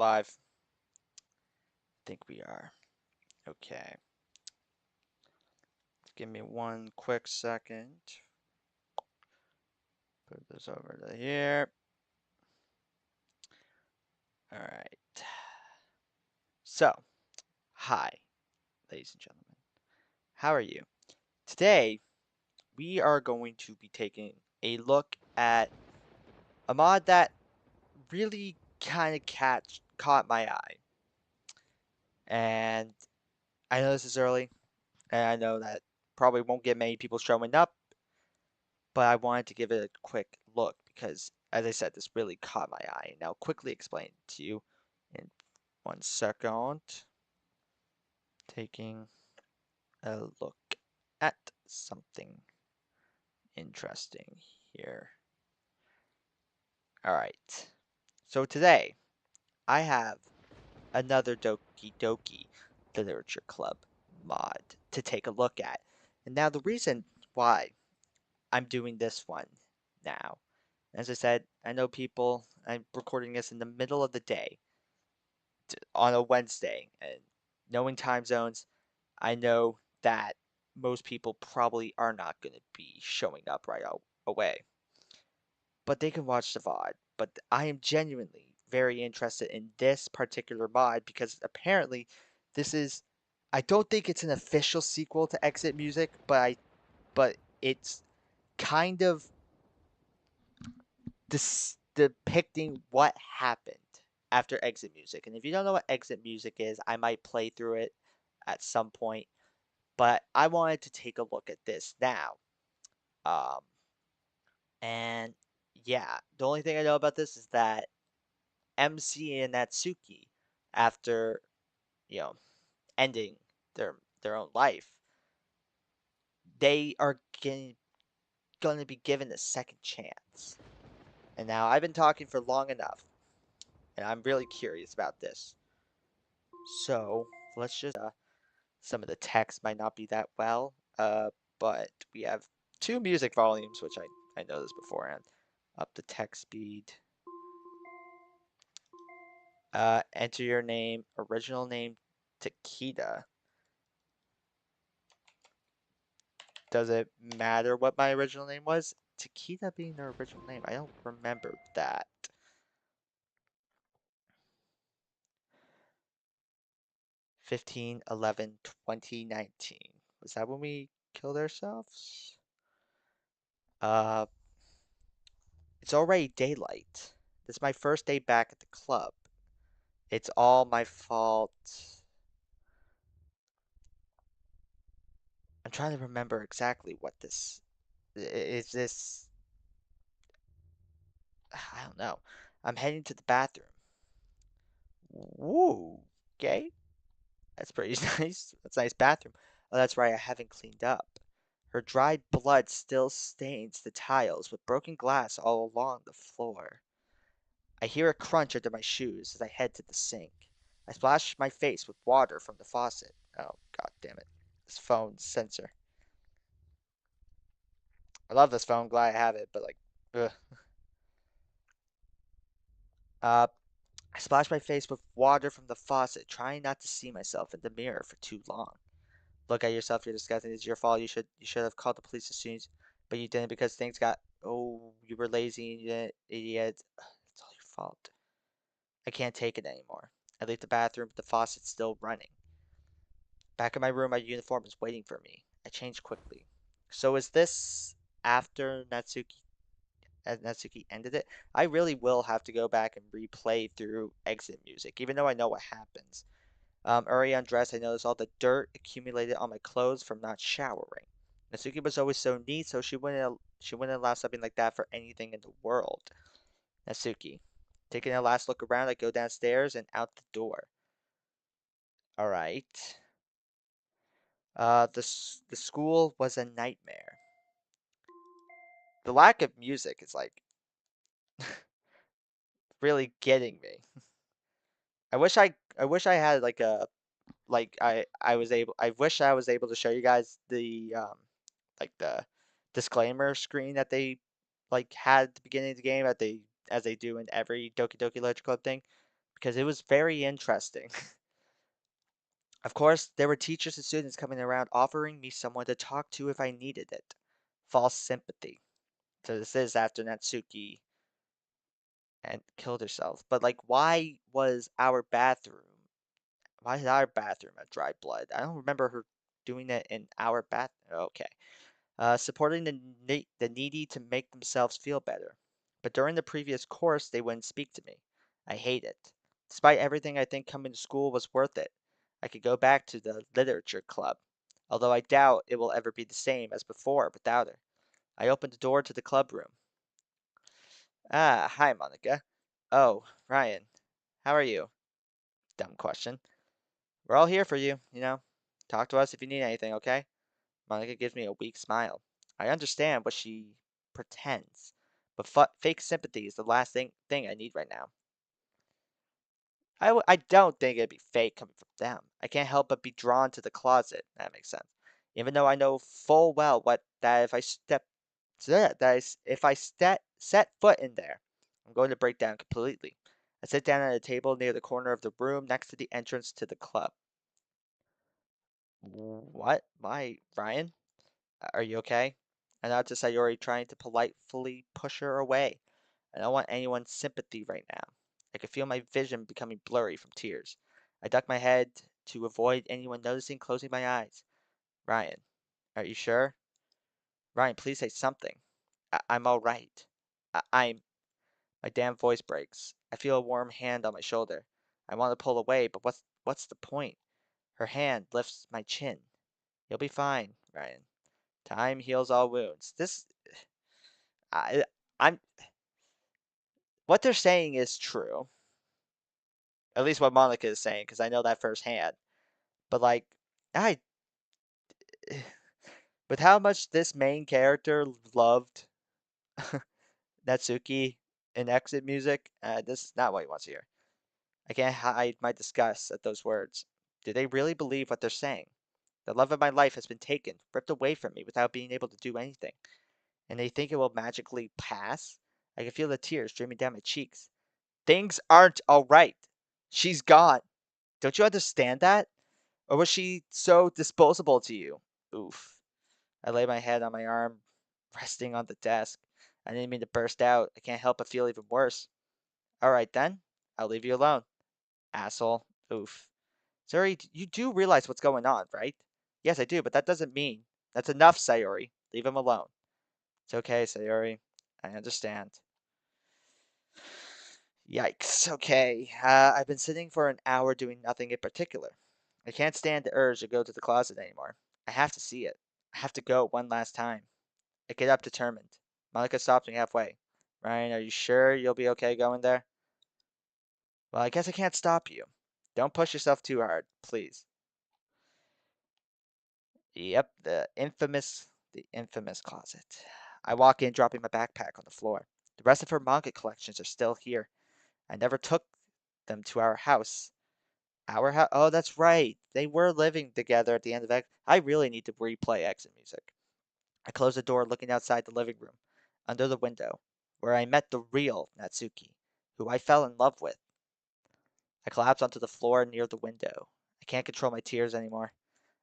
live? I think we are. Okay. Give me one quick second. Put this over to here. All right. So, hi, ladies and gentlemen. How are you? Today, we are going to be taking a look at a mod that really kind of caught my eye. And I know this is early, and I know that probably won't get many people showing up, but I wanted to give it a quick look because, as I said, this really caught my eye. And I'll quickly explain it to you in 1 second. Taking a look at something interesting here. All right. So today I have another Doki Doki Literature Club mod to take a look at. And now the reason why I'm doing this one now, as I said, I know I'm recording this in the middle of the day on a Wednesday, and knowing time zones, I know that most people probably are not going to be showing up right away, but they can watch the VOD. But I am genuinely very interested in this particular mod because apparently this is, I don't think it's an official sequel to Exit Music, but it's kind of depicting what happened after Exit Music. And if you don't know what Exit Music is, I might play through it at some point, but I wanted to take a look at this now. Um, and yeah, the only thing I know about this is that MC and Natsuki, after you know ending their own life, they are going to be given a second chance. And now I've been talking for long enough, and I'm really curious about this. So let's just some of the text might not be that well, but we have two music volumes, which I know this beforehand. Up the text speed. Enter your name, original name, Takeda. Does it matter what my original name was? Takeda being the original name, I don't remember that. 15/11/2019. Was that when we killed ourselves? Uh, it's already daylight. This is my first day back at the club. It's all my fault. I'm trying to remember exactly what this is. This I don't know. I'm heading to the bathroom. Woo, okay. That's pretty nice. That's a nice bathroom. Oh, that's right. I haven't cleaned up. Her dried blood still stains the tiles with broken glass all along the floor. I hear a crunch under my shoes as I head to the sink. I splash my face with water from the faucet. Oh, god damn it. This phone sensor. I love this phone. Glad I have it, but like, ugh. Uh, I splash my face with water from the faucet, trying not to see myself in the mirror for too long. Look at yourself. You're disgusting. It's your fault. You should have called the police as soon as, but you didn't because things got. Oh, you were lazy and you didn't, idiot. It's all your fault. I can't take it anymore. I leave the bathroom, but the faucet's still running. Back in my room, my uniform is waiting for me. I change quickly. So is this after Natsuki ended it? I really will have to go back and replay through Exit Music, even though I know what happens. Already undressed, I noticed all the dirt accumulated on my clothes from not showering. Natsuki was always so neat, so she wouldn't allow something like that for anything in the world. Natsuki. Taking a last look around, I go downstairs and out the door. Alright. The school was a nightmare. The lack of music is like really getting me. I wish I had like a like I wish I was able to show you guys the like the disclaimer screen that they like had at the beginning of the game that they as they do in every Doki Doki Literature Club thing because it was very interesting. Of course, there were teachers and students coming around offering me someone to talk to if I needed it. False sympathy. So this is after Natsuki and killed herself. But like, why is our bathroom have dry blood? I don't remember her doing it in our bath. Okay. Supporting the needy to make themselves feel better. But during the previous course, they wouldn't speak to me. I hate it. Despite everything, I think coming to school was worth it. I could go back to the literature club, although I doubt it will ever be the same as before without her. I opened the door to the club room. Ah, hi, Monica. Oh, Ryan. How are you? Dumb question. We're all here for you. Talk to us if you need anything, okay? Monica gives me a weak smile. I understand what she pretends, but fake sympathy is the last thing I need right now. I don't think it'd be fake coming from them. I can't help but be drawn to the closet. That makes sense. Even though I know full well what that if I set foot in there, I'm going to break down completely. I sit down at a table near the corner of the room next to the entrance to the club. What? Why, Ryan? Are you okay? I nod to Sayori, trying to politely push her away. I don't want anyone's sympathy right now. I can feel my vision becoming blurry from tears. I duck my head to avoid anyone noticing, closing my eyes. Ryan, are you sure? Ryan, please say something. I'm all right. I'm. My damn voice breaks. I feel a warm hand on my shoulder. I want to pull away, but what's the point? Her hand lifts my chin. You'll be fine, Ryan. Time heals all wounds. I, I'm. What they're saying is true. At least what Monica is saying, because I know that firsthand. But like, I, with how much this main character loved Natsuki in Exit Music, this is not what he wants to hear. I can't hide my disgust at those words. Do they really believe what they're saying? The love of my life has been taken, ripped away from me without being able to do anything. And they think it will magically pass? I can feel the tears streaming down my cheeks. Things aren't alright. She's gone. Don't you understand that? Or was she so disposable to you? Oof. I lay my head on my arm, resting on the desk. I didn't mean to burst out. I can't help but feel even worse. Alright then. I'll leave you alone. Asshole. Oof. Sayori, you do realize what's going on, right? Yes, I do, but that doesn't mean. That's enough, Sayori. Leave him alone. It's okay, Sayori. I understand. Yikes. Okay. I've been sitting for an hour doing nothing in particular. I can't stand the urge to go to the closet anymore. I have to see it. I have to go one last time. I get up determined. Monica stops me halfway. Ryan, are you sure you'll be okay going there? Well, I guess I can't stop you. Don't push yourself too hard, please. Yep, the infamous closet. I walk in, dropping my backpack on the floor. The rest of her manga collections are still here. I never took them to our house. Our house? Oh, that's right. They were living together at the end of X. I really need to replay Exit Music. I close the door, looking outside the living room, under the window, where I met the real Natsuki, who I fell in love with. I collapse onto the floor near the window. I can't control my tears anymore.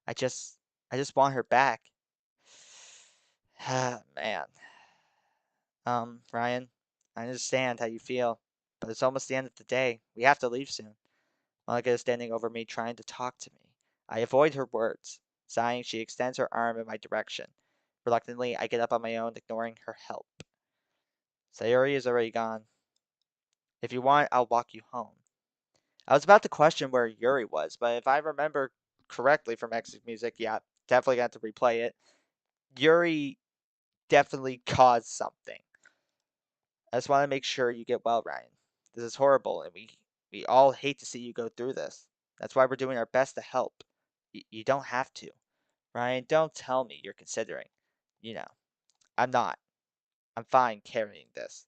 I just, I just want her back. Man. Ryan, I understand how you feel, but it's almost the end of the day. We have to leave soon. Monica is standing over me, trying to talk to me. I avoid her words. Sighing, she extends her arm in my direction. Reluctantly, I get up on my own, ignoring her help. Sayori is already gone. If you want, I'll walk you home. I was about to question where Yuri was, but if I remember correctly from Exit Music, yeah, definitely got to replay it. Yuri definitely caused something. I just want to make sure you get well, Ryan. This is horrible, and we all hate to see you go through this. That's why we're doing our best to help. You don't have to. Ryan, don't tell me you're considering. You know, I'm not. I'm fine carrying this.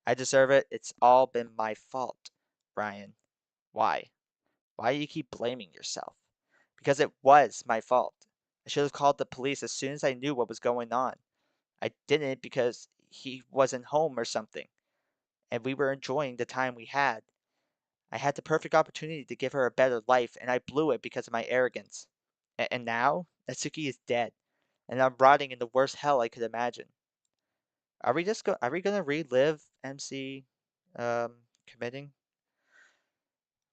I deserve it. It's all been my fault. Ryan, why? Why do you keep blaming yourself? Because it was my fault. I should have called the police as soon as I knew what was going on. I didn't because he wasn't home or something, and we were enjoying the time we had. I had the perfect opportunity to give her a better life, and I blew it because of my arrogance. And now, Natsuki is dead, and I'm rotting in the worst hell I could imagine. Are we gonna relive MC committing?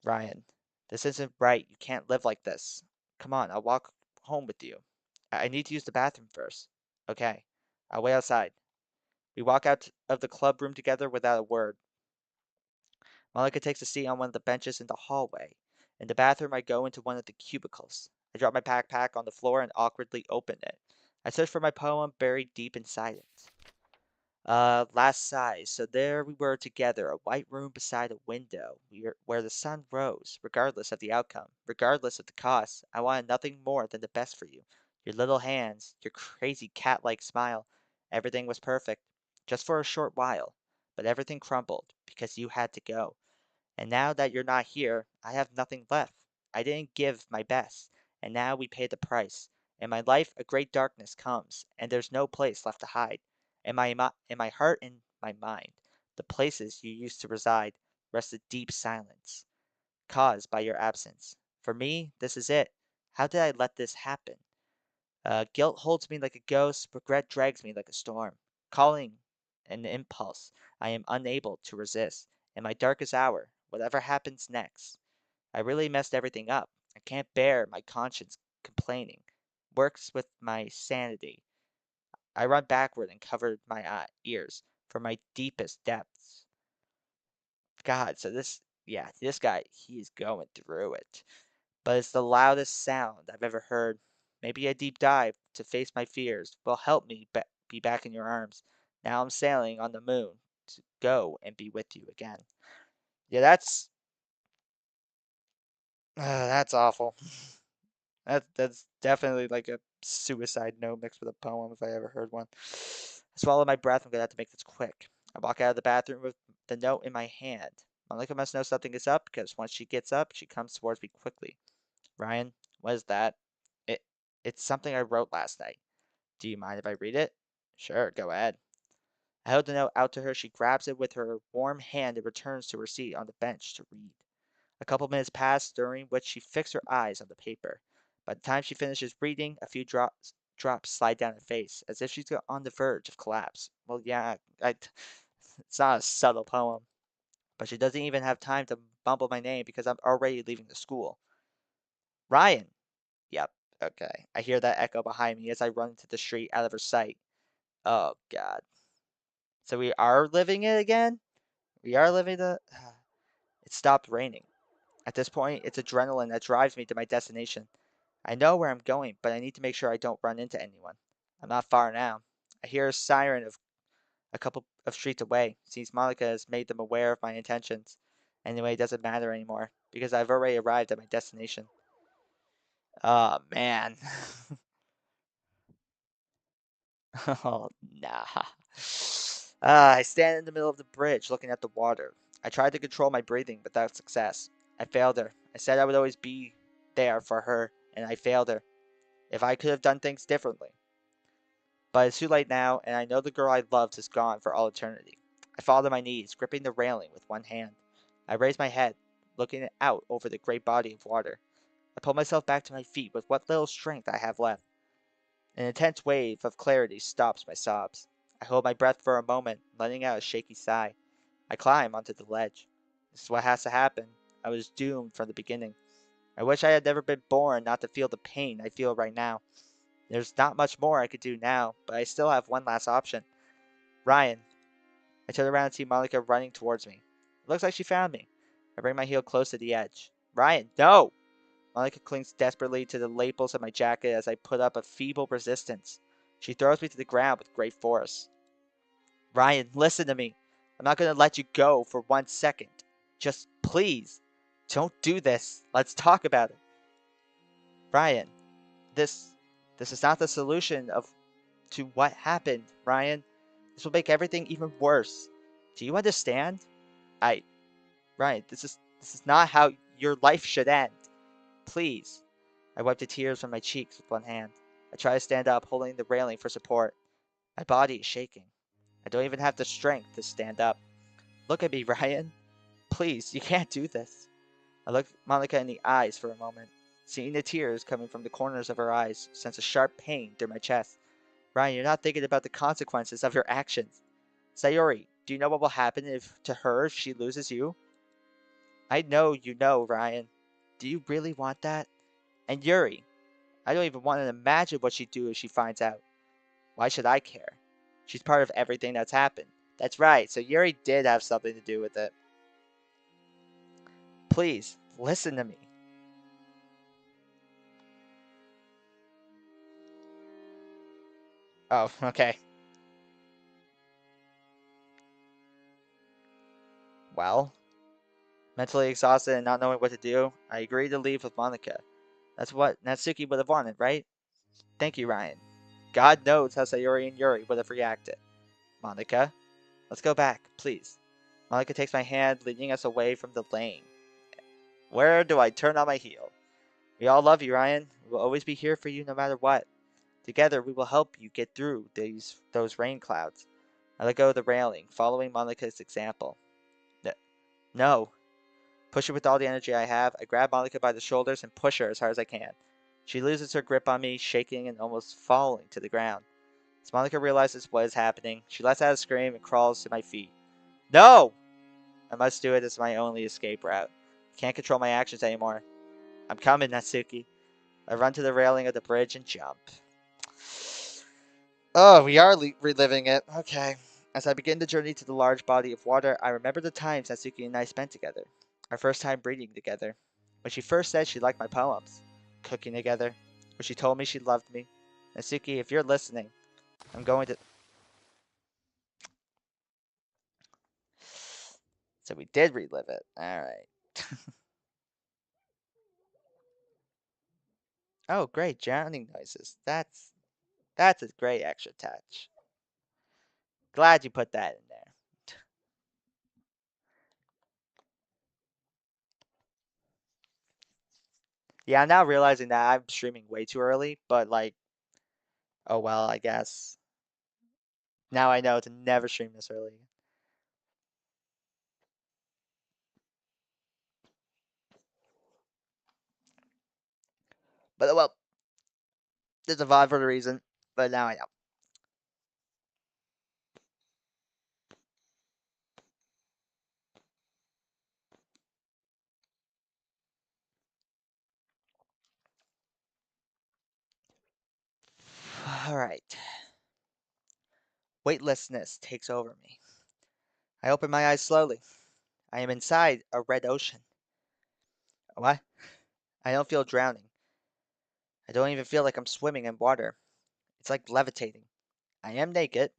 Ryan, this isn't right. You can't live like this. Come on, I'll walk home with you. I need to use the bathroom first. Okay, I'll wait outside. We walk out of the club room together without a word. Malika takes a seat on one of the benches in the hallway. In the bathroom, I go into one of the cubicles. I drop my backpack on the floor and awkwardly open it. I search for my poem buried deep inside it. Last sighs. So there we were together, a white room beside a window, where the sun rose, regardless of the outcome, regardless of the cost. I wanted nothing more than the best for you. Your little hands, your crazy cat-like smile. Everything was perfect, just for a short while. But everything crumbled, because you had to go. And now that you're not here, I have nothing left. I didn't give my best, and now we pay the price. In my life, a great darkness comes, and there's no place left to hide. In my heart and my mind, the places you used to reside, rest a deep silence, caused by your absence. For me, this is it. How did I let this happen? Guilt holds me like a ghost, regret drags me like a storm, calling an impulse I am unable to resist. In my darkest hour, whatever happens next, I really messed everything up. I can't bear my conscience complaining. Works with my sanity. I run backward and covered my ears for my deepest depths. God, so this guy, he's going through it. But it's the loudest sound I've ever heard. Maybe a deep dive to face my fears will help me be back in your arms. Now I'm sailing on the moon to go and be with you again. Yeah, that's awful. That's definitely like a suicide note mixed with a poem if I ever heard one. I swallow my breath. I'm gonna have to make this quick. I walk out of the bathroom with the note in my hand. Malika must know something is up because once she gets up, she comes towards me quickly. Ryan, what is that? It it's something I wrote last night. Do you mind if I read it? Sure, go ahead. I hold the note out to her. She grabs it with her warm hand and returns to her seat on the bench to read. A couple minutes pass, during which she fixed her eyes on the paper. By the time she finishes reading, a few drops slide down her face, as if she's on the verge of collapse. Well, yeah, it's not a subtle poem, but she doesn't even have time to mumble my name because I'm already leaving the school. Ryan! Yep, okay. I hear that echo behind me as I run into the street out of her sight. Oh, God. So we are living it again? We are living the. It stopped raining. At this point, it's adrenaline that drives me to my destination. I know where I'm going, but I need to make sure I don't run into anyone. I'm not far now. I hear a siren of a couple of streets away. Seems Monica has made them aware of my intentions. Anyway, it doesn't matter anymore, because I've already arrived at my destination. Oh, man. Oh, nah. I stand in the middle of the bridge looking at the water. I tried to control my breathing without success. I failed her. I said I would always be there for her, and I failed her. If I could have done things differently. But it's too late now, and I know the girl I loved is gone for all eternity. I fall to my knees, gripping the railing with one hand. I raise my head, looking out over the great body of water. I pull myself back to my feet with what little strength I have left. An intense wave of clarity stops my sobs. I hold my breath for a moment, letting out a shaky sigh. I climb onto the ledge. This is what has to happen. I was doomed from the beginning. I wish I had never been born not to feel the pain I feel right now. There's not much more I could do now, but I still have one last option. Ryan. I turn around and see Monica running towards me. It looks like she found me. I bring my heel close to the edge. Ryan, no! Monica clings desperately to the lapels of my jacket as I put up a feeble resistance. She throws me to the ground with great force. Ryan, listen to me. I'm not going to let you go for 1 second. Just please, don't do this. Let's talk about it. Ryan, this this is not the solution of to what happened, Ryan. This will make everything even worse. Do you understand? I Ryan, this is not how your life should end. Please. I wipe the tears from my cheeks with one hand. I try to stand up, holding the railing for support. My body is shaking. I don't even have the strength to stand up. Look at me, Ryan. Please, you can't do this. I looked Monica in the eyes for a moment. Seeing the tears coming from the corners of her eyes, sent a sharp pain through my chest. Ryan, you're not thinking about the consequences of your actions. Sayori, do you know what will happen if to her if she loses you? I know you know, Ryan. Do you really want that? And Yuri, I don't even want to imagine what she'd do if she finds out. Why should I care? She's part of everything that's happened. That's right, so Yuri did have something to do with it. Please, listen to me. Oh, okay. Well, mentally exhausted and not knowing what to do, I agreed to leave with Monica. That's what Natsuki would have wanted, right? Thank you, Ryan. God knows how Sayori and Yuri would have reacted. Monica, let's go back, please. Monica takes my hand, leading us away from the lane. Where do I turn on my heel? We all love you, Ryan. We will always be here for you no matter what. Together, we will help you get through those rain clouds. I let go of the railing, following Monica's example. No. Push her with all the energy I have. I grab Monica by the shoulders and push her as hard as I can. She loses her grip on me, shaking and almost falling to the ground. As Monica realizes what is happening, she lets out a scream and crawls to my feet. No! I must do it as my only escape route. I can't control my actions anymore. I'm coming, Natsuki. I run to the railing of the bridge and jump. Oh, we are reliving it. Okay. As I begin the journey to the large body of water, I remember the times Natsuki and I spent together. Our first time reading together. When she first said she liked my poems. Cooking together. When she told me she loved me. Natsuki, if you're listening, I'm going to... So we did relive it. Alright. Oh, great. Drowning noises. That's a great extra touch. Glad you put that in there. Yeah, I'm now realizing that I'm streaming way too early, but like, oh well, I guess. Now I know to never stream this early. But well, there's a VOD for the reason. But now I know. Alright. Weightlessness takes over me. I open my eyes slowly. I am inside a red ocean. What? I don't feel drowning. I don't even feel like I'm swimming in water. It's like levitating. I am naked.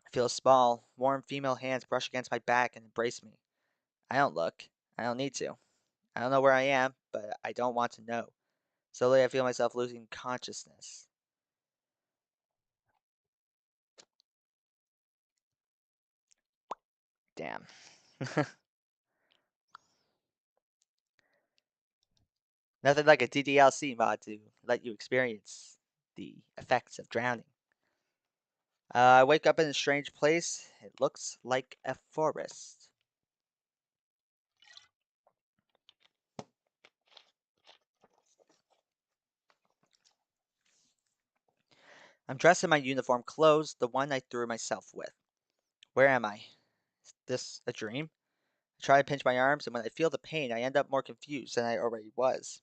I feel small, warm female hands brush against my back and embrace me. I don't look. I don't need to. I don't know where I am, but I don't want to know. Slowly, I feel myself losing consciousness. Damn. Nothing like a DDLC mod to let you experience the effects of drowning. I wake up in a strange place. It looks like a forest. I'm dressed in my uniform clothes, the one I threw myself with. Where am I? Is this a dream? I try to pinch my arms, and when I feel the pain, I end up more confused than I already was.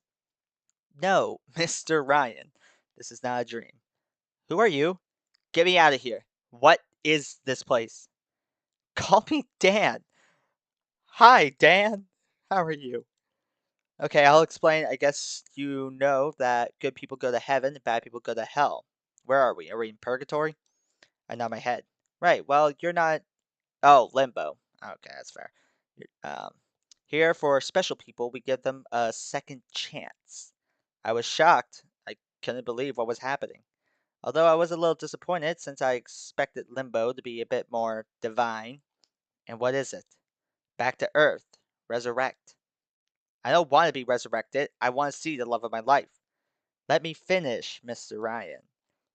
No, Mr. Ryan, this is not a dream. Who are you? Get me out of here. What is this place? Call me Dan. Hi, Dan. How are you? Okay, I'll explain. I guess you know that good people go to heaven and bad people go to hell. Where are we? Are we in purgatory? I nod my head. Right, well, you're not. Oh, limbo. Okay, that's fair. Here, for special people, we give them a second chance. I was shocked. I couldn't believe what was happening. Although I was a little disappointed since I expected limbo to be a bit more divine. And what is it? Back to Earth. Resurrect. I don't want to be resurrected. I want to see the love of my life. Let me finish, Mr. Ryan.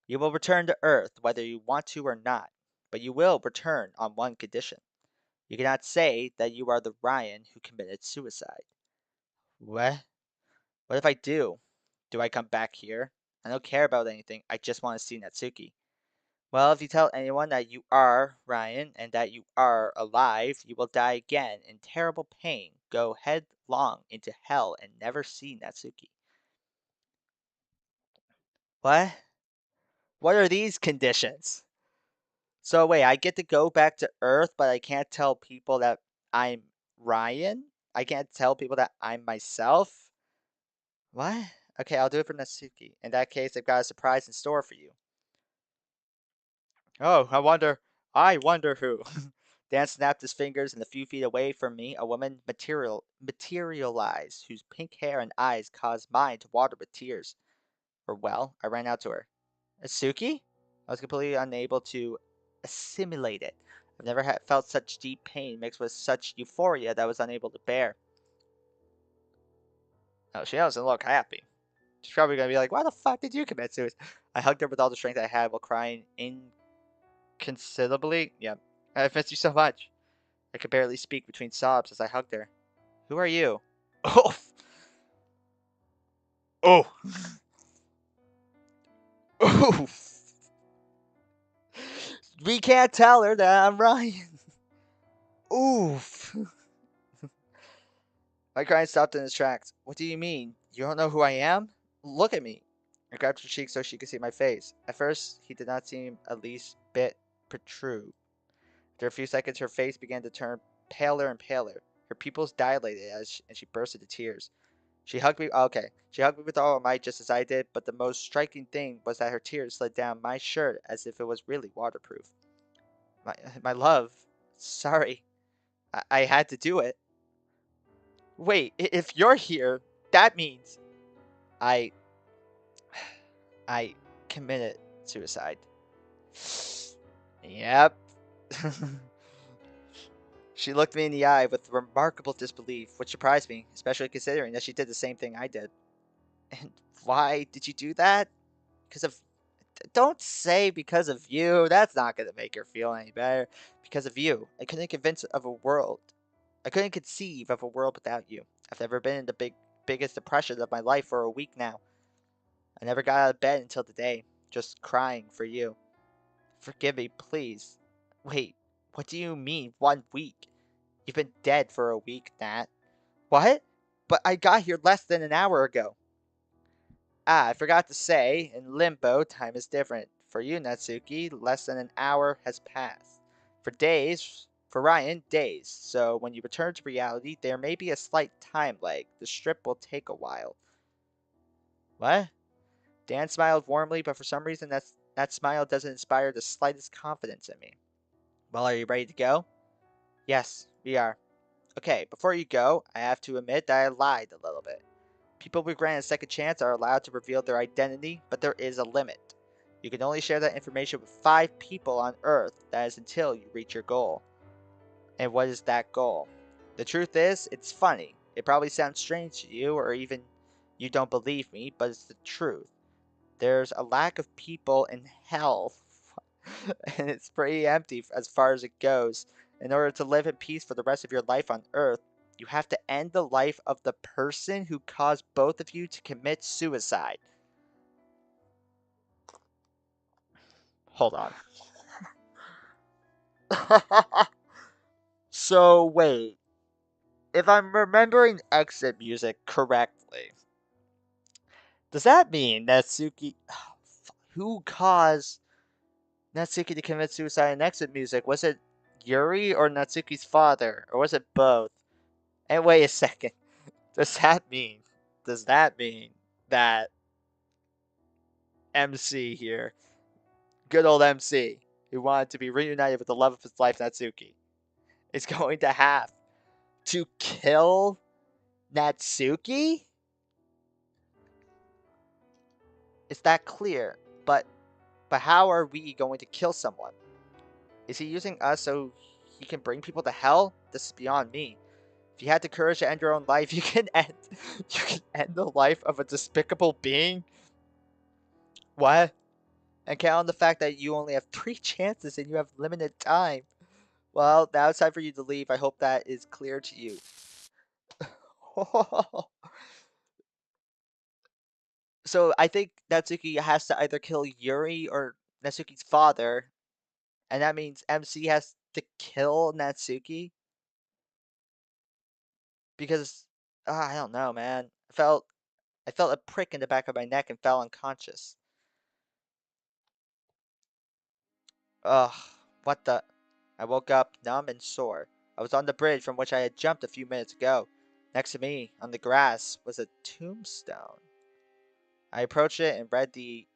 You will return to Earth whether you want to or not, but you will return on one condition. You cannot say that you are the Ryan who committed suicide. What? What if I do? Do I come back here? I don't care about anything. I just want to see Natsuki. Well, if you tell anyone that you are Ryan and that you are alive, you will die again in terrible pain, go headlong into hell, and never see Natsuki. What? What are these conditions? So wait, I get to go back to Earth, but I can't tell people that I'm Ryan? I can't tell people that I'm myself? What? Okay, I'll do it for Natsuki. In that case, I've got a surprise in store for you. Oh, I wonder who. Dan snapped his fingers, and a few feet away from me, a woman materialized, whose pink hair and eyes caused mine to water with tears. I ran out to her. Suki? I was completely unable to assimilate it. I've never felt such deep pain mixed with such euphoria that I was unable to bear. Oh, she doesn't look happy. She's probably gonna be like, "Why the fuck did you commit suicide?" I hugged her with all the strength I had while crying inconsolably. Yeah, I've missed you so much. I could barely speak between sobs as I hugged her. Who are you? Oh, oh, oh. We can't tell her that I'm Ryan. Oof. My crying stopped in its tracks. What do you mean? You don't know who I am? Look at me. I grabbed her cheek so she could see my face. At first, he did not seem at least bit protrude. After a few seconds, her face began to turn paler and paler. Her pupils dilated and she burst into tears. She hugged me. Okay, she hugged me with all her might, just as I did. But the most striking thing was that her tears slid down my shirt as if it was really waterproof. My love, sorry, I had to do it. Wait, if you're here, that means I I committed suicide. Yep. She looked me in the eye with remarkable disbelief, which surprised me, especially considering that she did the same thing I did. And why did you do that? Because of. Don't say because of you. That's not going to make her feel any better. Because of you. I couldn't conceive of a world without you. I've never been in the biggest depression of my life for a week now. I never got out of bed until today, just crying for you. Forgive me, please. Wait, what do you mean, 1 week? You've been dead for a week, Nat. What? But I got here less than an hour ago. Ah, I forgot to say, in Limbo, time is different. For you, Natsuki, less than an hour has passed. For Ryan, days. So when you return to reality, there may be a slight time lag. The strip will take a while. What? Dan smiled warmly, but for some reason that smile doesn't inspire the slightest confidence in me. Well, are you ready to go? Yes, we are. Okay, before you go, I have to admit that I lied a little bit. People we grant a second chance are allowed to reveal their identity, but there is a limit. You can only share that information with 5 people on Earth. That is until you reach your goal. And what is that goal? The truth is, it's funny. It probably sounds strange to you, or even you don't believe me, but it's the truth. There's a lack of people in hell, and it's pretty empty as far as it goes. In order to live in peace for the rest of your life on Earth, you have to end the life of the person who caused both of you to commit suicide. Hold on. So, wait. If I'm remembering exit music correctly, does that mean Natsuki. Who caused Natsuki to commit suicide in exit music? Was it Yuri or Natsuki's father? Or was it both? And wait a second. Does that mean? Does that mean that MC here, good old MC, who wanted to be reunited with the love of his life, Natsuki, is going to have to kill Natsuki? Is that clear? But how are we going to kill someone? Is he using us so he can bring people to hell? This is beyond me. If you had the courage to end your own life, you can end the life of a despicable being. What? And count on the fact that you only have 3 chances and you have limited time. Well, now it's time for you to leave. I hope that is clear to you. So I think Natsuki has to either kill Yuri or Natsuki's father, and that means MC has to kill Natsuki because I don't know, man. I felt a prick in the back of my neck and fell unconscious. Ugh, what the? I woke up numb and sore. I was on the bridge from which I had jumped a few minutes ago. Next to me, on the grass, was a tombstone. I approached it and read the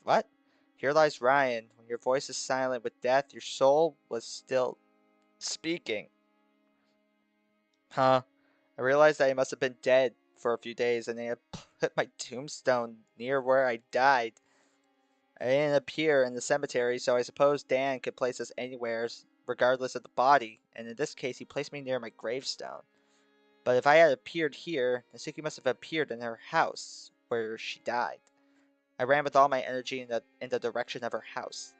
What? Here lies Ryan. When your voice is silent with death, your soul was still speaking. Huh? I realized that I must have been dead for a few days and they had put my tombstone near where I died. I didn't appear in the cemetery, so I suppose Dan could place us anywhere, regardless of the body, and in this case he placed me near my gravestone. But if I had appeared here, Natsuki must have appeared in her house, where she died. I ran with all my energy in the direction of her house.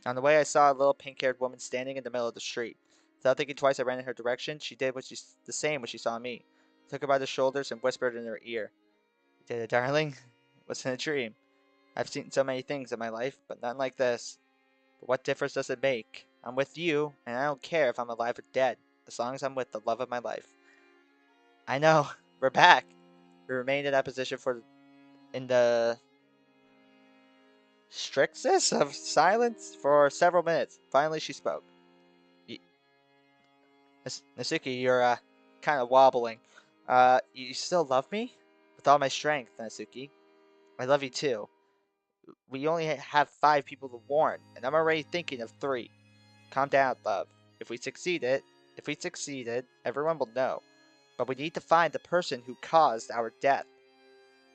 On the way, I saw a little pink-haired woman standing in the middle of the street. Without thinking twice, I ran in her direction. She did the same when she saw me. I took her by the shoulders and whispered in her ear, "You did it, darling. It wasn't a dream. I've seen so many things in my life, but none like this. But what difference does it make? I'm with you, and I don't care if I'm alive or dead, as long as I'm with the love of my life." I know. We're back. We remained in that position in the strictest of silence for several minutes. Finally, she spoke. Nasuki, you're kind of wobbling. You still love me? With all my strength, Nasuki. I love you too. We only have 5 people to warn, and I'm already thinking of 3. Calm down, love. If we succeeded, everyone will know. But we need to find the person who caused our death.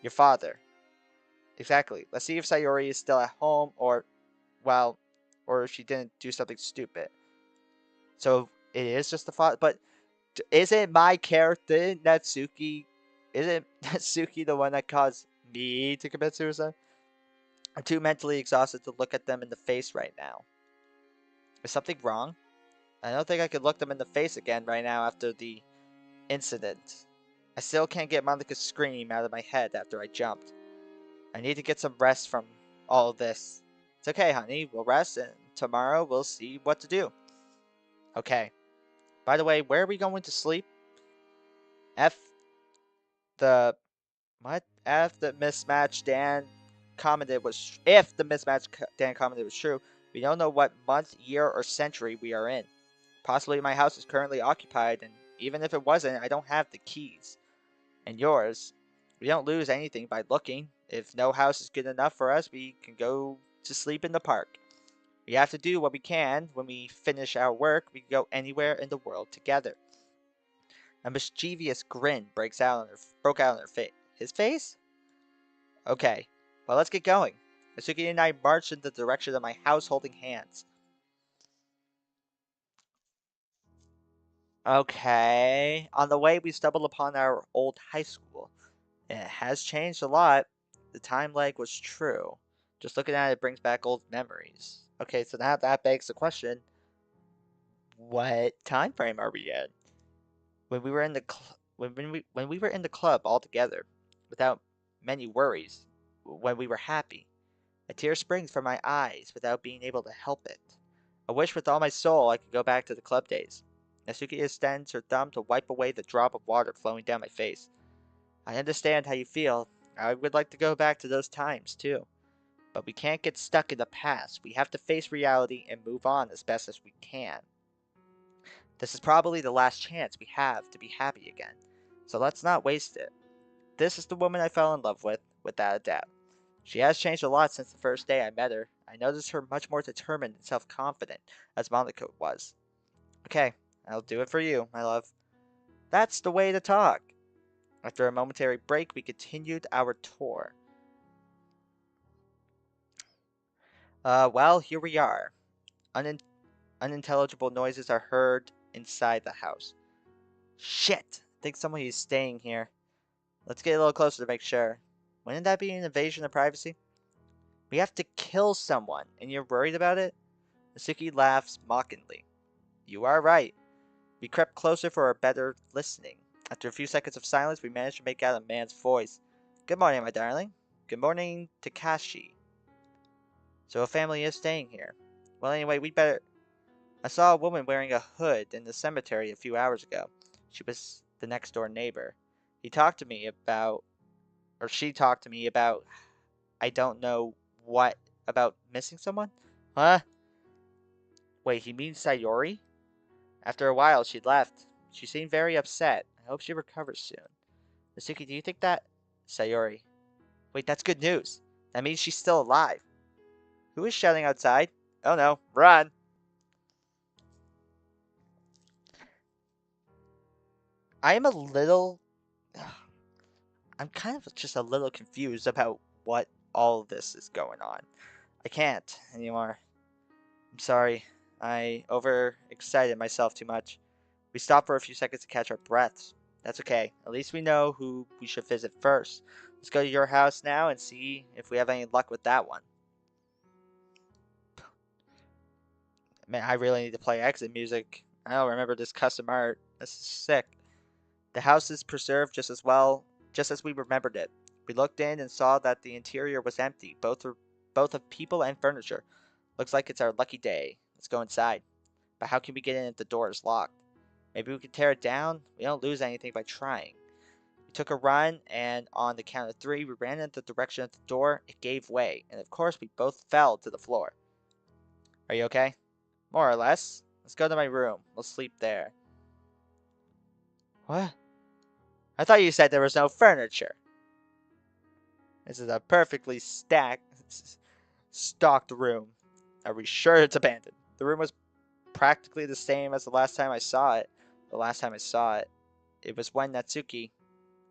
Your father. Exactly. Let's see if Sayori is still at home well, or if she didn't do something stupid. So it is just the father, but isn't my character Natsuki? Isn't Natsuki the one that caused me to commit suicide? I'm too mentally exhausted to look at them in the face right now. Is something wrong? I don't think I could look them in the face again right now after the incident. I still can't get Monika's scream out of my head after I jumped. I need to get some rest from all of this. It's okay, honey. We'll rest, and tomorrow we'll see what to do. Okay. By the way, where are we going to sleep? F the What if the mismatch Dan commented was if the mismatch Dan commented was true? We don't know what month, year, or century we are in. Possibly my house is currently occupied, and even if it wasn't, I don't have the keys. And yours. We don't lose anything by looking. If no house is good enough for us, we can go to sleep in the park. We have to do what we can. When we finish our work, we can go anywhere in the world together. A mischievous grin broke out on his face? Okay, well, let's get going. Natsuki and I marched in the direction of my house holding hands. Okay. On the way, we stumbled upon our old high school. It has changed a lot. The time lag was true. Just looking at it brings back old memories. Okay, so now that begs the question, what time frame are we in? When we were in the when we were in the club all together, without many worries, when we were happy. A tear springs from my eyes without being able to help it. I wish with all my soul I could go back to the club days. Natsuki extends her thumb to wipe away the drop of water flowing down my face. I understand how you feel. I would like to go back to those times, too. But we can't get stuck in the past. We have to face reality and move on as best as we can. This is probably the last chance we have to be happy again. So let's not waste it. This is the woman I fell in love with, without a doubt. She has changed a lot since the first day I met her. I noticed her much more determined and self-confident, as Monica was. Okay, I'll do it for you, my love. That's the way to talk. After a momentary break, we continued our tour. Well, here we are. Unin- Unintelligible noises are heard inside the house. Shit! I think somebody is staying here. Let's get a little closer to make sure. Wouldn't that be an invasion of privacy? We have to kill someone, and you're worried about it? Natsuki laughs mockingly. You are right. We crept closer for a better listening. After a few seconds of silence, we managed to make out a man's voice. Good morning, my darling. Good morning, Takashi. So a family is staying here. Well, anyway, we better. I saw a woman wearing a hood in the cemetery a few hours ago. She was the next door neighbor. He talked to me about, or she talked to me about, I don't know what, about missing someone? Huh? Wait, he means Sayori? After a while, she left. She seemed very upset. I hope she recovers soon. Natsuki, do you think that. Sayori. Wait, that's good news. That means she's still alive. Who is shouting outside? Oh no, run! I am a little. I'm kind of just a little confused about what all of this is going on. I can't anymore. I'm sorry. I overexcited myself too much. We stopped for a few seconds to catch our breaths. That's okay. At least we know who we should visit first. Let's go to your house now and see if we have any luck with that one. Man, I really need to play exit music. I don't remember this custom art. This is sick. The house is preserved just as well, just as we remembered it. We looked in and saw that the interior was empty, both of people and furniture. Looks like it's our lucky day. Let's go inside. But how can we get in if the door is locked? Maybe we can tear it down? We don't lose anything by trying. We took a run, and on the count of three, we ran in the direction of the door. It gave way, and of course, we both fell to the floor. Are you okay? More or less. Let's go to my room. We'll sleep there. What? I thought you said there was no furniture. This is a perfectly stocked room. Are we sure it's abandoned? The room was practically the same as the last time I saw it. The last time I saw it, it was when Natsuki.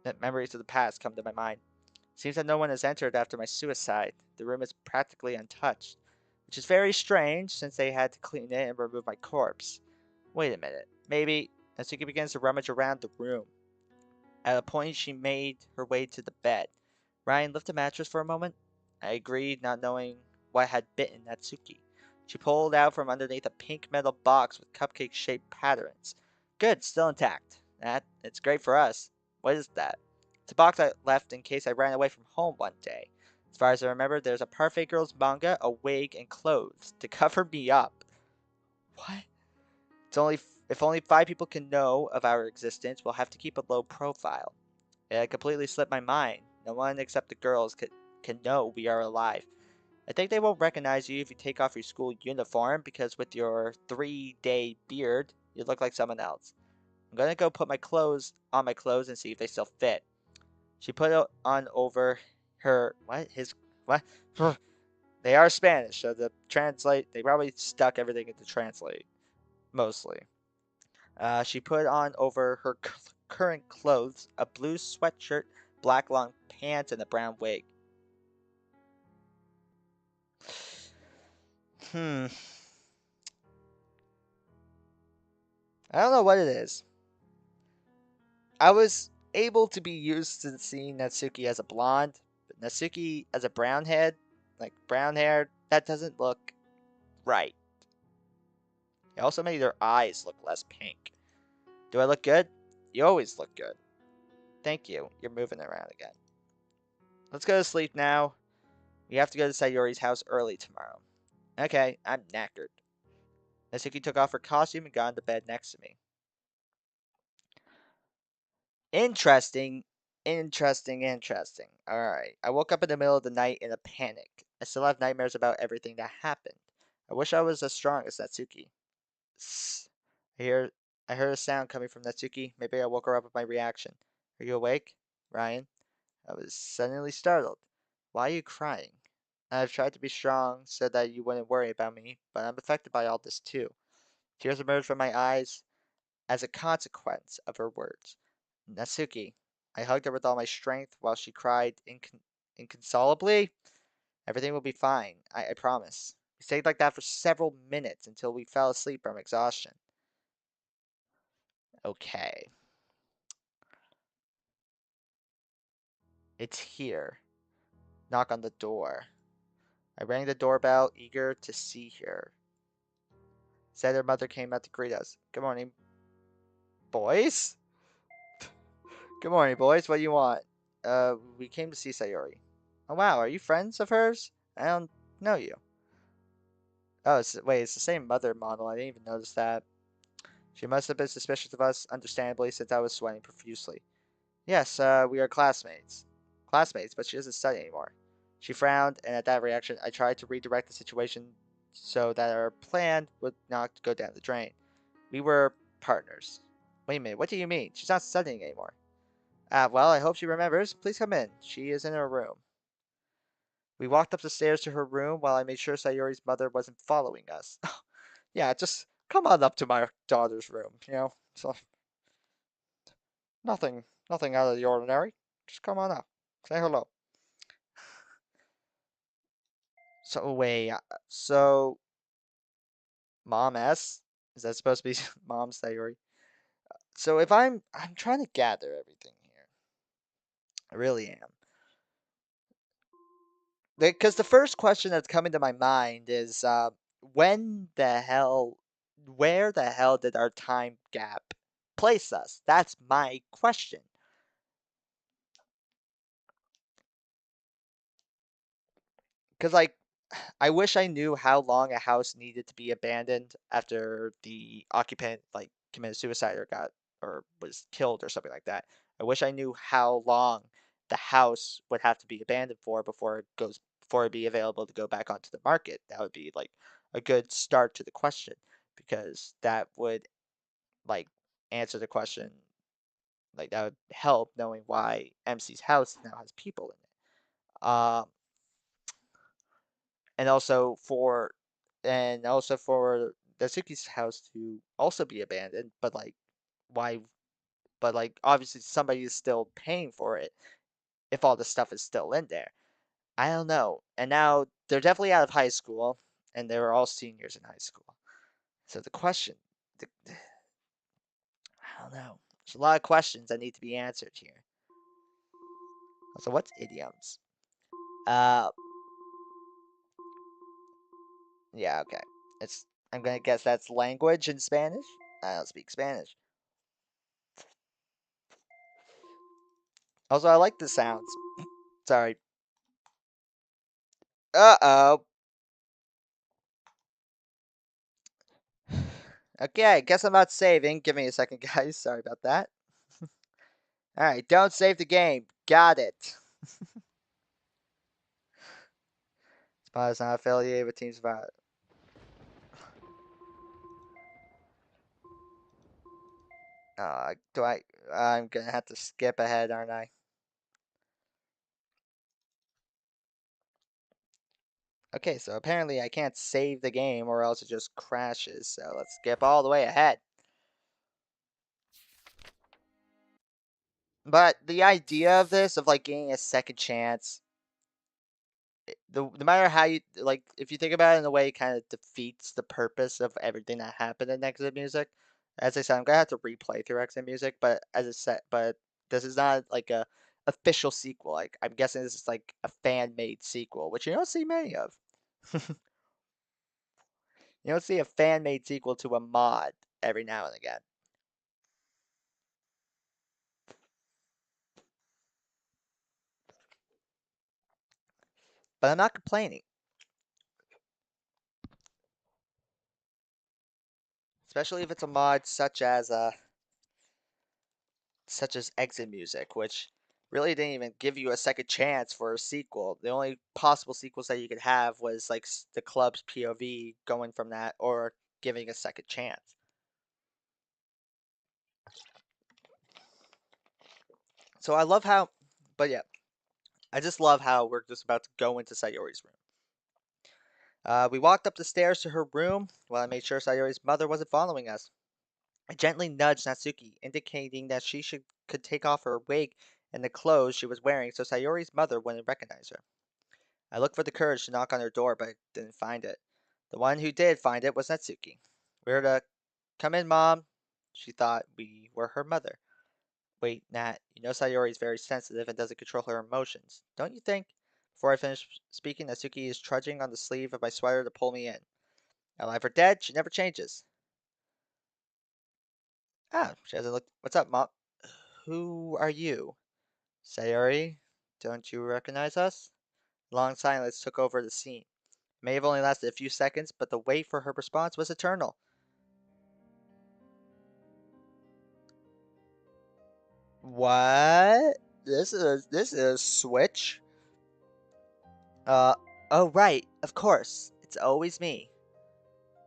That memories of the past come to my mind. Seems that no one has entered after my suicide. The room is practically untouched, which is very strange since they had to clean it and remove my corpse. Wait a minute. Maybe Natsuki begins to rummage around the room. At a point, she made her way to the bed. Ryan, lift the mattress for a moment. I agreed, not knowing what had bitten Natsuki. She pulled out from underneath a pink metal box with cupcake-shaped patterns. Good, still intact. It's great for us. What is that? It's a box I left in case I ran away from home one day. As far as I remember, there's a Parfait Girls manga, a wig, and clothes to cover me up. What? It's only if only 5 people can know of our existence, we'll have to keep a low profile. It had completely slipped my mind. No one except the girls can know we are alive. I think they won't recognize you if you take off your school uniform because with your 3-day beard, you look like someone else. I'm gonna go put my clothes and see if they still fit. She put it on over her what? They are Spanish, so they probably stuck everything into translate mostly. She put on over her current clothes a blue sweatshirt, black long pants, and a brown wig. Hmm. I don't know what it is. I was able to be used to seeing Natsuki as a blonde, but Natsuki as a brown hair, that doesn't look right. It also made her eyes look less pink. Do I look good? You always look good. Thank you. You're moving around again. Let's go to sleep now. We have to go to Sayori's house early tomorrow. Okay, I'm knackered. Natsuki took off her costume and got into bed next to me. Interesting, interesting. Alright, I woke up in the middle of the night in a panic. I still have nightmares about everything that happened. I wish I was as strong as Natsuki. Sss. I hear, I heard a sound coming from Natsuki. Maybe I woke her up with my reaction. Are you awake? Ryan? I was suddenly startled. Why are you crying? I've tried to be strong so that you wouldn't worry about me, but I'm affected by all this too. Tears emerged from my eyes as a consequence of her words. Natsuki. I hugged her with all my strength while she cried inconsolably. Everything will be fine, I promise. We stayed like that for several minutes until we fell asleep from exhaustion. Okay, it's here. Knock on the door. I rang the doorbell, eager to see her. Said her mother came out to greet us. Good morning, boys. Good morning, boys. What do you want? We came to see Sayori. Oh wow, are you friends of hers? I don't know you. Oh, wait, it's the same mother model. I didn't even notice that. She must have been suspicious of us, understandably, since I was sweating profusely. Yes, we are classmates. Classmates, but she doesn't study anymore. She frowned, and at that reaction, I tried to redirect the situation so that our plan would not go down the drain. We were partners. Wait a minute, what do you mean? She's not studying anymore. Ah, well, I hope she remembers. Please come in. She is in her room. We walked up the stairs to her room while I made sure Sayori's mother wasn't following us. Yeah, just come on up to my daughter's room, So nothing out of the ordinary. Just come on up. Say hello. So wait, so Mom S? Is that supposed to be Mom Sayori? So if I'm trying to gather everything here. I really am. Because the first question that's coming to my mind is when the hell, where the hell did our time gap place us? That's my question. Because, like, I wish I knew how long a house needed to be abandoned after the occupant, like, committed suicide or was killed or something like that. I wish I knew how long the house would have to be abandoned for before it be available to go back onto the market. That would be like a good start to the question because that would like answer the question. Like that would help knowing why MC's house now has people in it. And also for Natsuki's house to also be abandoned, but like why? But like obviously somebody is still paying for it if all the stuff is still in there. I don't know. And now they're definitely out of high school, and they were all seniors in high school. So the question, I don't know. There's a lot of questions that need to be answered here. So what's idioms? Uh, yeah, okay. It's I'm gonna guess that's language in Spanish. I don't speak Spanish. Also, I like the sounds. Sorry. Uh-oh. Okay, I guess I'm not saving. Give me a second, guys. Sorry about that. Alright, don't save the game. Got it. Spot is not affiliated with Team Spot. Do I? I'm gonna have to skip ahead, aren't I? Okay, so apparently I can't save the game or else it just crashes. So let's skip all the way ahead. But the idea of this, of like getting a second chance, no matter how you like, if you think about it in a way, it kind of defeats the purpose of everything that happened in Exit Music. As I said, I'm gonna have to replay through Exit Music, but as I said, but this is not like a official sequel. Like I'm guessing this is like a fan made sequel, which you don't see many of. You don't see a fan made sequel to a mod every now and again. But I'm not complaining, especially if it's a mod such as Exit Music, which really didn't even give you a second chance for a sequel. The only possible sequels that you could have was like the club's POV going from that or giving a second chance. So I love how, but yeah, I just love how we're just about to go into Sayori's room. We walked up the stairs to her room while I made sure Sayori's mother wasn't following us. I gently nudged Natsuki, indicating that she could take off her wig and the clothes she was wearing so Sayori's mother wouldn't recognize her. I looked for the courage to knock on her door, but didn't find it. The one who did find it was Natsuki. We're to come in, Mom. She thought we were her mother. Wait, Nat, you know Sayori is very sensitive and doesn't control her emotions, don't you think? Before I finish speaking, Natsuki is trudging on the sleeve of my sweater to pull me in. Alive or dead, she never changes. Ah, she hasn't looked. What's up, Mom? Who are you? Sayori, don't you recognize us? Long silence took over the scene. It may have only lasted a few seconds, but the wait for her response was eternal. What? This is a switch. Uh, oh right, of course. It's always me.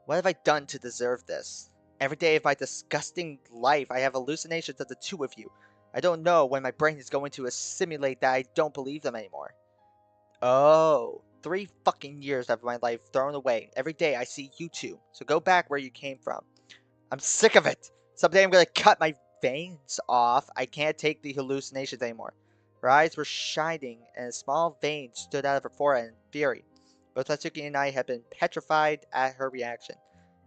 What have I done to deserve this? Every day of my disgusting life, I have hallucinations of the two of you. I don't know when my brain is going to assimilate that I don't believe them anymore. Oh, 3 fucking years of my life thrown away. Every day I see you two. So go back where you came from. I'm sick of it. Someday I'm gonna cut my veins off. I can't take the hallucinations anymore. Her eyes were shining, and a small vein stood out of her forehead in fury. Both Satsuki and I had been petrified at her reaction.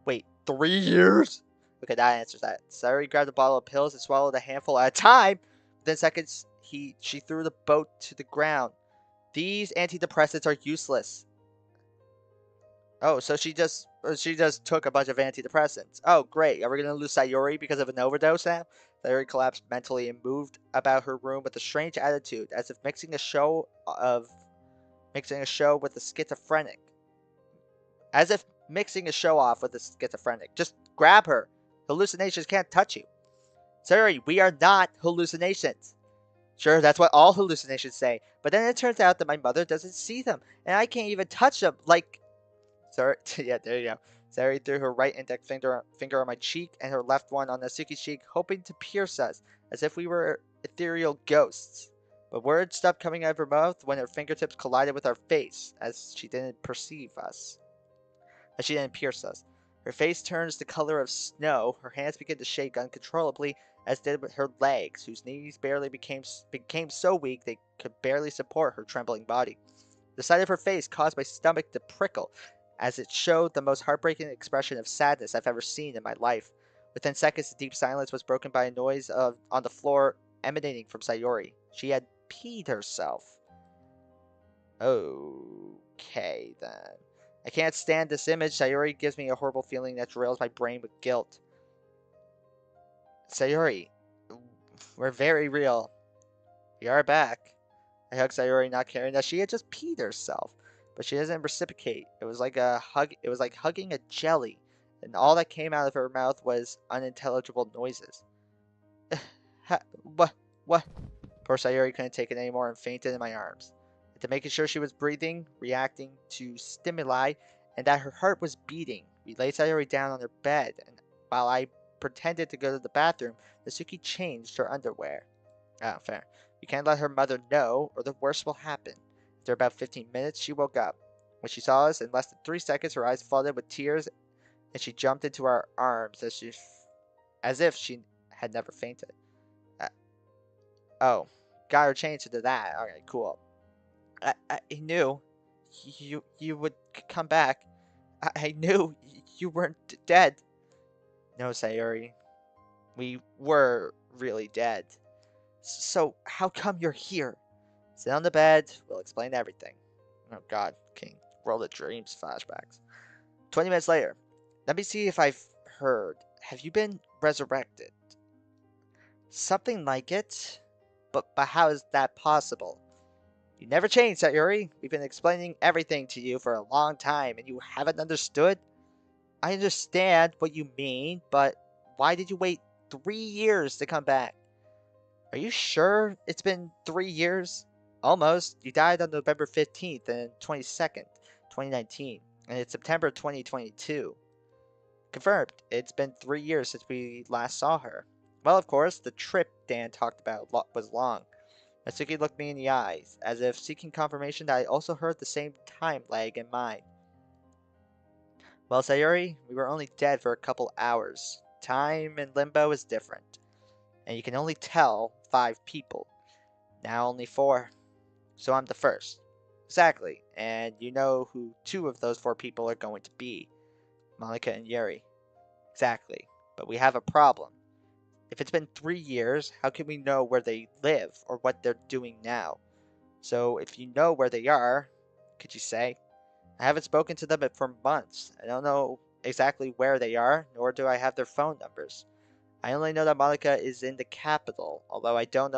Wait, 3 years? Okay, that answers that. Sayori grabbed a bottle of pills and swallowed a handful at a time. Within seconds, she threw the boat to the ground. These antidepressants are useless. Oh, so she just took a bunch of antidepressants. Oh, great. Are we gonna lose Sayori because of an overdose now? Sayori collapsed mentally and moved about her room with a strange attitude, as if mixing a show with a schizophrenic. As if mixing a show off with a schizophrenic. Just grab her. Hallucinations can't touch you. Sayori, we are not hallucinations. Sure, that's what all hallucinations say. But then it turns out that my mother doesn't see them, and I can't even touch them. Like, sorry, yeah, there you go. Sari threw her right index finger on my cheek and her left one on Natsuki's cheek, hoping to pierce us, as if we were ethereal ghosts. But words stopped coming out of her mouth when her fingertips collided with our face, as she didn't pierce us. Her face turns the color of snow, her hands began to shake uncontrollably, as did her legs, whose knees barely became so weak they could barely support her trembling body. The side of her face caused my stomach to prickle, as it showed the most heartbreaking expression of sadness I've ever seen in my life. Within seconds, the deep silence was broken by a noise on the floor emanating from Sayori. She had peed herself. Okay, then. I can't stand this image. Sayori gives me a horrible feeling that drills my brain with guilt. Sayori, we're very real. We are back. I hugged Sayori, not caring that she had just peed herself. But she doesn't reciprocate. It was like a hug. It was like hugging a jelly, and all that came out of her mouth was unintelligible noises. What? What? Poor Sayori couldn't take it anymore and fainted in my arms. After making sure she was breathing, reacting to stimuli, and that her heart was beating, we laid Sayori down on her bed, and while I pretended to go to the bathroom, Natsuki changed her underwear. Oh, fair. We can't let her mother know, or the worst will happen. After about 15 minutes, she woke up. When she saw us, in less than 3 seconds, her eyes flooded with tears, and she jumped into our arms as if she had never fainted. Uh, oh, got her changed into that. Alright, cool. I knew you would come back. I knew you weren't dead. No, Sayori. We were really dead. So, how come you're here? Sit on the bed. We'll explain everything. Oh God, King. World of Dreams flashbacks. 20 minutes later. Let me see if I've heard. Have you been resurrected? Something like it. But how is that possible? You never changed, Sayuri. We've been explaining everything to you for a long time, and you haven't understood? I understand what you mean, but why did you wait 3 years to come back? Are you sure it's been 3 years? Almost. You died on November 15th and 22nd, 2019, and it's September 2022. Confirmed. It's been 3 years since we last saw her. Well, of course, the trip Dan talked about was long. Natsuki looked me in the eyes, as if seeking confirmation that I also heard the same time lag in mine. Well, Sayuri, we were only dead for a couple hours. Time in limbo is different. And you can only tell 5 people. Now only 4. So I'm the first. Exactly. And you know who 2 of those 4 people are going to be. Monica and Yuri. Exactly. But we have a problem. If it's been 3 years, how can we know where they live or what they're doing now? So if you know where they are, could you say? I haven't spoken to them for months. I don't know exactly where they are, nor do I have their phone numbers. I only know that Monica is in the capital, although I don't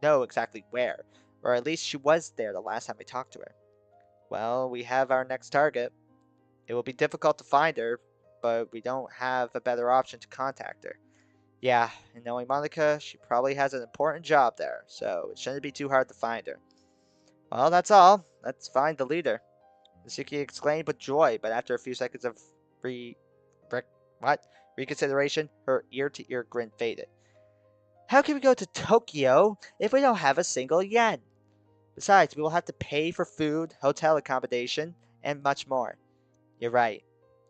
know exactly where, or at least she was there the last time I talked to her. Well, we have our next target. It will be difficult to find her, but we don't have a better option to contact her. Yeah, and knowing Monica, she probably has an important job there, so it shouldn't be too hard to find her. Well, that's all. Let's find the leader. Suki exclaimed with joy, but after a few seconds of re... what? Reconsideration, her ear-to-ear grin faded. How can we go to Tokyo if we don't have a single yen? Besides, we will have to pay for food, hotel accommodation, and much more. You're right.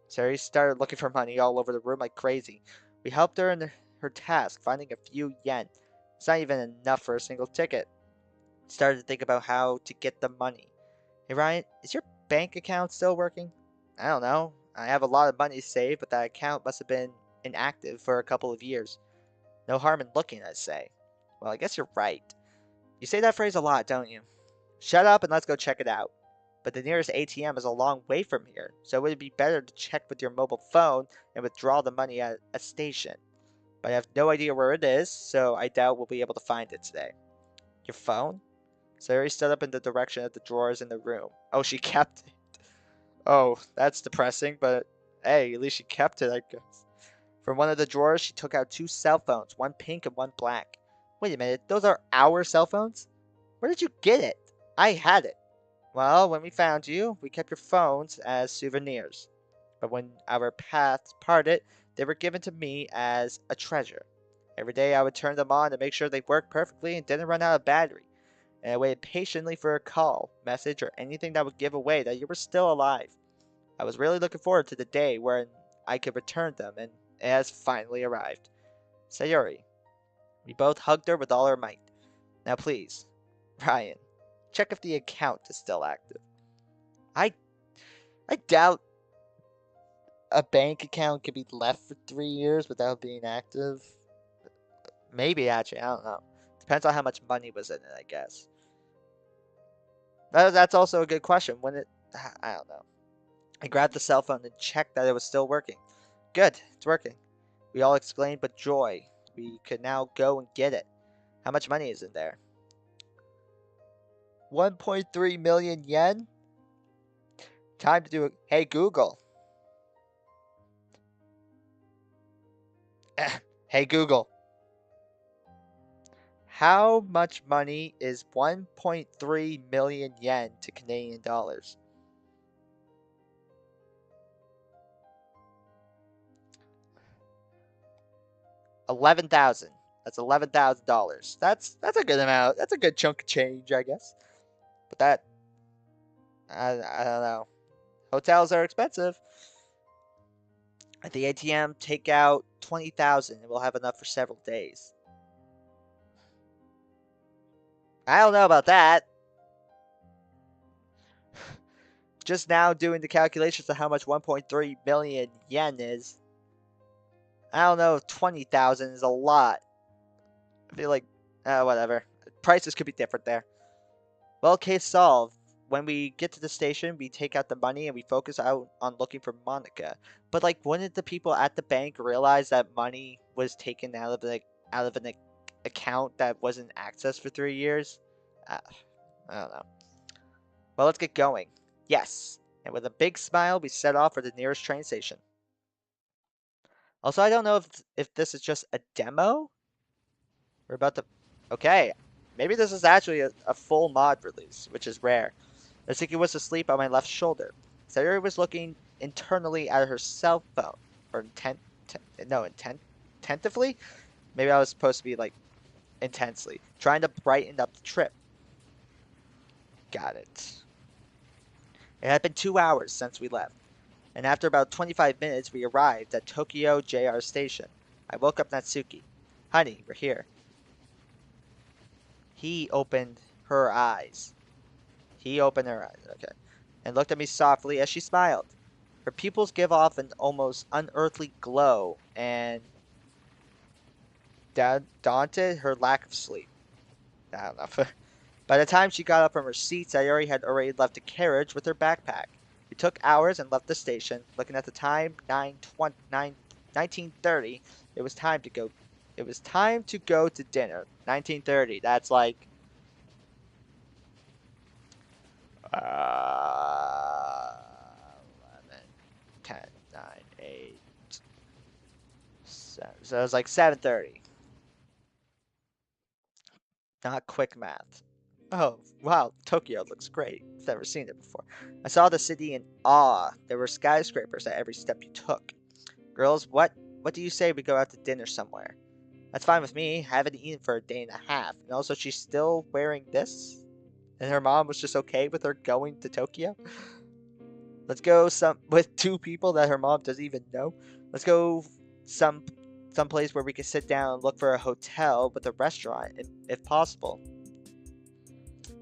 Sari started looking for money all over the room like crazy. We helped her in her task, finding a few yen. It's not even enough for a single ticket. Started to think about how to get the money. Hey Ryan, is your bank account still working? I don't know. I have a lot of money saved, but that account must have been inactive for a couple of years. No harm in looking, I'd say. Well, I guess you're right. You say that phrase a lot, don't you? Shut up and let's go check it out. But the nearest ATM is a long way from here, so it would be better to check with your mobile phone and withdraw the money at a station. But I have no idea where it is, so I doubt we'll be able to find it today. Your phone? Sari stood up in the direction of the drawers in the room. Oh, she kept it. Oh, that's depressing, but hey, at least she kept it, I guess. From one of the drawers, she took out two cell phones, one pink and one black. Wait a minute, those are our cell phones? Where did you get it? I had it. Well, when we found you, we kept your phones as souvenirs. But when our paths parted, they were given to me as a treasure. Every day I would turn them on to make sure they worked perfectly and didn't run out of battery. And I waited patiently for a call, message, or anything that would give away that you were still alive. I was really looking forward to the day when I could return them, and it has finally arrived. Sayori. We both hugged her with all our might. Now please, Ryan, check if the account is still active. I I doubt a bank account could be left for 3 years without being active. Maybe actually, I don't know. Depends on how much money was in it, I guess. That's also a good question. When it, I don't know. I grabbed the cell phone and checked that it was still working. Good, it's working. We all exclaimed with joy. We could now go and get it. How much money is in there? 1.3 million yen? Time to do it. Hey Google. Hey Google. How much money is 1.3 million yen to Canadian dollars? 11,000. That's $11,000. That's a good amount. That's a good chunk of change, I guess. But that I don't know. Hotels are expensive. At the ATM, take out 20,000 and we'll have enough for several days. I don't know about that. Just now doing the calculations of how much 1.3 million yen is. I don't know if 20,000 is a lot. I feel like, whatever. Prices could be different there. Well, case solved. When we get to the station, we take out the money and we focus out on looking for Monica. But like, wouldn't the people at the bank realize that money was taken out of an account that wasn't accessed for 3 years? Uh, I don't know. Well, let's get going. Yes. And with a big smile, we set off for the nearest train station. Also, I don't know if this is just a demo. We're about to... Okay. Maybe this is actually a full mod release, which is rare. Natsuki was asleep on my left shoulder. Sayori was looking internally at her cell phone. Or intentively? Maybe I was supposed to be like intensely. Trying to brighten up the trip. Got it. It had been 2 hours since we left, and after about 25 minutes we arrived at Tokyo JR Station. I woke up Natsuki. Honey, we're here. He opened her eyes. He opened her eyes, okay, and looked at me softly as she smiled. Her pupils give off an almost unearthly glow, and daunted her lack of sleep. I don't know. By the time she got up from her seat, Sayori had already left the carriage with her backpack. We took ours and left the station. Looking at the time, 19:30. It was time to go. It was time to go to dinner. 19:30. That's like 11, 10, 9, 8. So it was like 7:30. Not quick math. Oh, wow, Tokyo looks great. I've never seen it before. I saw the city in awe. There were skyscrapers at every step you took. Girls, what do you say we go out to dinner somewhere? That's fine with me. I haven't eaten for a day and a half. And also, she's still wearing this? And her mom was just okay with her going to Tokyo? Let's go with two people that her mom doesn't even know. Let's go some place where we can sit down and look for a hotel with a restaurant, if possible.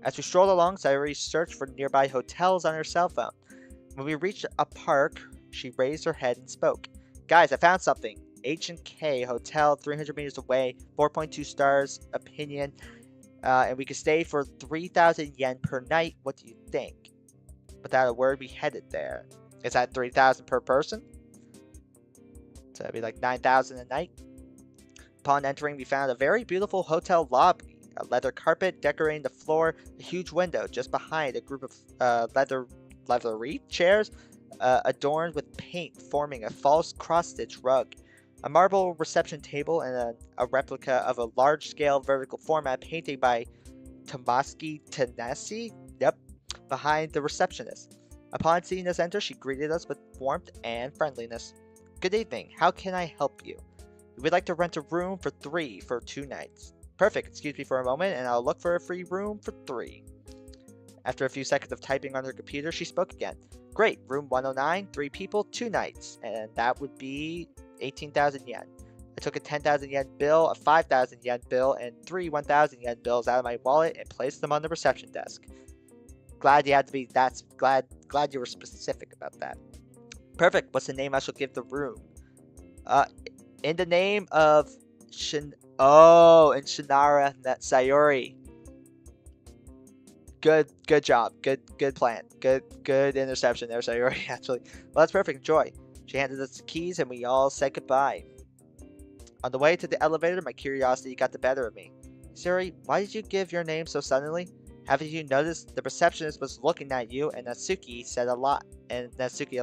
As we strolled along, Sayuri searched for nearby hotels on her cell phone. When we reached a park, she raised her head and spoke. Guys, I found something. H&K Hotel, 300 meters away, 4.2 stars, opinion, and we could stay for 3,000 yen per night. What do you think? Without a word, we headed there. Is that 3,000 per person? So it'd be like 9,000 a night. Upon entering, we found a very beautiful hotel lobby. A leather carpet decorating the floor, a huge window just behind a group of leathery chairs adorned with paint forming a false cross-stitch rug. A marble reception table and a replica of a large-scale vertical format painting by Tomoski Tanasi, yep, behind the receptionist. Upon seeing us enter, she greeted us with warmth and friendliness. Good evening, how can I help you? We would like to rent a room for 3 for 2 nights. Perfect, excuse me for a moment and I'll look for a free room for 3. After a few seconds of typing on her computer, she spoke again. Great, room 109, 3 people, 2 nights, and that would be 18,000 yen. I took a 10,000 yen bill, a 5,000 yen bill, and 3 1,000 yen bills out of my wallet and placed them on the reception desk. Glad you had to be glad you were specific about that. Perfect, what's the name I shall give the room? In the name of and Shinara Sayori. Good job. Good plan. Good interception there, Sayori, actually. Well, that's perfect. Enjoy. She handed us the keys and we all said goodbye. On the way to the elevator, my curiosity got the better of me. Sayori, why did you give your name so suddenly? Haven't you noticed the receptionist was looking at you and Natsuki a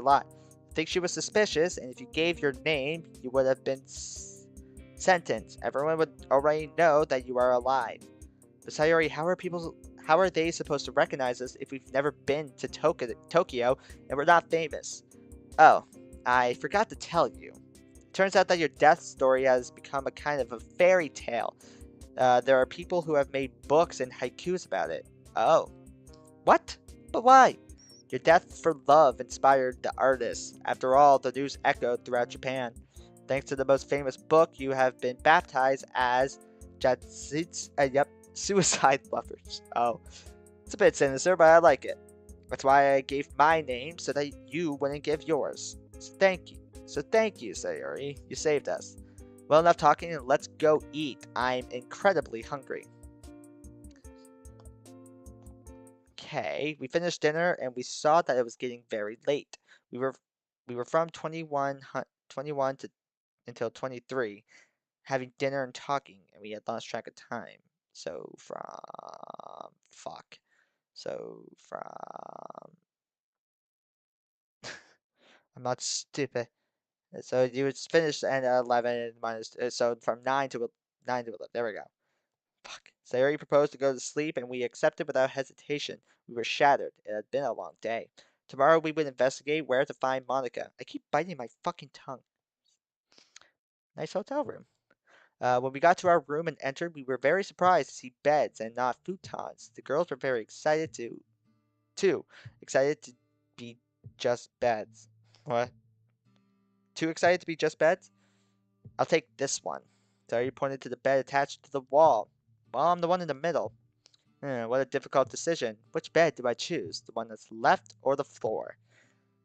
lot. I think she was suspicious, and if you gave your name, you would have been sentenced. Everyone would already know that you are alive. But Sayori, how are they supposed to recognize us if we've never been to Tokyo and we're not famous? Oh, I forgot to tell you. Turns out that your death story has become a kind of a fairy tale. There are people who have made books and haikus about it. Oh. What? But why? Your death for love inspired the artists. After all, the news echoed throughout Japan. Thanks to the most famous book, you have been baptized as suicide lovers. Oh. It's a bit sinister, but I like it. That's why I gave my name, so that you wouldn't give yours. So thank you, Sayori. You saved us. Well, enough talking, and let's go eat. I'm incredibly hungry. Okay, we finished dinner, and we saw that it was getting very late. We were from 21 to until 23, having dinner and talking, and we had lost track of time. So I'm not stupid. So you would finish at 11 minus, so from 9 to 11. There we go. Fuck. Sayori proposed to go to sleep, and we accepted without hesitation. We were shattered. It had been a long day. Tomorrow we would investigate where to find Monica. I keep biting my fucking tongue. Nice hotel room. When we got to our room and entered, we were very surprised to see beds and not futons. The girls were very excited too excited to be just beds. What? Too excited to be just beds? I'll take this one. Sayori pointed to the bed attached to the wall. Well, I'm the one in the middle. What a difficult decision. Which bed do I choose? The one that's left or the floor?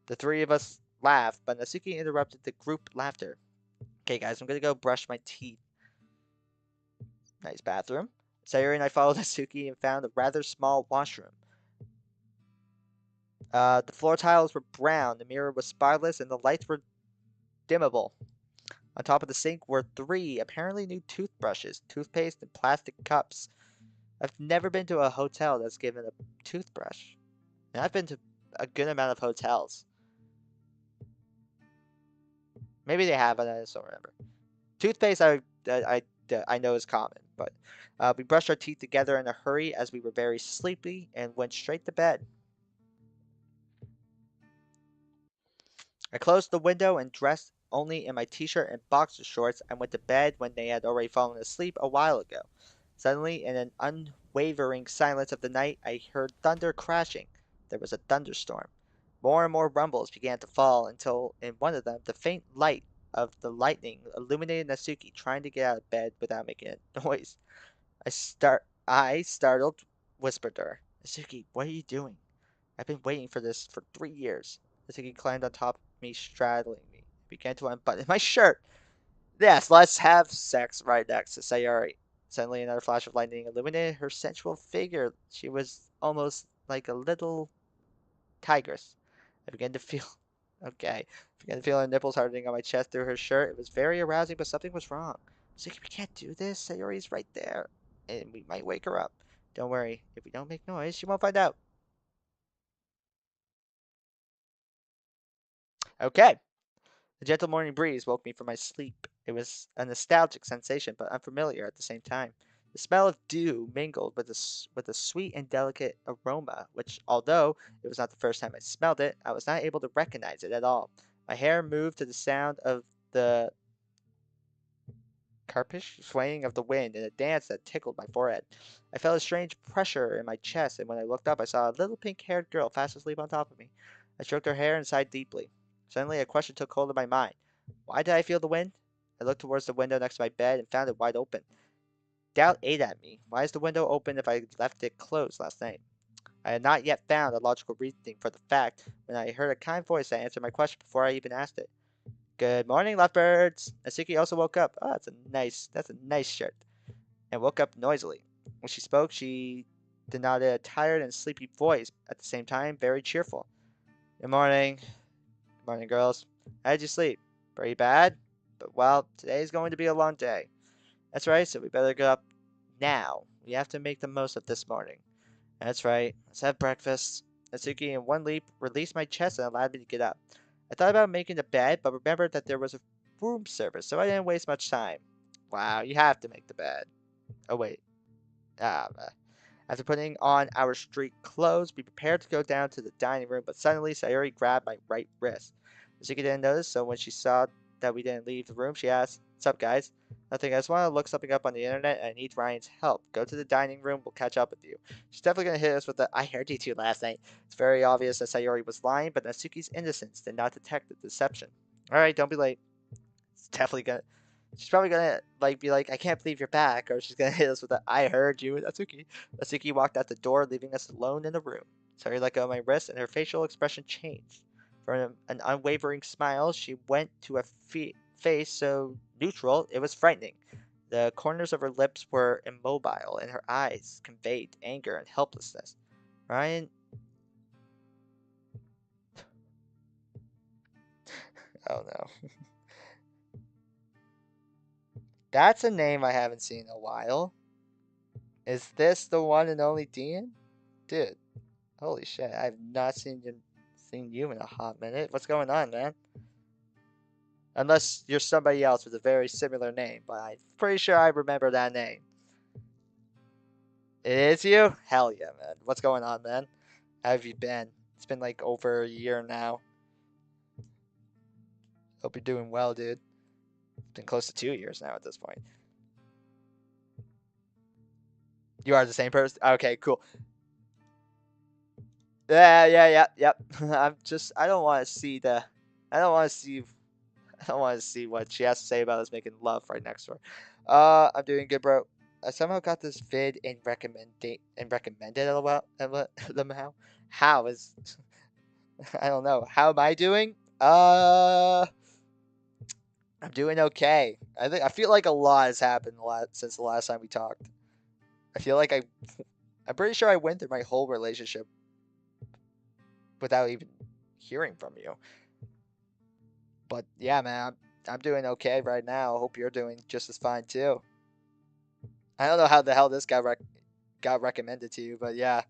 The three of us laughed, but Natsuki interrupted the group laughter. Okay, guys, I'm gonna go brush my teeth. Nice bathroom. Sayori and I followed Natsuki and found a rather small washroom. The floor tiles were brown, the mirror was spiraless, and the lights were dimmable. On top of the sink were three apparently new toothbrushes, toothpaste, and plastic cups. I've never been to a hotel that's given a toothbrush. And I've been to a good amount of hotels. Maybe they have, but I just don't remember. Toothpaste, I know is common, but we brushed our teeth together in a hurry as we were very sleepy and went straight to bed. I closed the window and dressed only in my t-shirt and boxer shorts. I went to bed when they had already fallen asleep a while ago. Suddenly, in an unwavering silence of the night, I heard thunder crashing. There was a thunderstorm. More and more rumbles began to fall until, in one of them, the faint light of the lightning illuminated Natsuki trying to get out of bed without making a noise. I, startled, whispered to her, Natsuki, what are you doing? I've been waiting for this for 3 years. Natsuki climbed on top of me, straddling me. I began to unbutton my shirt. Yes, let's have sex right next to Sayori. Suddenly, another flash of lightning illuminated her sensual figure. She was almost like a little tigress. I began to feel. Okay. I began to feel her nipples hardening on my chest through her shirt. It was very arousing, but something was wrong. Natsuki, we can't do this. Sayori's right there. And we might wake her up. Don't worry. If we don't make noise, she won't find out. Okay. The gentle morning breeze woke me from my sleep. It was a nostalgic sensation, but unfamiliar at the same time. The smell of dew mingled with a sweet and delicate aroma, which, although it was not the first time I smelled it, I was not able to recognize it at all. My hair moved to the sound of the carpish swaying of the wind in a dance that tickled my forehead. I felt a strange pressure in my chest, and when I looked up, I saw a little pink-haired girl fast asleep on top of me. I stroked her hair and sighed deeply. Suddenly, a question took hold of my mind. Why did I feel the wind? I looked towards the window next to my bed and found it wide open. Doubt ate at me. Why is the window open if I left it closed last night? I had not yet found a logical reasoning for the fact when I heard a kind voice that answered my question before I even asked it. Good morning, lovebirds. Natsuki also woke up. Oh, that's a nice shirt. And woke up noisily. When she spoke, she denoted a tired and sleepy voice, at the same time very cheerful. Good morning. Good morning, girls. How did you sleep? Pretty bad? But well, today's going to be a long day. That's right, so we better get up now. We have to make the most of this morning. That's right. Let's have breakfast. Natsuki, in one leap, released my chest and allowed me to get up. I thought about making the bed, but remembered that there was a room service, so I didn't waste much time. Wow, you have to make the bed. Oh, wait. Ah, after putting on our street clothes, we prepared to go down to the dining room, but suddenly Sayori grabbed my right wrist. Suzuki didn't notice, so when she saw that we didn't leave the room, she asked, "What's up, guys?" "Nothing. I just want to look something up on the internet and I need Ryan's help. Go to the dining room. We'll catch up with you." She's definitely going to hit us with the "I heard you two last night." It's very obvious that Sayori was lying, but Natsuki's innocence did not detect the deception. Alright, don't be late. It's definitely gonna. She's probably gonna like be like, "I can't believe you're back," or she's gonna hit us with a "I heard you." Natsuki. Natsuki walked out the door, leaving us alone in the room. Sorry, let go of my wrist, and her facial expression changed. From an unwavering smile, she went to a face so neutral it was frightening. The corners of her lips were immobile, and her eyes conveyed anger and helplessness. Ryan, oh no, that's a name I haven't seen in a while. Is this the one and only Dean? Dude, holy shit, I've not seen you in a hot minute. What's going on, man? Unless you're somebody else with a very similar name, but I'm pretty sure I remember that name. It is you? Hell yeah, man. What's going on, man? How have you been? It's been like over a year now. Hope you're doing well, dude. It's been close to 2 years now at this point. You are the same person? Okay, cool. Yeah, yep. I don't want to see I don't want to see I don't want to see what she has to say about us making love right next to her. I'm doing good, bro. I somehow got this vid and recommended it about somehow. How is I don't know. How am I doing? I'm doing okay. I feel like a lot has happened since the last time we talked. I feel like I'm pretty sure I went through my whole relationship without even hearing from you. But yeah, man, I'm doing okay right now. Hope you're doing just as fine too. I don't know how the hell this guy got recommended to you, but yeah.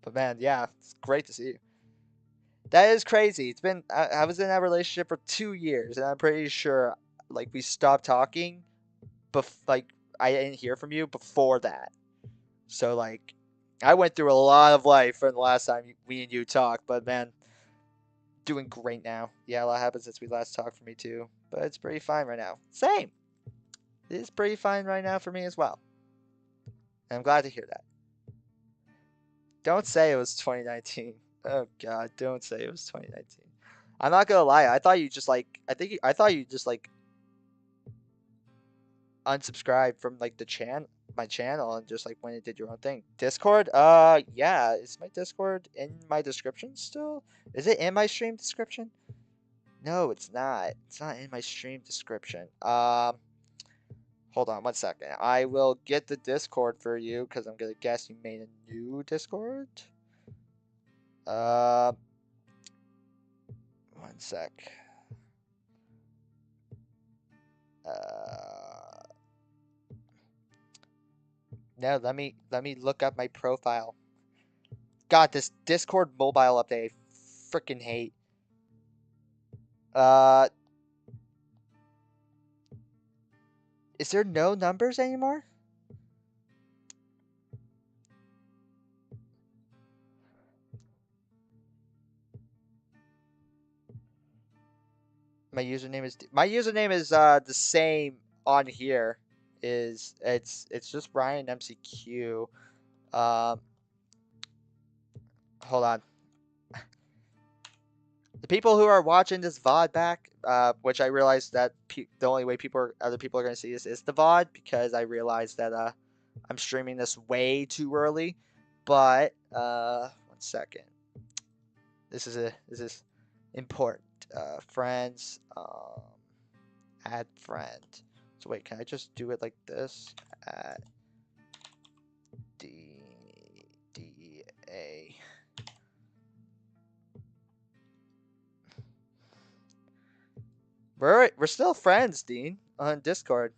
But man, yeah, it's great to see you. That is crazy. It's been I was in that relationship for 2 years, and I'm pretty sure like we stopped talking, like I didn't hear from you before that. So like, I went through a lot of life from the last time we and you talked. But man, doing great now. Yeah, a lot happened since we last talked for me too, but it's pretty fine right now. Same. It's pretty fine right now for me as well. And I'm glad to hear that. Don't say it was 2019. Oh God, don't say it was 2019. I'm not gonna lie. I thought you just like. I thought you just like unsubscribed from like my channel, and just like went and did your own thing. Discord? Yeah. Is my Discord in my description still? Is it in my stream description? No, it's not. It's not in my stream description. Hold on one second. I will get the Discord for you because I'm gonna guess you made a new Discord. Uh, One sec. No, let me look up my profile. God, this Discord mobile update, I freaking hate. Uh, is there no numbers anymore? My username is the same on here. It's just Ryan MCQ. Um, Hold on. The people who are watching this VOD back, which I realize that the only way other people are going to see this is the VOD, because I realized that I'm streaming this way too early. But one second. This is important. Friends, add friend. So wait, can I just do it like this? Add DA. We're still friends, Dean, on Discord.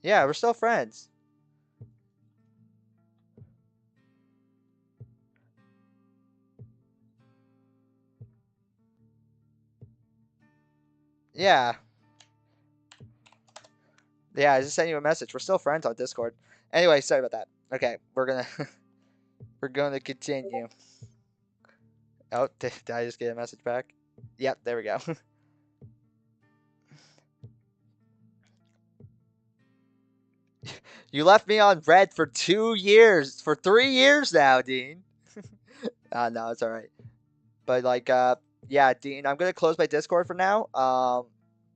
Yeah, we're still friends. Yeah. Yeah, I just sent you a message. We're still friends on Discord. Anyway, sorry about that. Okay, we're gonna continue. Oh, did I just get a message back? Yep, there we go. You left me on red for 2 years, for 3 years now, Dean. No, it's all right. But like, yeah, Dean, I'm gonna close my Discord for now.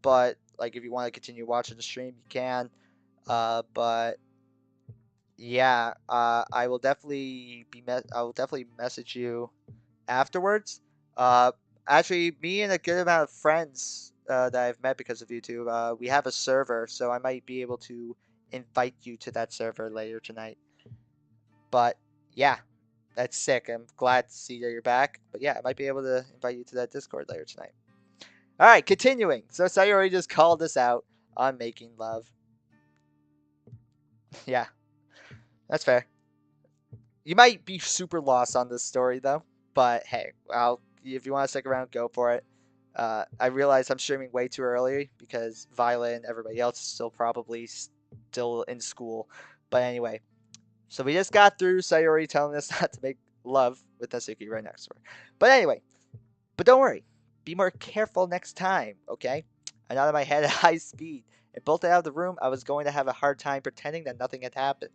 But like, if you want to continue watching the stream, you can. But yeah, I will definitely message you afterwards. Uh, Actually, me and a good amount of friends that I've met because of YouTube, we have a server, so I might be able to invite you to that server later tonight. But yeah, that's sick. I'm glad to see that you're back. But yeah, I might be able to invite you to that Discord later tonight. All right, continuing. So Sayori just called us out on making love. Yeah, that's fair. You might be super lost on this story though, but hey, if you want to stick around, go for it. I realize I'm streaming way too early because Violet and everybody else is still in school. But anyway, so we just got through Sayori telling us not to make love with Natsuki right next to her. But anyway, but don't worry, be more careful next time, okay? I nodded my head at high speed and bolted out of the room. I was going to have a hard time pretending that nothing had happened.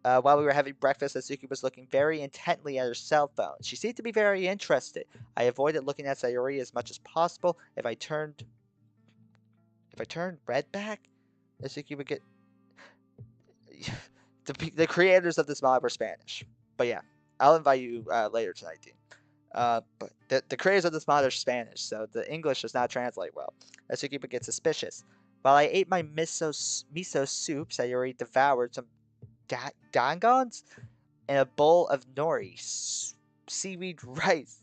While we were having breakfast, Natsuki was looking very intently at her cell phone. She seemed to be very interested. I avoided looking at Sayori as much as possible. If I turned red back, Natsuki would get. The creators of this mod were Spanish, but yeah, I'll invite you later tonight, Dean. But the creators of this mod are Spanish, so the English does not translate well. Natsuki would get suspicious. While I ate my miso soup, Sayori devoured some dangons and a bowl of nori, seaweed rice,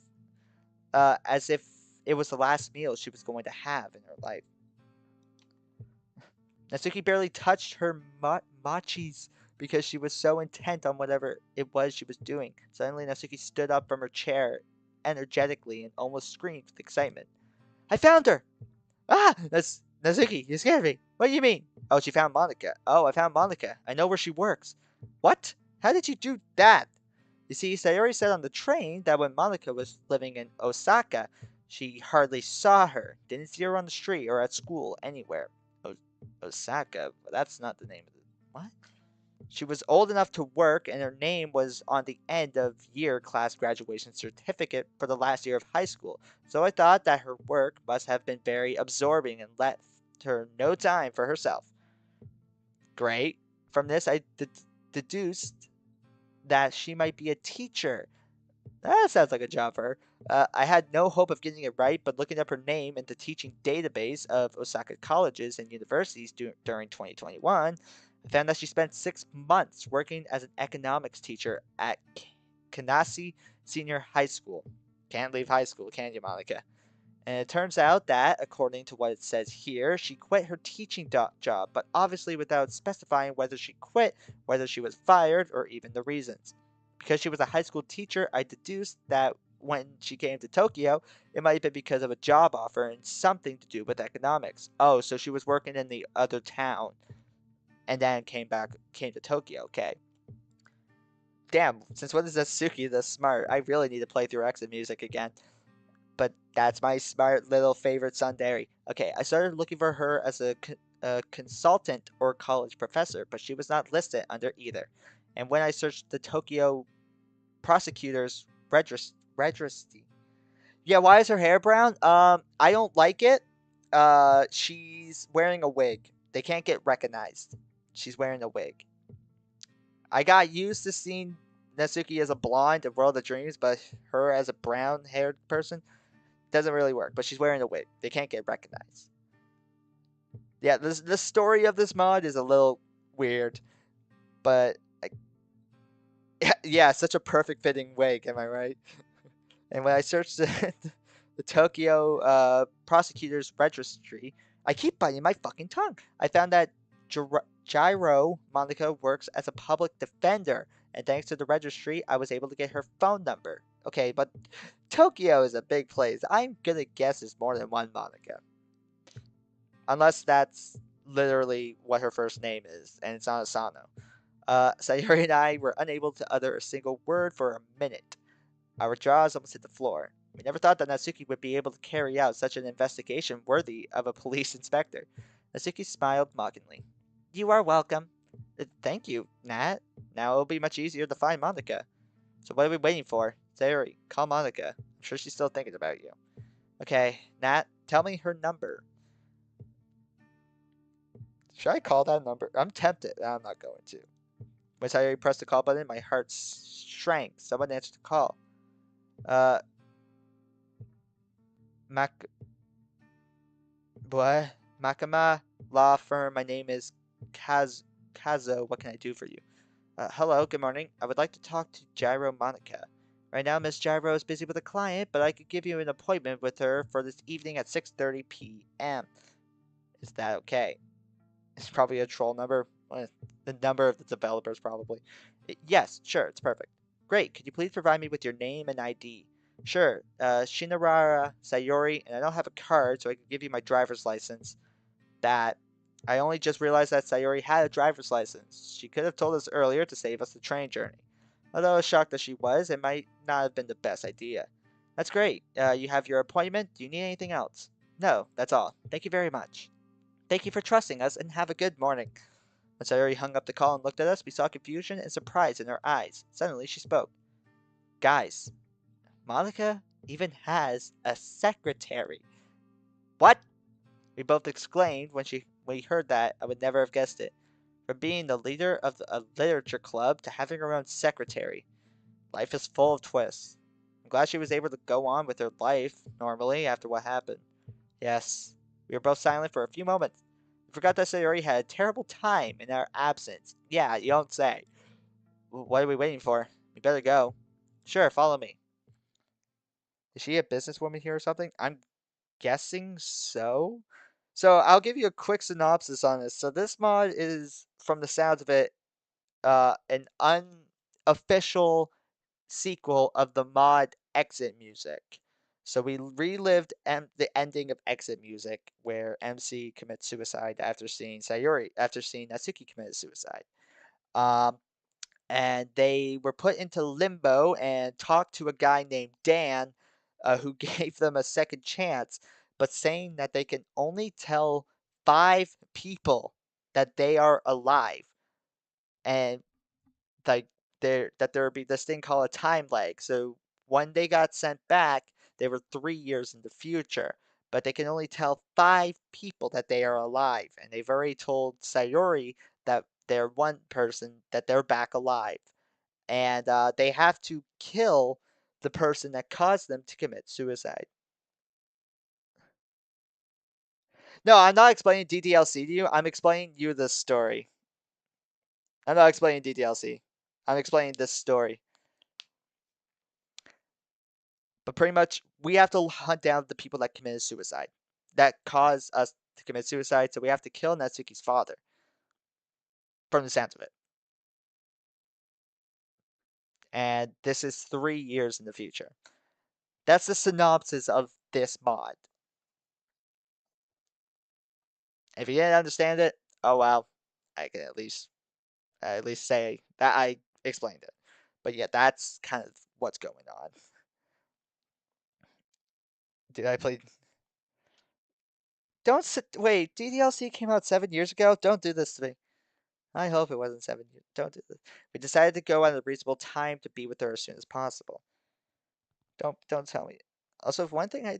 as if it was the last meal she was going to have in her life. Natsuki barely touched her machis because she was so intent on whatever it was she was doing. Suddenly, Natsuki stood up from her chair energetically and almost screamed with excitement. I found her! Ah! That's Natsuki, you scared me. What do you mean? Oh, she found Monica. Oh, I found Monica. I know where she works. What? How did you do that? You see, Sayori said on the train that when Monica was living in Osaka, she hardly saw her. Didn't see her on the street or at school, anywhere. O- Osaka? That's not the name of it. What? She was old enough to work, and her name was on the end of year class graduation certificate for the last year of high school. So I thought that her work must have been very absorbing and left her no time for herself. Great. From this, I deduced that she might be a teacher. That sounds like a job for her. I had no hope of getting it right, but looking up her name in the teaching database of Osaka colleges and universities during 2021, I found that she spent 6 months working as an economics teacher at Kanasi Senior High School. Can't leave high school, can you, Monica? And it turns out that, according to what it says here, she quit her teaching job, but obviously without specifying whether she quit, whether she was fired, or even the reasons. Because she was a high school teacher, I deduced that when she came to Tokyo, it might have been because of a job offer and something to do with economics. Oh, so she was working in the other town and then came to Tokyo. Okay. Damn, since when is Suki this smart? I really need to play through exit music again. But that's my smart little favorite tsundere. Okay, I started looking for her as a consultant or college professor, but she was not listed under either. And when I searched the Tokyo prosecutor's registry, yeah, why is her hair brown? I don't like it. She's wearing a wig. They can't get recognized. She's wearing a wig. I got used to seeing Natsuki as a blonde in World of Dreams, but her as a brown haired person doesn't really work, but she's wearing a wig. They can't get recognized. Yeah, the story of this mod is a little weird, but yeah, such a perfect fitting wig. Am I right? And when I searched the Tokyo prosecutor's registry, I keep biting my fucking tongue. I found that Gyro Monica works as a public defender, and thanks to the registry, I was able to get her phone number. Okay, but Tokyo is a big place. I'm gonna guess there's more than one Monica. Unless that's literally what her first name is, and it's not Asano. Sayori and I were unable to utter a single word for a minute. Our jaws almost hit the floor. We never thought that Natsuki would be able to carry out such an investigation worthy of a police inspector. Natsuki smiled mockingly. You are welcome. Thank you, Nat. Now it'll be much easier to find Monica. So what are we waiting for? Sayori, call Monica. I'm sure she's still thinking about you. Okay, Nat, tell me her number. Should I call that number? I'm tempted. I'm not going to. When I pressed the call button, my heart shrank. Someone answered the call. Uh, Mac... What? Makama Law Firm. My name is Kazo. What can I do for you? Hello, good morning. I would like to talk to Gyro Monica. Right now, Miss Gyro is busy with a client, but I could give you an appointment with her for this evening at 6:30 p.m. Is that okay? It's probably a troll number. The number of the developers, probably. Yes, sure, it's perfect. Great. Could you please provide me with your name and ID? Sure. Shinarara Sayori, and I don't have a card, so I can give you my driver's license. That. I only just realized that Sayori had a driver's license. She could have told us earlier to save us the train journey. Although I was shocked that she was, it might not have been the best idea. That's great. You have your appointment. Do you need anything else? No, that's all. Thank you very much. Thank you for trusting us, and have a good morning. When Sayori hung up the call and looked at us, we saw confusion and surprise in her eyes. Suddenly, she spoke. Guys, Monica even has a secretary. What? We both exclaimed when we heard that. I would never have guessed it. From being the leader of a literature club to having her own secretary. Life is full of twists. I'm glad she was able to go on with her life normally after what happened. Yes. We were both silent for a few moments. Forgot that Sayori had a terrible time in our absence. Yeah, you don't say. What are we waiting for? We better go. Sure, follow me. Is she a businesswoman here or something? I'm guessing so. So I'll give you a quick synopsis on this. So this mod is, from the sounds of it, an unofficial sequel of the mod Exit Music. So we relived the ending of Exit Music, where MC commits suicide after seeing Natsuki commit suicide. Um, and they were put into limbo and talked to a guy named Dan, who gave them a second chance, but saying that they can only tell 5 people that they are alive, and like there would be this thing called a time lag. So when they got sent back, they were 3 years in the future, but they can only tell 5 people that they are alive, and they've already told Sayori that they're one person that they're back alive, and they have to kill the person that caused them to commit suicide. No, I'm not explaining DDLC to you. I'm explaining you the story. I'm not explaining DDLC. I'm explaining this story. But pretty much, we have to hunt down the people that committed suicide, that caused us to commit suicide. So we have to kill Natsuki's father, from the sounds of it. And this is 3 years in the future. That's the synopsis of this mod. If you didn't understand it, oh well, I can at least say that I explained it. But yeah, that's kind of what's going on. Did I play? Don't sit. Wait, DDLC came out 7 years ago. Don't do this to me. I hope it wasn't 7 years. Don't do this. We decided to go at a reasonable time to be with her as soon as possible. Don't tell me. Also, one thing that I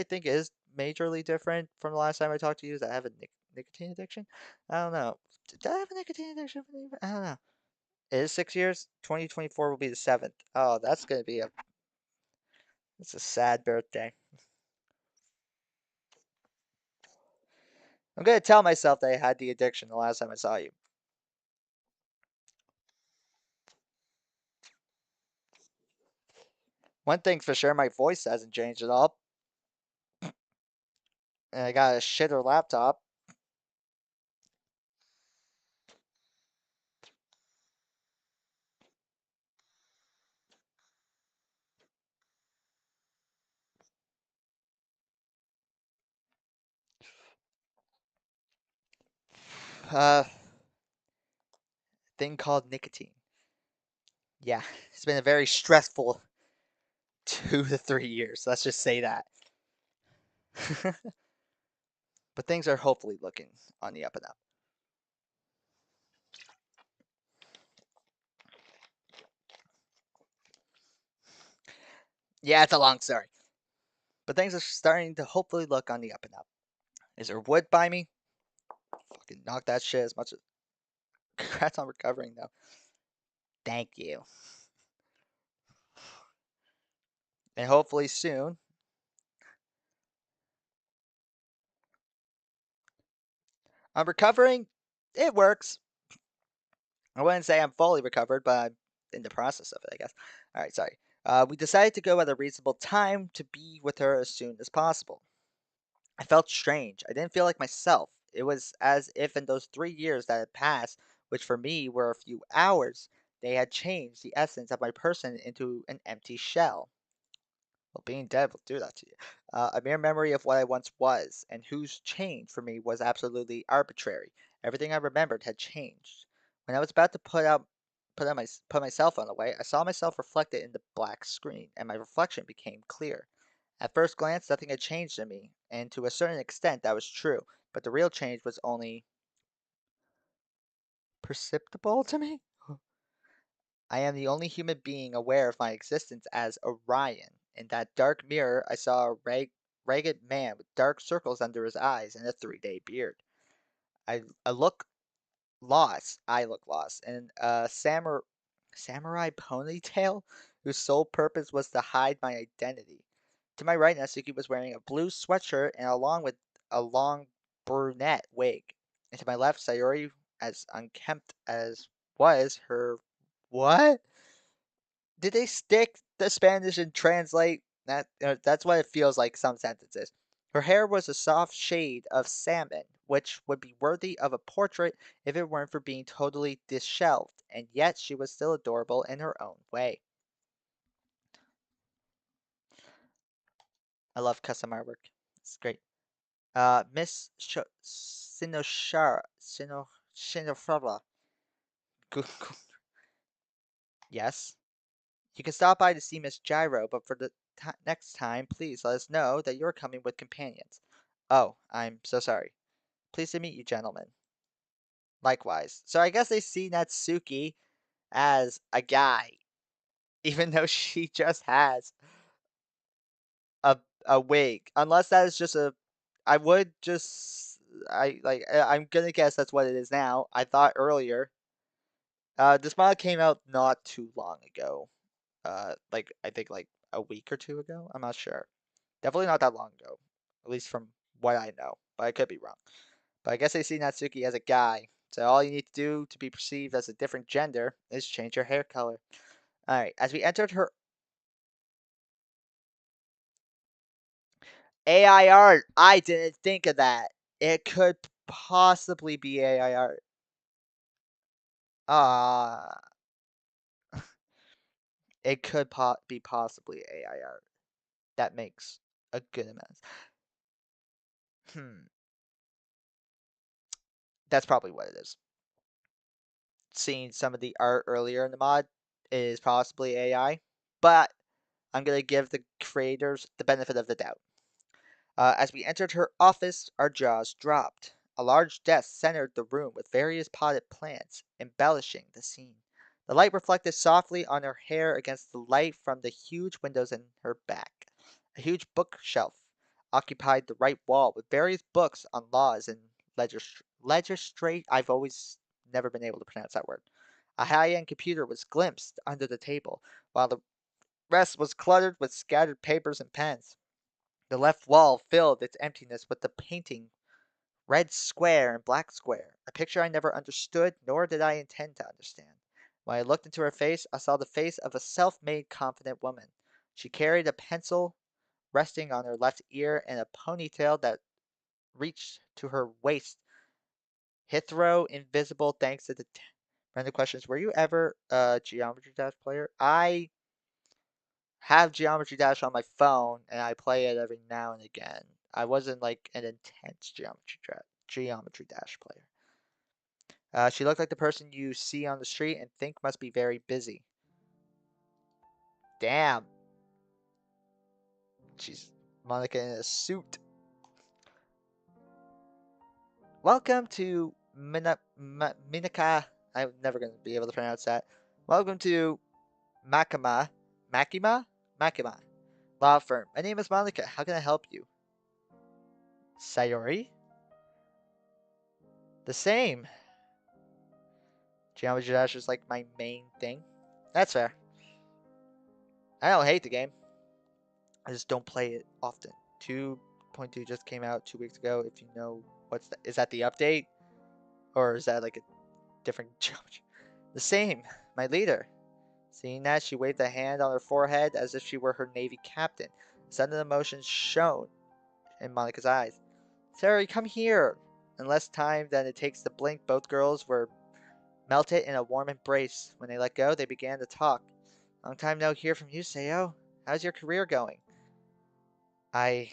think is majorly different from the last time I talked to you is that I have a nicotine addiction. I don't know. Did I have a nicotine addiction? I don't know. It is 6 years. 2024 will be the seventh. Oh, that's a sad birthday. I'm gonna tell myself that I had the addiction the last time I saw you. One thing's for sure, my voice hasn't changed at all. And I got a shitter laptop. Thing called nicotine. Yeah, it's been a very stressful 2 to 3 years. Let's just say that. But things are hopefully looking on the up and up. Yeah, it's a long story. But things are starting to hopefully look on the up and up. Is there wood by me? Fucking knock that shit as much as. Congrats on recovering, though. Thank you. And hopefully soon. I'm recovering. It works. I wouldn't say I'm fully recovered, but I'm in the process of it, I guess. Alright, sorry. We decided to go at a reasonable time to be with her as soon as possible. I felt strange. I didn't feel like myself. It was as if in those 3 years that had passed, which for me were a few hours, they had changed the essence of my person into an empty shell. Well, being dead will do that to you. A mere memory of what I once was, and whose change for me was absolutely arbitrary. Everything I remembered had changed. When I was about to put my cell phone away, I saw myself reflected in the black screen, and my reflection became clear. At first glance, nothing had changed in me, and to a certain extent that was true, but the real change was only perceptible to me. I am the only human being aware of my existence as Orion. In that dark mirror, I saw a ragged man with dark circles under his eyes and a 3-day beard. I look lost. I look lost. And a samurai ponytail whose sole purpose was to hide my identity. To my right, Natsuki was wearing a blue sweatshirt and along with a long brunette wig. And to my left, Sayori, as unkempt as was her. What? Did they stick the Spanish and translate? That's what it feels like some sentences. Her hair was a soft shade of salmon, which would be worthy of a portrait if it weren't for being totally disheveled, and yet she was still adorable in her own way. I love custom artwork. It's great. Miss Sinoshara, Shinofara. Yes. You can stop by to see Miss Gyro, but for the next time, please let us know that you're coming with companions. Oh, I'm so sorry. Pleased to meet you, gentlemen. Likewise. So I guess they see Natsuki as a guy, even though she just has a a wig. Unless that is just a, I would just, I'm gonna guess that's what it is now. I thought earlier. This mod came out not too long ago. Like I think like a week or two ago. I'm not sure. Definitely not that long ago, at least from what I know, but I could be wrong. But I guess they see Natsuki as a guy, so all you need to do to be perceived as a different gender is change your hair color. Alright, as we entered her AI art, I didn't think of that. It could possibly be AI art. Ah, it could be possibly AI art. That makes a good amount. Hmm, that's probably what it is. Seeing some of the art earlier in the mod is possibly AI, but I'm going to give the creators the benefit of the doubt. As we entered her office, our jaws dropped. A large desk centered the room with various potted plants, embellishing the scene. The light reflected softly on her hair against the light from the huge windows in her back. A huge bookshelf occupied the right wall with various books on laws and legislate. I've always never been able to pronounce that word. A high-end computer was glimpsed under the table, while the rest was cluttered with scattered papers and pens. The left wall filled its emptiness with the painting red square and black square, a picture I never understood nor did I intend to understand. When I looked into her face, I saw the face of a self-made confident woman. She carried a pencil resting on her left ear and a ponytail that reached to her waist. Hithro invisible thanks to the random questions. Were you ever a Geometry Dash player? I have Geometry Dash on my phone and I play it every now and again. I wasn't like an intense Geometry Dash player. She looked like the person you see on the street and think must be very busy. Damn. She's Monica in a suit. Welcome to Minaka. I'm never going to be able to pronounce that. Welcome to Makima. Makima? Makima. Law firm. My name is Monica. How can I help you? Sayori? The same. Geometry Dash is like my main thing. That's fair. I don't hate the game. I just don't play it often. 2.2 just came out 2 weeks ago. If you know is that the update? Or is that like a different geometry? The same. My leader. Seeing that, she waved a hand on her forehead as if she were her Navy captain. Sudden emotion shone in Monica's eyes. Sarah, come here! In less time than it takes to blink, both girls were melted in a warm embrace. When they let go, they began to talk. Long time no hear from you, Sayo. How's your career going? I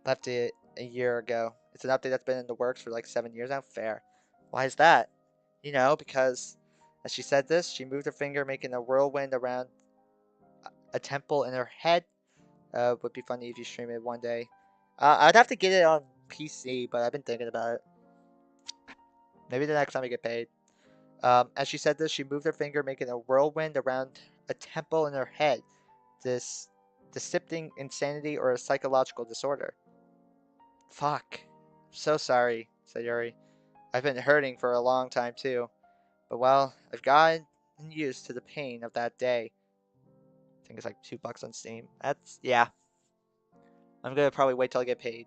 left it a year ago. It's an update that's been in the works for like 7 years now. Fair. Why is that? Because as she said this, she moved her finger, making a whirlwind around a temple in her head. Would be funny if you stream it one day. I'd have to get it on PC, but I've been thinking about it. Maybe the next time I get paid. As she said this, she moved her finger, making a whirlwind around a temple in her head. This decepting insanity or a psychological disorder. Fuck. So sorry, said Yuri. I've been hurting for a long time too. But well, I've gotten used to the pain of that day. I think it's like $2 on Steam. Yeah. I'm gonna probably wait till I get paid.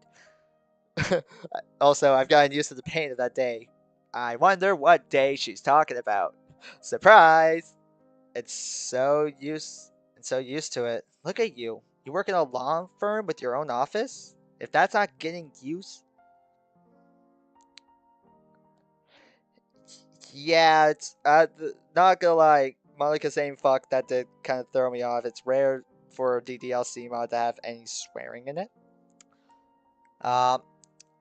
Also, I've gotten used to the pain of that day. I wonder what day she's talking about. Surprise! It's so used to it. Look at you. You work in a law firm with your own office? If that's not getting used, yeah, it's not gonna lie. Monica saying "fuck" that did kind of throw me off. It's rare for a DDLC mod to have any swearing in it. Um,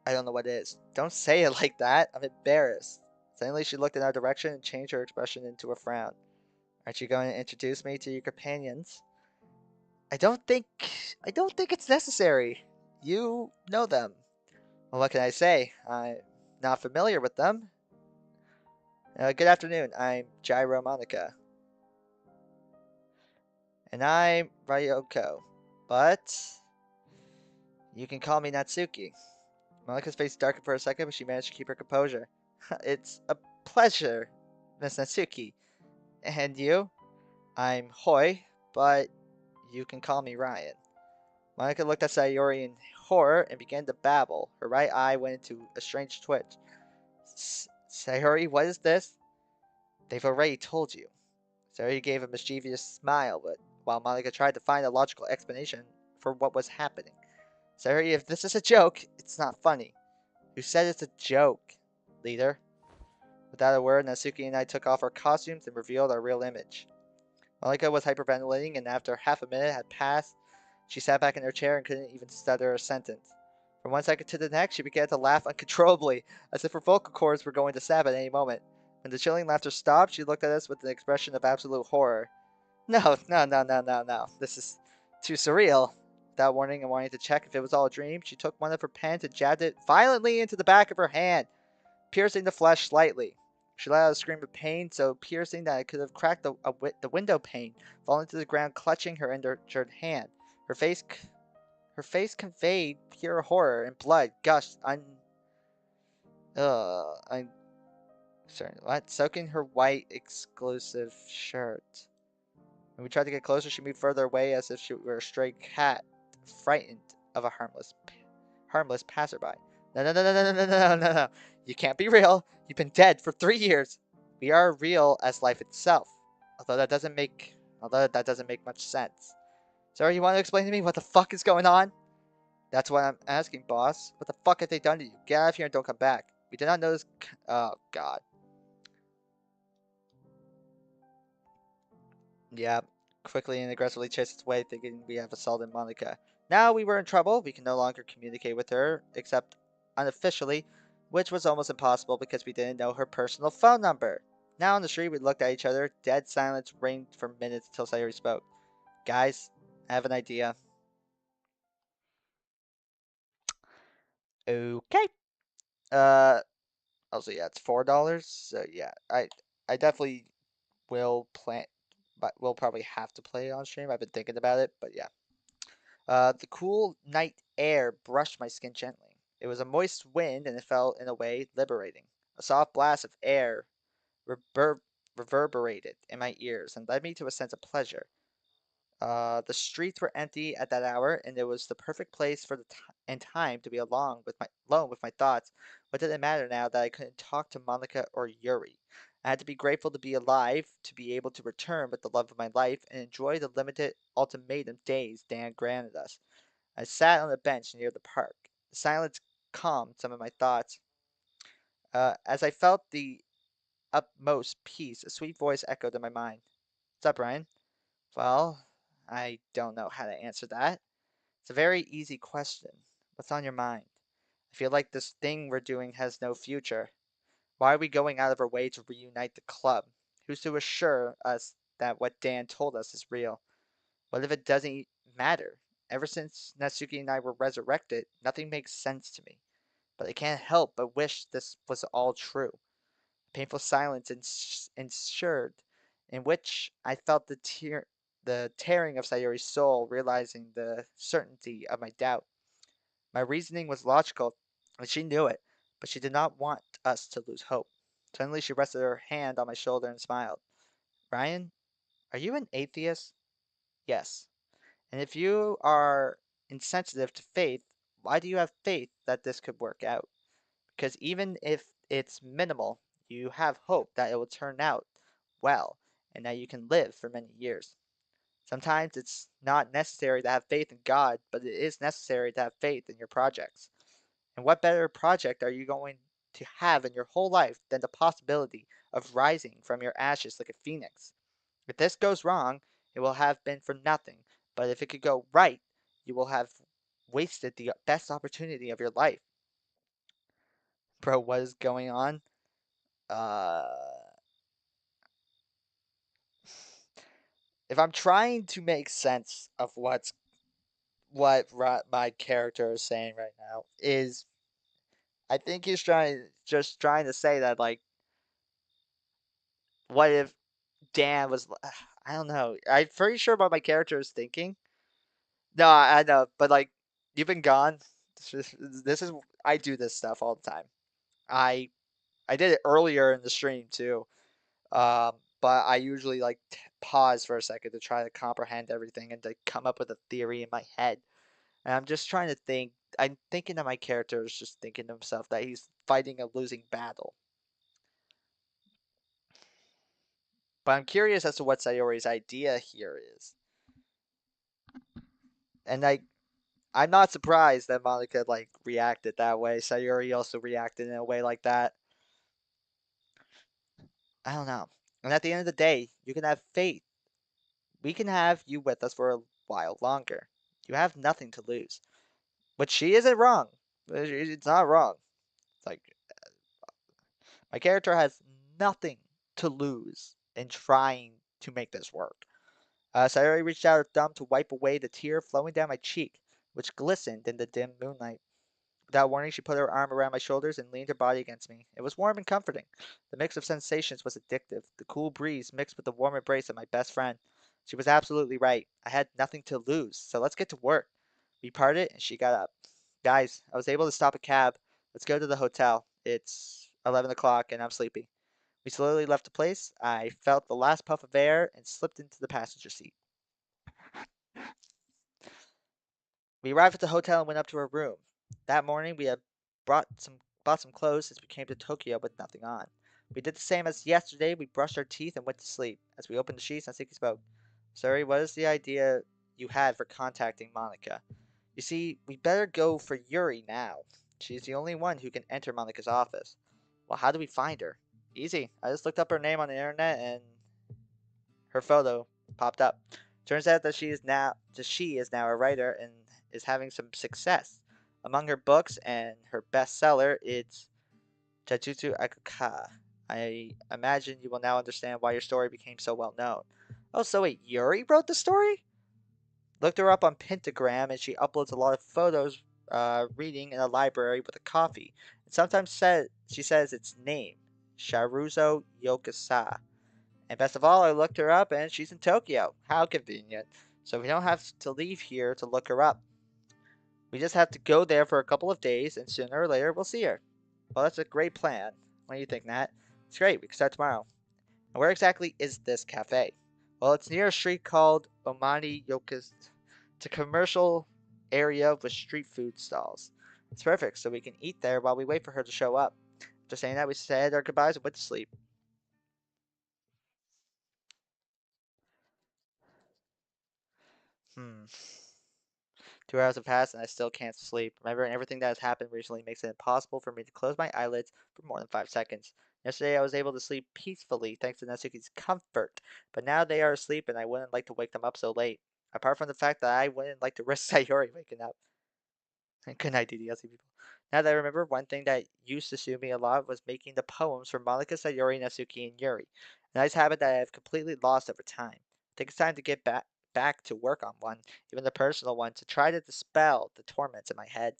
I don't know what it is. Don't say it like that. I'm embarrassed. Suddenly, she looked in our direction and changed her expression into a frown. Aren't you going to introduce me to your companions? I don't think I don't think it's necessary. You know them. Well, what can I say? I'm not familiar with them. Good afternoon. I'm Gyro Monica. And I'm Ryoko. But you can call me Natsuki. Monika's face darkened for a second, but she managed to keep her composure. It's a pleasure, Miss Natsuki. And you? I'm Hoi, but you can call me Ryan. Monica looked at Sayori in horror and began to babble. Her right eye went into a strange twitch. Sayori, what is this? They've already told you. Sayori gave a mischievous smile, but while Monica tried to find a logical explanation for what was happening. Sayori, if this is a joke, it's not funny. Who said it's a joke, leader? Without a word, Natsuki and I took off our costumes and revealed our real image. Monica was hyperventilating, and after half a minute had passed, she sat back in her chair and couldn't even stutter a sentence. From one second to the next, she began to laugh uncontrollably, as if her vocal cords were going to snap at any moment. When the chilling laughter stopped, she looked at us with an expression of absolute horror. No, no, no, no, no, no. This is too surreal. Without warning and wanting to check if it was all a dream, she took one of her pens and jabbed it violently into the back of her hand, piercing the flesh slightly. She let out a scream of pain, so piercing that it could have cracked the window pane, falling to the ground, clutching her injured hand. Her face, her face conveyed pure horror, and blood gushed un, sorry, what? Soaking her white exclusive shirt. When we tried to get closer, she moved further away as if she were a stray cat, frightened of a harmless passerby. No, no, no, no, no, no, no, no, no, no. You can't be real. You've been dead for 3 years. We are real as life itself. Although that doesn't make much sense. Sorry, you want to explain to me what the fuck is going on? That's what I'm asking, boss. What the fuck have they done to you? Get out of here and don't come back. We did not know this. Oh, God. Yeah, quickly and aggressively chased its way, thinking we have assaulted Monica. Now we were in trouble. We can no longer communicate with her, except unofficially, which was almost impossible because we didn't know her personal phone number. Now on the street, we looked at each other. Dead silence reigned for minutes till Sayori spoke. Guys, I have an idea. Okay. Uh, also, yeah, it's $4. So yeah, I definitely will plan, but we'll probably have to play it on stream. I've been thinking about it, but yeah. The cool night air brushed my skin gently. It was a moist wind, and it felt, in a way, liberating. A soft blast of air reverb- reverberated in my ears and led me to a sense of pleasure. The streets were empty at that hour, and it was the perfect place for the and time to be alone with my thoughts. What did it matter now that I couldn't talk to Monica or Yuri? I had to be grateful to be alive, to be able to return with the love of my life and enjoy the limited ultimatum days Dan granted us. I sat on a bench near the park. The silence calmed some of my thoughts. As I felt the utmost peace, a sweet voice echoed in my mind. What's up, Ryan? Well, I don't know how to answer that. It's a very easy question. What's on your mind? I feel like this thing we're doing has no future. Why are we going out of our way to reunite the club? Who's to assure us that what Dan told us is real? What if it doesn't matter? Ever since Natsuki and I were resurrected, nothing makes sense to me. But I can't help but wish this was all true. Painful silence ensued, in which I felt the tearing of Sayori's soul, realizing the certainty of my doubt. My reasoning was logical, and she knew it, but she did not want us to lose hope. Suddenly, she rested her hand on my shoulder and smiled. Ryan, are you an atheist? Yes. And if you are insensitive to faith, why do you have faith that this could work out? Because even if it's minimal, you have hope that it will turn out well and that you can live for many years. Sometimes it's not necessary to have faith in God, but it is necessary to have faith in your projects. And what better project are you going to have in your whole life than the possibility of rising from your ashes like a phoenix? If this goes wrong, it will have been for nothing, but if it could go right, you will have wasted the best opportunity of your life. Bro, what is going on? Uh, if I'm trying to make sense of what my character is saying right now is, I think he's trying to say that like, what if Dan was, I don't know. I'm pretty sure what my character is thinking. No, I know, but like, you've been gone. This is I do this stuff all the time. I I did it earlier in the stream too. But I usually like pause for a second to try to comprehend everything and to come up with a theory in my head. And I'm just trying to think. I'm thinking that my character is just thinking to himself that he's fighting a losing battle. But I'm curious as to what Sayori's idea here is. And like, I'm not surprised that Monica like reacted that way. Sayori also reacted in a way like that. I don't know. And at the end of the day, you can have faith. We can have you with us for a while longer. You have nothing to lose. But she isn't wrong. It's not wrong. It's like my character has nothing to lose in trying to make this work. Sayori reached out her thumb to wipe away the tear flowing down my cheek, which glistened in the dim moonlight. Without warning, she put her arm around my shoulders and leaned her body against me. It was warm and comforting. The mix of sensations was addictive, the cool breeze mixed with the warm embrace of my best friend. She was absolutely right. I had nothing to lose, so let's get to work. We parted, and she got up. Guys, I was able to stop a cab. Let's go to the hotel. It's 11 o'clock, and I'm sleepy. We slowly left the place. I felt the last puff of air and slipped into the passenger seat. We arrived at the hotel and went up to her room. That morning we had bought some clothes since we came to Tokyo with nothing on. We did the same as yesterday. We brushed our teeth and went to sleep. As we opened the sheets, Natsuki spoke. Sorry, what is the idea you had for contacting Monica? You see, we better go for Yuri now. She's the only one who can enter Monica's office. Well, how do we find her? Easy. I just looked up her name on the internet and her photo popped up. Turns out that she is now a writer and is having some success. Among her books and her bestseller, it's Jujutsu Akuka. I imagine you will now understand why your story became so well known. Oh, so wait, Yuri wrote the story? Looked her up on Pentagram, and she uploads a lot of photos, reading in a library with a coffee. And sometimes she says its name, Sharuzo Yokasa. And best of all, I looked her up and she's in Tokyo. How convenient. So we don't have to leave here to look her up. We just have to go there for a couple of days and sooner or later we'll see her. Well, that's a great plan. What do you think, Nat? It's great. We can start tomorrow. And where exactly is this cafe? Well, it's near a street called Omani Yokas. It's a commercial area with street food stalls. It's perfect, so we can eat there while we wait for her to show up. After saying that, we said our goodbyes and went to sleep. Hmm. 2 hours have passed and I still can't sleep. Remembering everything that has happened recently makes it impossible for me to close my eyelids for more than 5 seconds. Yesterday I was able to sleep peacefully thanks to Natsuki's comfort, but now they are asleep and I wouldn't like to wake them up so late. Apart from the fact that I wouldn't like to risk Sayori waking up. Good night, DDLC people. Now that I remember, one thing that used to suit me a lot was making the poems for Monica, Sayori, Natsuki, and Yuri. A nice habit that I have completely lost over time. I think it's time to get back to work on one, even the personal one, to try to dispel the torments in my head.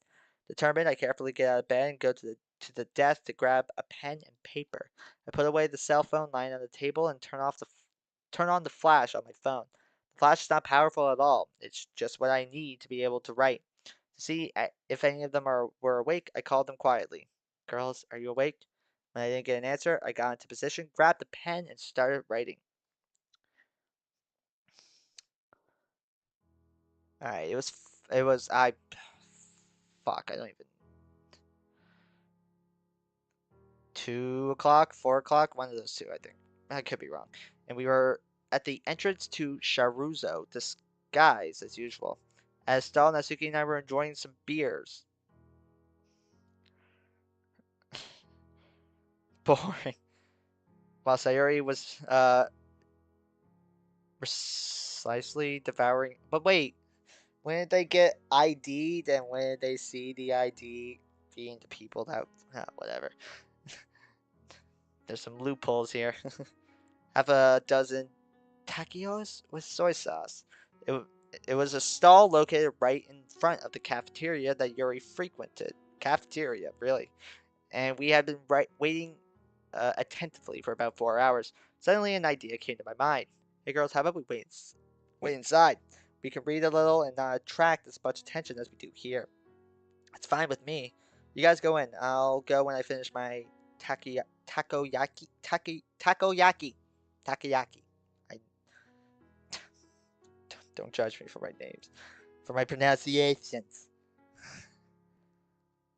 Determined, I carefully get out of bed and go to the desk to grab a pen and paper. I put away the cell phone lying on the table and turn on the flash on my phone. The flash is not powerful at all. It's just what I need to be able to write. To see if any of them were awake, I called them quietly. Girls, are you awake? When I didn't get an answer, I got into position, grabbed the pen, and started writing. Alright, it was I Fuck, I don't even. 2 o'clock, 4 o'clock, one of those two, I think. I could be wrong. And we were at the entrance to Sharuzo, disguised as usual. As Stall, Natsuki, and I were enjoying some beers. Boring. While Sayuri was precisely devouring. But wait, when did they get ID'd and when did they see the ID being the people that. Whatever. There's some loopholes here. Have a dozen taquios with soy sauce. It, it was a stall located right in front of the cafeteria that Yuri frequented. Cafeteria, really. And we had been waiting attentively for about 4 hours. Suddenly, an idea came to my mind. Hey, girls, how about we wait inside? We can read a little and not attract as much attention as we do here. It's fine with me. You guys go in. I'll go when I finish my takoyaki. Takoyaki. I don't judge me for my names, for my pronunciations.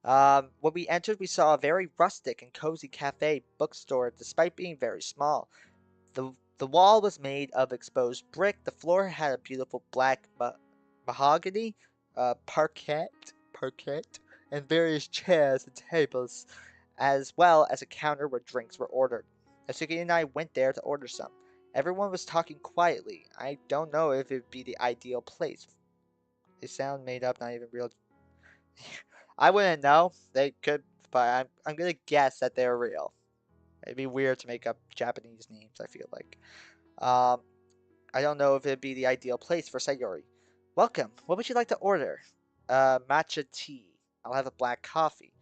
When we entered, we saw a very rustic and cozy cafe bookstore, despite being very small. The wall was made of exposed brick. The floor had a beautiful black mahogany, parquet, and various chairs and tables, as well as a counter where drinks were ordered. Asuki and I went there to order some. Everyone was talking quietly. I don't know if it would be the ideal place. They sound made up, not even real. I wouldn't know. They could, but I'm gonna guess that they're real. It'd be weird to make up Japanese names, I feel like. Um, I don't know if it'd be the ideal place for Sayori. Welcome. What would you like to order? Matcha tea. I'll have a black coffee.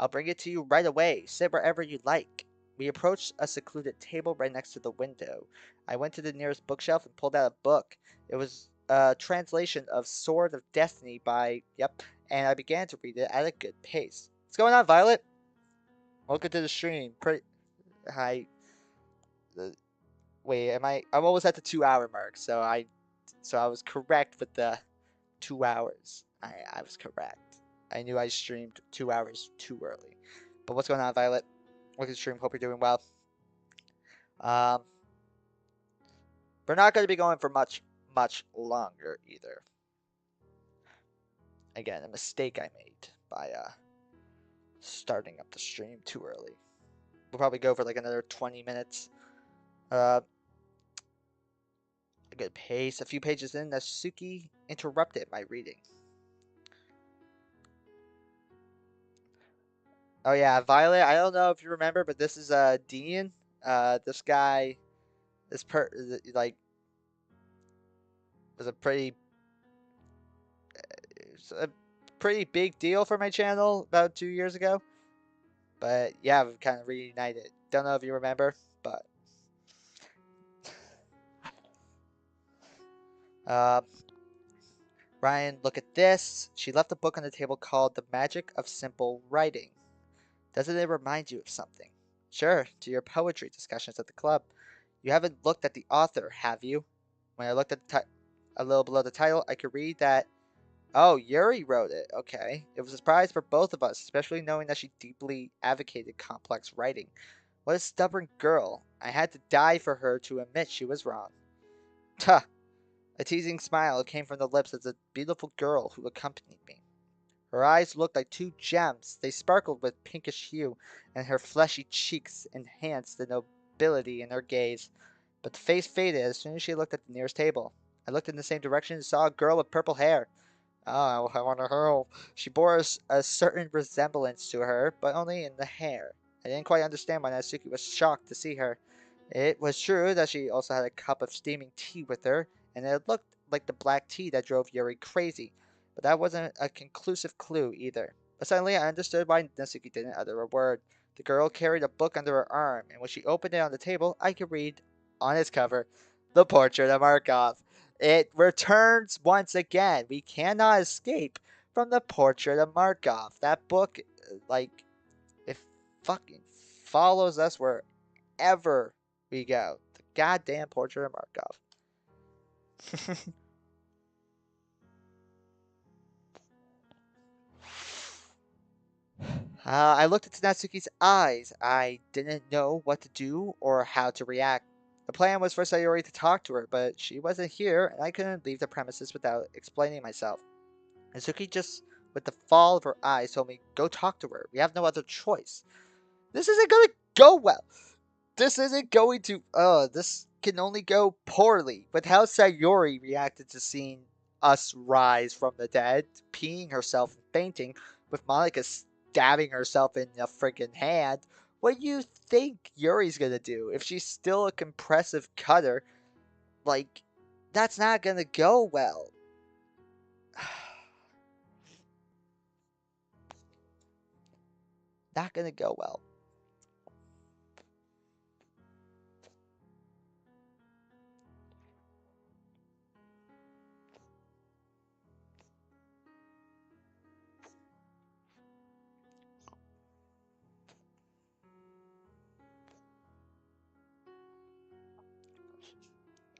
I'll bring it to you right away. Sit wherever you like. We approached a secluded table right next to the window. I went to the nearest bookshelf and pulled out a book. It was a translation of Sword of Destiny by, and I began to read it at a good pace. What's going on, Violet? Welcome to the stream. Hi. Wait, I'm almost at the 2 hour mark, so I was correct with the 2 hours. I was correct. I knew I streamed 2 hours too early. But what's going on, Violet? Welcome to the stream. Hope you're doing well. Um, we're not going to be going for much longer either. Again, a mistake I made by starting up the stream too early. We'll probably go for like another 20 minutes. A good pace. A few pages in, Natsuki interrupted my reading. Oh yeah, Violet. I don't know if you remember, but this is Dean. This guy, like was a pretty big deal for my channel about 2 years ago. But yeah, we've kind of reunited. Don't know if you remember, but Ryan, look at this. She left a book on the table called The Magic of Simple Writing. Doesn't it remind you of something? Sure, to your poetry discussions at the club. You haven't looked at the author, have you? When I looked at a little below the title, I could read that. Oh, Yuri wrote it. Okay. It was a surprise for both of us, especially knowing that she deeply advocated complex writing. What a stubborn girl. I had to die for her to admit she was wrong. Tuh. A teasing smile came from the lips of the beautiful girl who accompanied me. Her eyes looked like two gems. They sparkled with pinkish hue, and her fleshy cheeks enhanced the nobility in her gaze. But the face faded as soon as she looked at the nearest table. I looked in the same direction and saw a girl with purple hair. Oh, I wonder who. She bore a certain resemblance to her, but only in the hair. I didn't quite understand why Natsuki was shocked to see her. It was true that she also had a cup of steaming tea with her, and it looked like the black tea that drove Yuri crazy. But that wasn't a conclusive clue either. But suddenly I understood why Natsuki didn't utter a word. The girl carried a book under her arm, and when she opened it on the table, I could read, on its cover, The Portrait of Markov. It returns once again. We cannot escape from The Portrait of Markov. That book, like, it fucking follows us wherever we go. The goddamn Portrait of Markov. I looked into Natsuki's eyes. I didn't know what to do or how to react. The plan was for Sayori to talk to her, but she wasn't here, and I couldn't leave the premises without explaining myself. Natsuki just, with the fall of her eyes, told me, "Go talk to her. We have no other choice." This isn't gonna go well. This isn't going to. This can only go poorly. With how Sayori reacted to seeing us rise from the dead, peeing herself and fainting, with Monica stabbing herself in the friggin' hand, what do you think Yuri's gonna do? If she's still a compressive cutter, like, that's not gonna go well. Not gonna go well.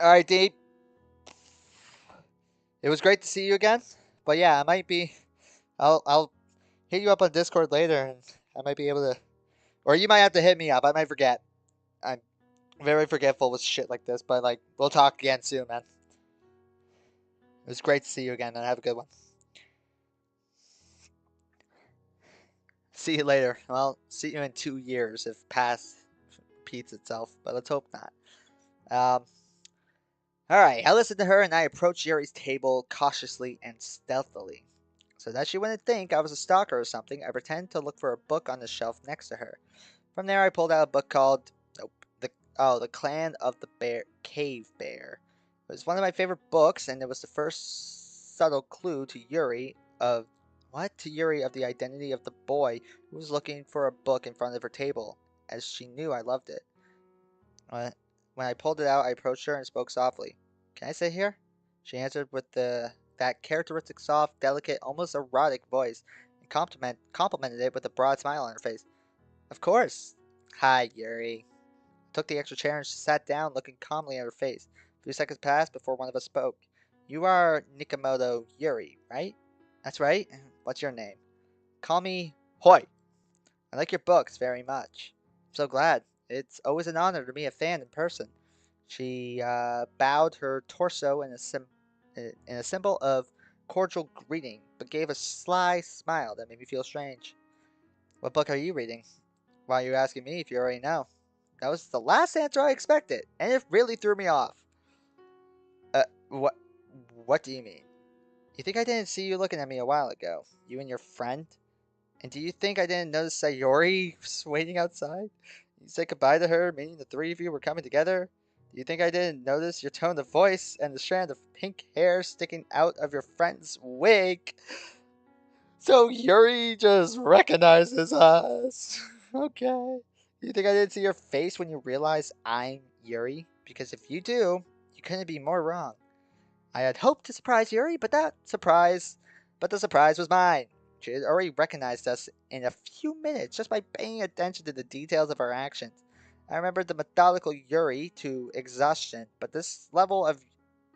Alright, Dee. It was great to see you again. But yeah, I might be. I'll hit you up on Discord later, and I might be able to, or you might have to hit me up. I might forget. I'm very forgetful with shit like this, but like we'll talk again soon, man. It was great to see you again, and have a good one. See you later. Well, see you in 2 years if past repeats itself, but let's hope not. Um, all right. I listened to her, and I approached Yuri's table cautiously and stealthily, so that she wouldn't think I was a stalker or something. I pretended to look for a book on the shelf next to her. From there, I pulled out a book called the Clan of the Bear Cave Bear. It was one of my favorite books, and it was the first subtle clue to Yuri of the identity of the boy who was looking for a book in front of her table, as she knew I loved it. When I pulled it out, I approached her and spoke softly. "Can I sit here?" She answered with that characteristic soft, delicate, almost erotic voice, and complimented it with a broad smile on her face. "Of course." "Hi, Yuri." I took the extra chair and sat down, looking calmly at her face. A few seconds passed before one of us spoke. "You are Nikamoto Yuri, right?" "That's right. What's your name?" "Call me Hoi. I like your books very much." "I'm so glad. It's always an honor to meet a fan in person." She bowed her torso in a symbol of cordial greeting, but gave a sly smile that made me feel strange. "What book are you reading?" "Why are you asking me if you already know?" That was the last answer I expected, and it really threw me off. What? What do you mean? You think I didn't see you looking at me a while ago? You and your friend? And do you think I didn't notice Sayori was waiting outside? You said goodbye to her, meaning the three of you were coming together? Do you think I didn't notice your tone of voice and the strand of pink hair sticking out of your friend's wig? So Yuri just recognizes us. Okay. You think I didn't see your face when you realized I'm Yuri? Because if you do, you couldn't be more wrong. I had hoped to surprise Yuri, but the surprise was mine. She had already recognized us in a few minutes just by paying attention to the details of our actions. I remembered the methodical Yuri to exhaustion, but this level of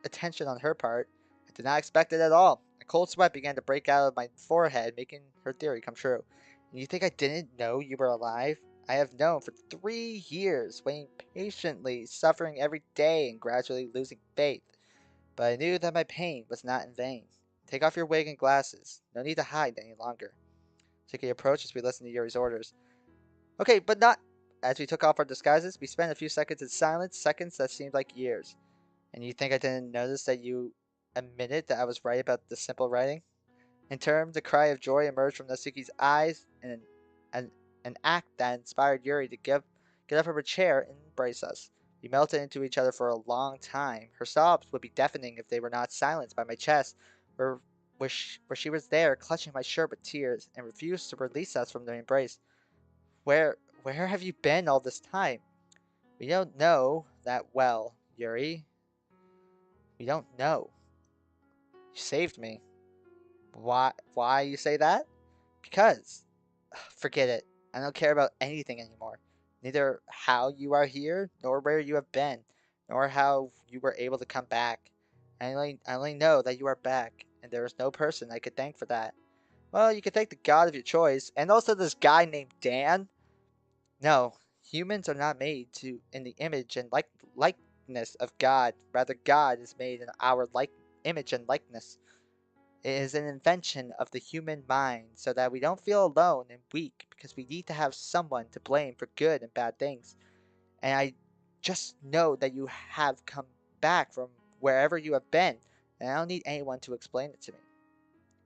attention on her part, I did not expect it at all. A cold sweat began to break out of my forehead, making her theory come true. And you think I didn't know you were alive? I have known for 3 years, waiting patiently, suffering every day, and gradually losing faith. But I knew that my pain was not in vain. Take off your wig and glasses. No need to hide any longer. Tiki approached as we listened to Yuri's orders. Okay, but not. As we took off our disguises, we spent a few seconds in silence, seconds that seemed like years. And you think I didn't notice that you admitted that I was right about the simple writing? In turn, the cry of joy emerged from Natsuki's eyes, and an, an act that inspired Yuri to get up from her chair and embrace us. We melted into each other for a long time. Her sobs would be deafening if they were not silenced by my chest, where she was there, clutching my shirt with tears, and refused to release us from the embrace. Where have you been all this time? We don't know that well, Yuri. We don't know. You saved me. Why you say that? Because. Forget it. I don't care about anything anymore. Neither how you are here, nor where you have been, nor how you were able to come back. I only know that you are back, and there is no person I could thank for that. Well, you can thank the god of your choice, and also this guy named Dan. No, humans are not made to in the image and likeness of God. Rather, God is made in our image and likeness. It is an invention of the human mind so that we don't feel alone and weak because we need to have someone to blame for good and bad things. And I just know that you have come back from wherever you have been, and I don't need anyone to explain it to me.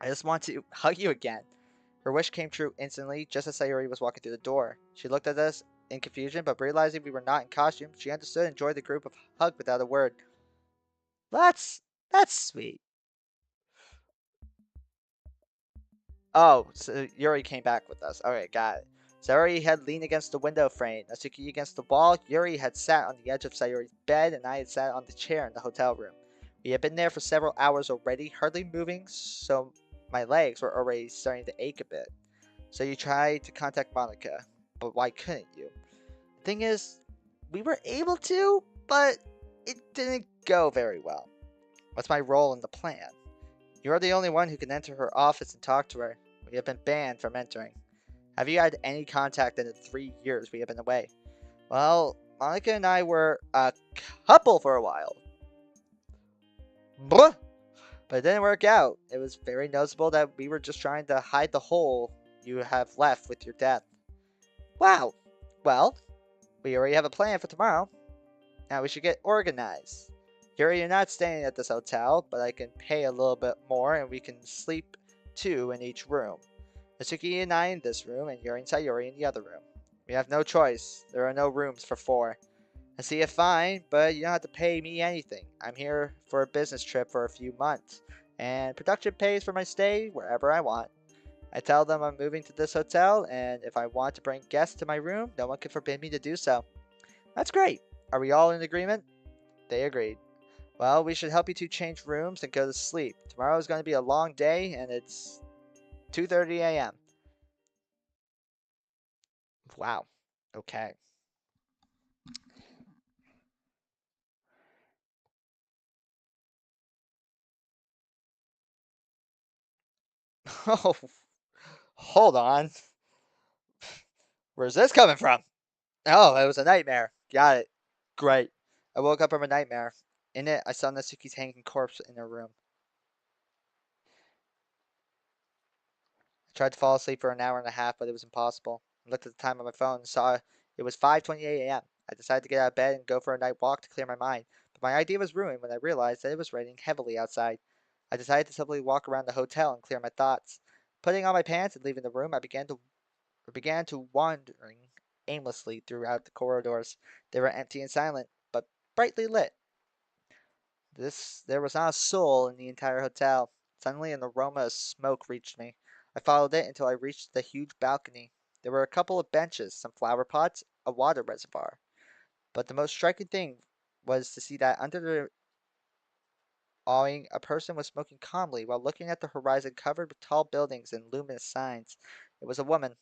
I just want to hug you again. Her wish came true instantly, just as Sayori was walking through the door. She looked at us in confusion, but realizing we were not in costume, she understood and joined the group of hug without a word. That's that's sweet. Oh, so Yuri came back with us. Alright, got it. Sayori had leaned against the window frame, Natsuki against the wall. Yuri had sat on the edge of Sayori's bed, and I had sat on the chair in the hotel room. We had been there for several hours already, hardly moving, so my legs were already starting to ache a bit. So you tried to contact Monica, but why couldn't you? The thing is, we were able to, but it didn't go very well. What's my role in the plan? You're the only one who can enter her office and talk to her. We have been banned from entering. Have you had any contact in the 3 years we have been away? Well, Monica and I were a couple for a while. Blah! But it didn't work out. It was very noticeable that we were just trying to hide the hole you have left with your death. Wow. Well, we already have a plan for tomorrow. Now we should get organized. Yuri, you're not staying at this hotel, but I can pay a little bit more and we can sleep two in each room. Natsuki and I in this room, and Yuri and Sayori in the other room. We have no choice. There are no rooms for four. I see it fine, but you don't have to pay me anything. I'm here for a business trip for a few months, and production pays for my stay wherever I want. I tell them I'm moving to this hotel, and if I want to bring guests to my room, no one can forbid me to do so. That's great. Are we all in agreement? They agreed. Well, we should help you two change rooms and go to sleep. Tomorrow is going to be a long day, and it's 2:30 a.m. Wow. Okay. Oh, hold on. Where's this coming from? Oh, it was a nightmare. Got it. Great. I woke up from a nightmare. In it, I saw Natsuki's hanging corpse in her room. I tried to fall asleep for an hour and a half, but it was impossible. I looked at the time on my phone and saw it was 5:28 a.m. I decided to get out of bed and go for a night walk to clear my mind, but my idea was ruined when I realized that it was raining heavily outside. I decided to simply walk around the hotel and clear my thoughts. Putting on my pants and leaving the room, I began to wandering aimlessly throughout the corridors. They were empty and silent, but brightly lit. There was not a soul in the entire hotel. Suddenly an aroma of smoke reached me. I followed it until I reached the huge balcony. There were a couple of benches, some flower pots, a water reservoir. But the most striking thing was to see that under the awning a person was smoking calmly while looking at the horizon covered with tall buildings and luminous signs. It was a woman.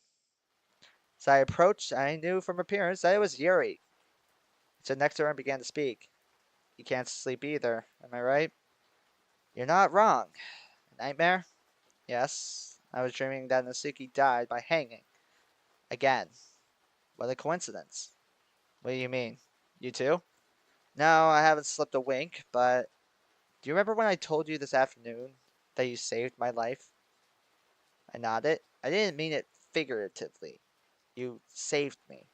As I approached, I knew from appearance that it was Yuri. I stood next to her and began to speak. You can't sleep either, am I right? You're not wrong. A nightmare? Yes. I was dreaming that Natsuki died by hanging. Again. What a coincidence. What do you mean? You too? No, I haven't slept a wink, but do you remember when I told you this afternoon that you saved my life? I nodded. I didn't mean it figuratively. You saved me.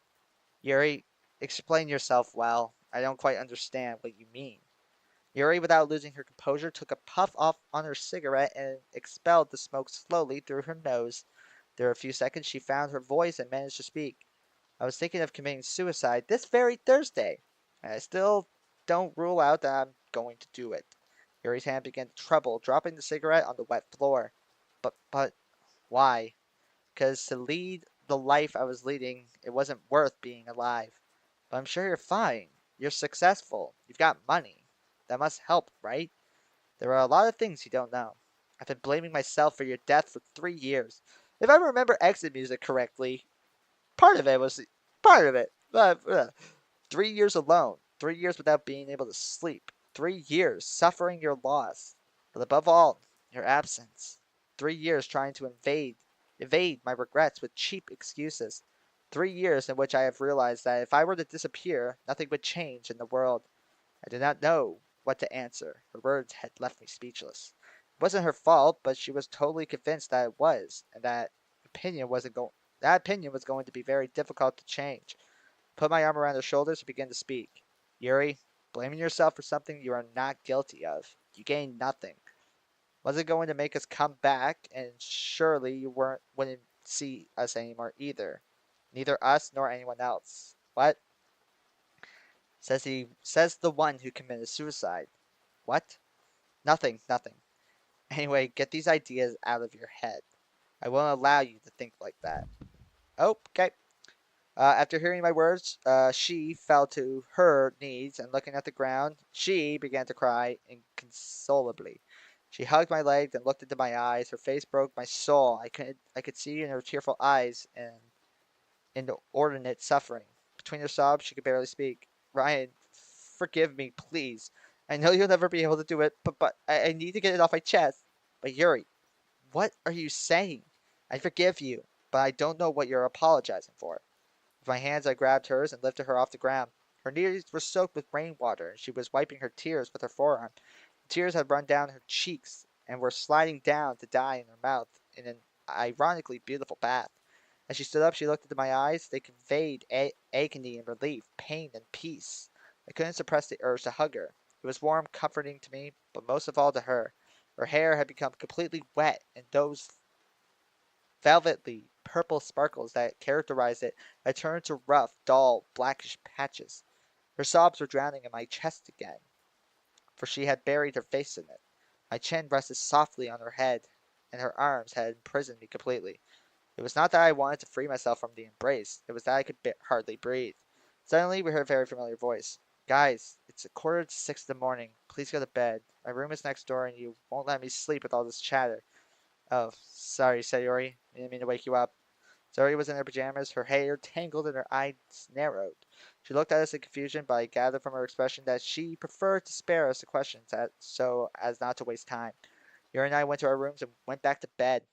Yuri, explain yourself well. I don't quite understand what you mean. Yuri, without losing her composure, took a puff off on her cigarette and expelled the smoke slowly through her nose. There were a few seconds she found her voice and managed to speak. I was thinking of committing suicide this very Thursday, and I still don't rule out that I'm going to do it. Yuri's hand began to tremble, dropping the cigarette on the wet floor. But why? Because to lead the life I was leading, it wasn't worth being alive. But I'm sure you're fine. You're successful. You've got money. That must help, right? There are a lot of things you don't know. I've been blaming myself for your death for 3 years. If I remember exit music correctly, part of it was part of it. But 3 years alone, 3 years without being able to sleep, 3 years suffering your loss, but above all, your absence. 3 years trying to evade my regrets with cheap excuses. 3 years in which I have realized that if I were to disappear, nothing would change in the world. I did not know what to answer. Her words had left me speechless. It wasn't her fault, but she was totally convinced that it was, and that opinion was going to be very difficult to change. Put my arm around her shoulders and began to speak. Yuri, blaming yourself for something you are not guilty of. You gain nothing. Was it going to make us come back? And surely you wouldn't see us anymore either. Neither us nor anyone else. What? Says the one who committed suicide. What? Nothing, nothing. Anyway, get these ideas out of your head. I won't allow you to think like that. Oh, okay. After hearing my words, she fell to her knees and looking at the ground, she began to cry inconsolably. She hugged my legs and looked into my eyes. Her face broke my soul. I could see in her tearful eyes and inordinate suffering. Between her sobs, she could barely speak. Ryan, forgive me, please. I know you'll never be able to do it, but I need to get it off my chest. But Yuri, what are you saying? I forgive you, but I don't know what you're apologizing for. With my hands, I grabbed hers and lifted her off the ground. Her knees were soaked with rainwater, and she was wiping her tears with her forearm. The tears had run down her cheeks and were sliding down to die in her mouth in an ironically beautiful bath. As she stood up, she looked into my eyes. They conveyed agony and relief, pain and peace. I couldn't suppress the urge to hug her. It was warm, comforting to me, but most of all to her. Her hair had become completely wet, and those velvety purple sparkles that characterized it had turned to rough, dull, blackish patches. Her sobs were drowning in my chest again, for she had buried her face in it. My chin rested softly on her head, and her arms had imprisoned me completely. It was not that I wanted to free myself from the embrace, it was that I could hardly breathe. Suddenly we heard a very familiar voice. Guys, it's 5:45 in the morning. Please go to bed. My room is next door and you won't let me sleep with all this chatter. Oh, sorry, Sayori. I didn't mean to wake you up. Sayori was in her pajamas, her hair tangled and her eyes narrowed. She looked at us in confusion, but I gathered from her expression that she preferred to spare us the questions so as not to waste time. Yuri and I went to our rooms and went back to bed.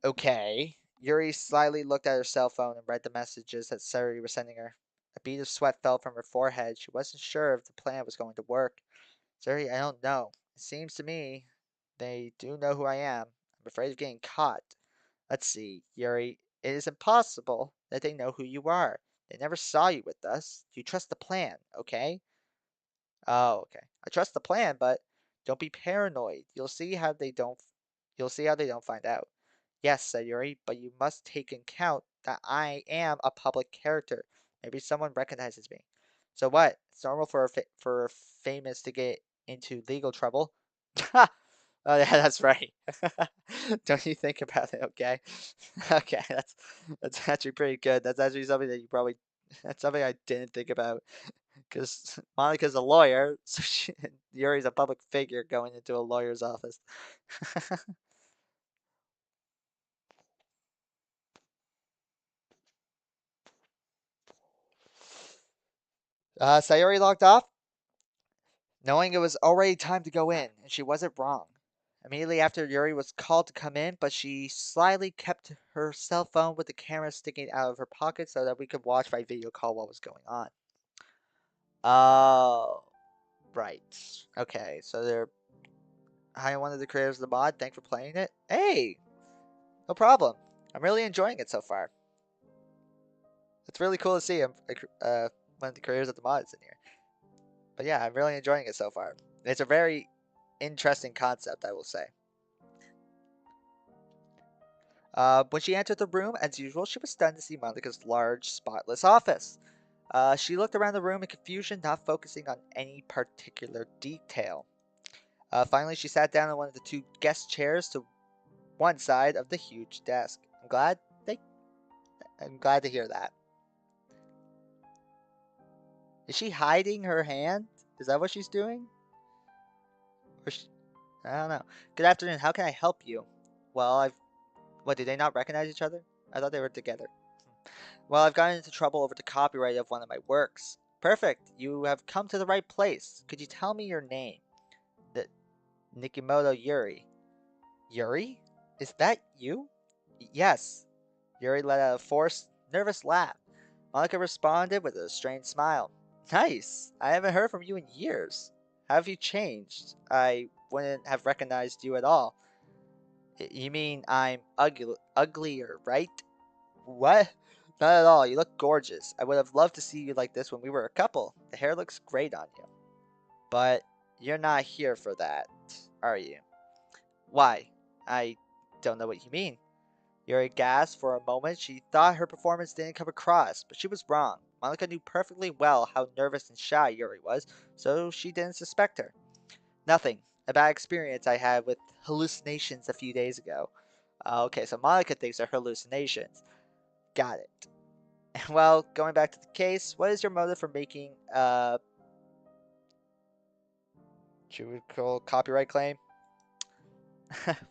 Okay. Yuri slyly looked at her cell phone and read the messages that Sayori was sending her. A bead of sweat fell from her forehead. She wasn't sure if the plan was going to work. Sayori, I don't know. It seems to me they do know who I am. I'm afraid of getting caught. Let's see, Yuri. It is impossible that they know who you are. They never saw you with us. You trust the plan, okay? Oh, okay. I trust the plan, but don't be paranoid. You'll see how they don't find out. Yes, said Yuri, but you must take in account that I am a public character. Maybe someone recognizes me. So what? It's normal for a famous to get into legal trouble. Ha! Oh yeah, that's right. Don't you think about it, okay? Okay, that's actually pretty good. That's actually something that you probably that's something I didn't think about because Monica's a lawyer, so Yuri's a public figure going into a lawyer's office. Sayori logged off, knowing it was already time to go in, and she wasn't wrong. Immediately after, Yuri was called to come in, but she slyly kept her cell phone with the camera sticking out of her pocket so that we could watch by video call what was going on. Oh, right. Okay, so they're hiring one of the creators of the mod. Thanks for playing it. Hey, no problem. I'm really enjoying it so far. It's really cool to see one of the creators of the mod is in here. But yeah, I'm really enjoying it so far. It's a very interesting concept, I will say. When she entered the room, as usual, she was stunned to see Monica's large, spotless office. She looked around the room in confusion, not focusing on any particular detail. Finally, she sat down on one of the two guest chairs to one side of the huge desk. They, I'm glad to hear that. Is she hiding her hand? Is that what she's doing? Or I don't know. Good afternoon. How can I help you? Well, What, did they not recognize each other? I thought they were together. Well, I've gotten into trouble over the copyright of one of my works. Perfect. You have come to the right place. Could you tell me your name? The Nikimoto Yuri. Yuri? Is that you? Yes. Yuri let out a forced, nervous laugh. Monica responded with a strained smile. Nice. I haven't heard from you in years. How have you changed? I wouldn't have recognized you at all. You mean I'm uglier, right? What? Not at all. You look gorgeous. I would have loved to see you like this when we were a couple. The hair looks great on you. But you're not here for that, are you? Why? I don't know what you mean. Yuri gasped for a moment. She thought her performance didn't come across, but she was wrong. Monica knew perfectly well how nervous and shy Yuri was, so she didn't suspect her. Nothing. A bad experience I had with hallucinations a few days ago. Okay, so Monica thinks they're hallucinations. Got it. Well, going back to the case, what is your motive for making a juridical copyright claim?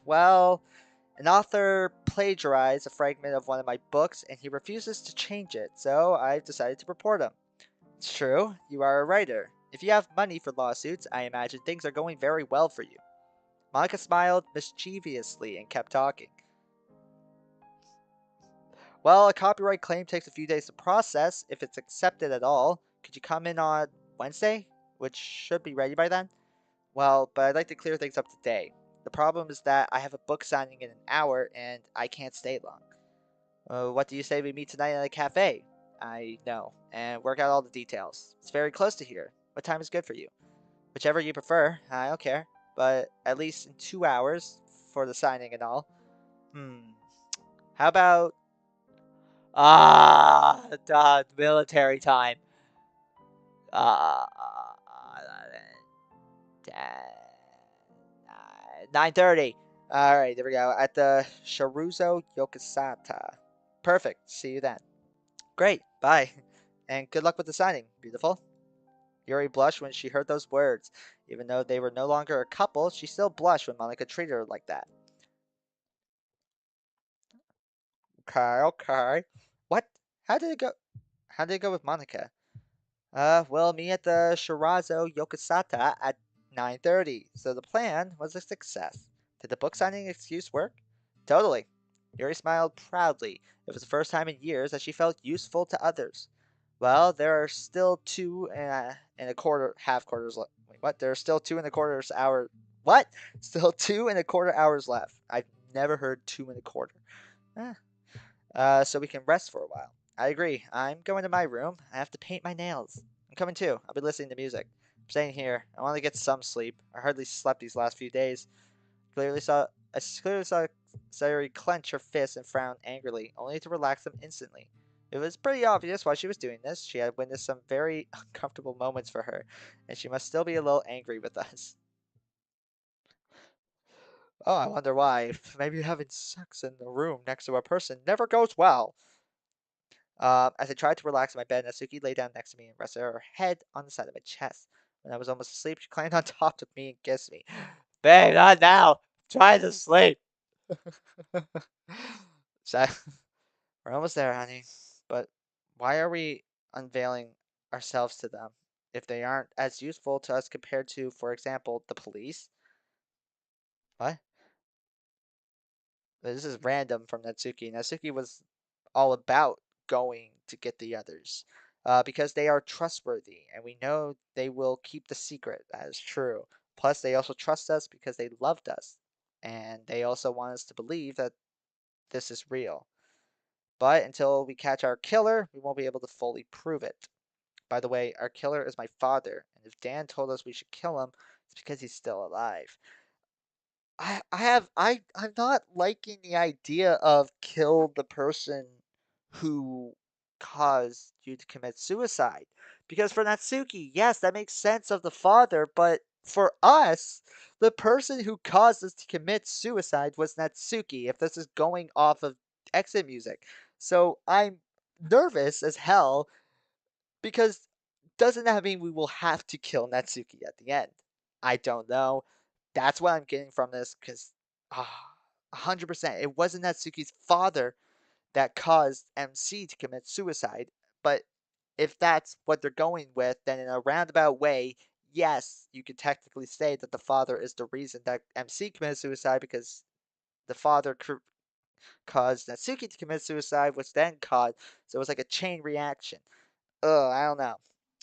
Well, an author plagiarized a fragment of one of my books and he refuses to change it, so I've decided to report him. It's true, you are a writer. If you have money for lawsuits, I imagine things are going very well for you. Monica smiled mischievously and kept talking. Well, a copyright claim takes a few days to process, if it's accepted at all. Could you come in on Wednesday? Which should be ready by then? Well, but I'd like to clear things up today. The problem is that I have a book signing in an hour and I can't stay long. What do you say we meet tonight at a cafe? I know, and work out all the details. It's very close to here. What time is good for you? Whichever you prefer, I don't care. But at least in 2 hours for the signing and all. Hmm. How about military time. 9:30. All right, there we go. At the Sharuzo Yokosata. Perfect. See you then. Great. Bye. And good luck with the signing. Beautiful. Yuri blushed when she heard those words. Even though they were no longer a couple, she still blushed when Monica treated her like that. Okay, okay. What? How did it go? How did it go with Monica? We'll meet at the Shirazo Yokosata at 9:30. So the plan was a success. Did the book signing excuse work? Totally. Yuri smiled proudly. It was the first time in years that she felt useful to others. Well, there are still and a quarter, half quarters left. Wait, what? There are still 2 and a quarter hours. What? Still 2 and a quarter hours left. I've never heard 2 and a quarter. Eh, so we can rest for a while. I agree. I'm going to my room. I have to paint my nails. I'm coming too. I'll be listening to music. I'm staying here. I want to get some sleep. I hardly slept these last few days. I clearly saw Sayuri clench her fists and frown angrily, only to relax them instantly. It was pretty obvious why she was doing this. She had witnessed some very uncomfortable moments for her, and she must still be a little angry with us. Oh, I wonder why. Maybe having sex in the room next to a person never goes well. As I tried to relax in my bed, Natsuki lay down next to me and rested her head on the side of my chest. When I was almost asleep, she climbed on top of me and kissed me. Babe, not now. Try to sleep. So, we're almost there, honey. But why are we unveiling ourselves to them if they aren't as useful to us compared to, for example, the police? What? This is random from Natsuki. Natsuki was all about going to get the others because they are trustworthy and we know they will keep the secret. That is true. Plus, they also trust us because they loved us and they also want us to believe that this is real. But until we catch our killer, we won't be able to fully prove it. By the way, our killer is my father, and if Dan told us we should kill him, it's because he's still alive. I'm not liking the idea of kill the person who caused you to commit suicide. Because for Natsuki, yes, that makes sense of the father, but for us, the person who caused us to commit suicide was Natsuki, if this is going off of exit music. So I'm nervous as hell because doesn't that mean we will have to kill Natsuki at the end? I don't know. That's what I'm getting from this because 100%. It wasn't Natsuki's father that caused MC to commit suicide. But if that's what they're going with, then in a roundabout way, yes, you could technically say that the father is the reason that MC committed suicide because the father caused Natsuki to commit suicide, which then caused, so it was like a chain reaction. Ugh, I don't know.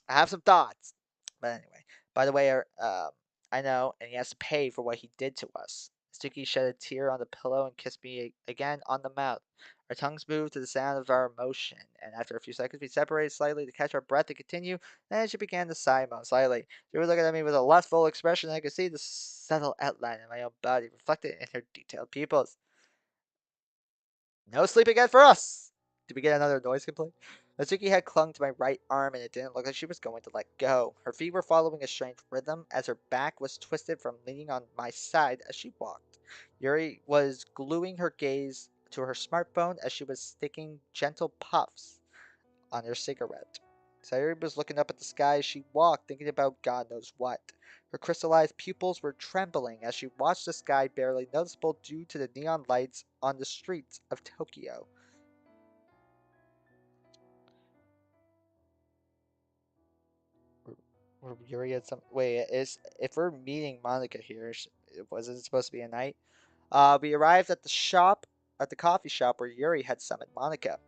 I have some thoughts. But anyway, by the way, I know, and he has to pay for what he did to us. Suki shed a tear on the pillow and kissed me again on the mouth. Our tongues moved to the sound of our emotion, and after a few seconds, we separated slightly to catch our breath and continue. Then she began to sigh most slightly. She was looking at me with a lustful expression, and I could see the subtle outline of my own body reflected in her detailed pupils. No sleep again for us! Did we get another noise complaint? Natsuki had clung to my right arm and it didn't look like she was going to let go. Her feet were following a strange rhythm as her back was twisted from leaning on my side as she walked. Yuri was gluing her gaze to her smartphone as she was sticking gentle puffs on her cigarette. Sayuri was looking up at the sky as she walked, thinking about God knows what. Her crystallized pupils were trembling as she watched the sky barely noticeable due to the neon lights on the streets of Tokyo. Were Yuri at some wait is if we're meeting Monica here, was it supposed to be a night? We arrived at the coffee shop where Yuri had summoned Monica.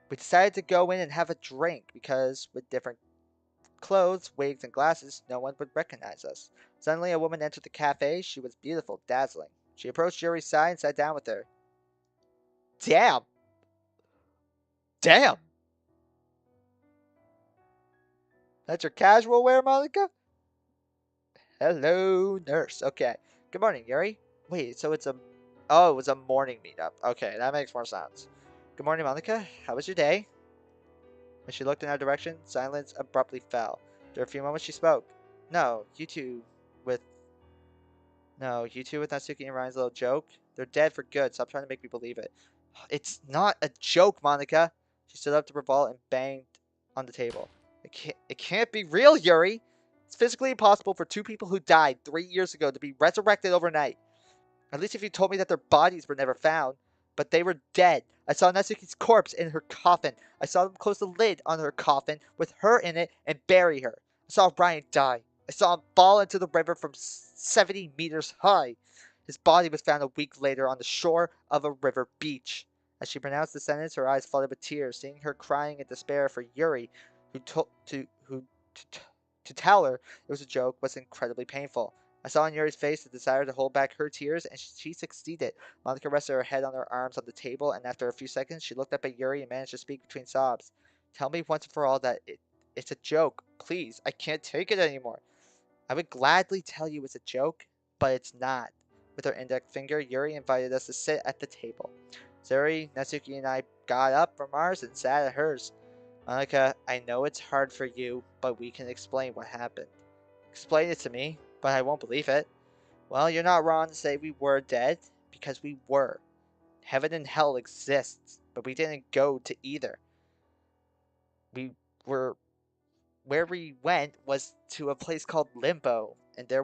We decided to go in and have a drink because with different clothes, wigs, and glasses, no one would recognize us. Suddenly, a woman entered the cafe. She was beautiful, dazzling. She approached Yuri's side and sat down with her. Damn! Damn! That's your casual wear, Monica? Hello, nurse. Okay. Good morning, Yuri. Wait, so it's a... Oh, it was a morning meetup. Okay, that makes more sense. Good morning, Monica. How was your day? When she looked in our direction, silence abruptly fell. After a few moments, she spoke. No, you two with... No, you two with Natsuki and Ryan's little joke? They're dead for good. Stop trying to make me believe it. It's not a joke, Monica. She stood up to revolt and banged on the table. It can't be real, Yuri. It's physically impossible for two people who died 3 years ago to be resurrected overnight. At least if you told me that their bodies were never found. But they were dead. I saw Natsuki's corpse in her coffin. I saw them close the lid on her coffin with her in it and bury her. I saw Ryan die. I saw him fall into the river from 70 meters high. His body was found a week later on the shore of a river beach. As she pronounced the sentence, her eyes flooded with tears. Seeing her crying in despair for Yuri, who told to tell her it was a joke, was incredibly painful. I saw on Yuri's face the desire to hold back her tears, and she succeeded. Monica rested her head on her arms on the table, and after a few seconds, she looked up at Yuri and managed to speak between sobs. Tell me once and for all that it's a joke. Please, I can't take it anymore. I would gladly tell you it's a joke, but it's not. With her index finger, Yuri invited us to sit at the table. Zuri, Natsuki, and I got up from ours and sat at hers. Monica, I know it's hard for you, but we can explain what happened. Explain it to me, but I won't believe it. Well, you're not wrong to say we were dead, because we were. Heaven and hell exists, but we didn't go to either. We were where we went was to a place called Limbo, and there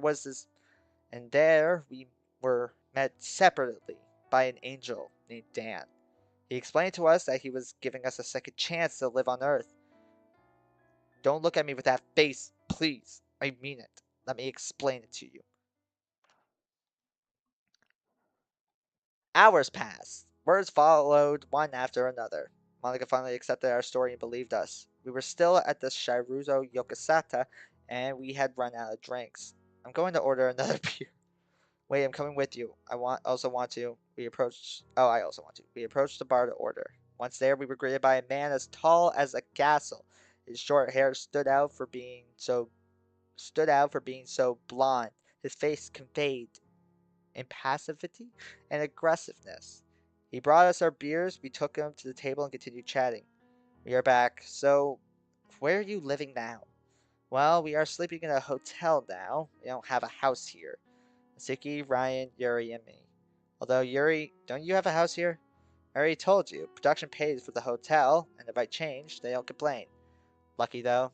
we were met separately by an angel named Dan. He explained to us that he was giving us a second chance to live on Earth. Don't look at me with that face, please. I mean it. Let me explain it to you. Hours passed. Words followed one after another. Monica finally accepted our story and believed us. We were still at the Shiruzo Yokosata, and we had run out of drinks. I'm going to order another beer. Wait, I'm coming with you. Also want to. We approached. Oh, I also want to. We approached the bar to order. Once there, we were greeted by a man as tall as a castle. His short hair stood out for being so blonde. His face conveyed impassivity and aggressiveness. He brought us our beers, we took them to the table and continued chatting. We are back. So, where are you living now? Well, we are sleeping in a hotel now. We don't have a house here. Suki, Ryan, Yuri, and me. Although, Yuri, don't you have a house here? I already told you. Production pays for the hotel, and if I change, they don't complain. Lucky though.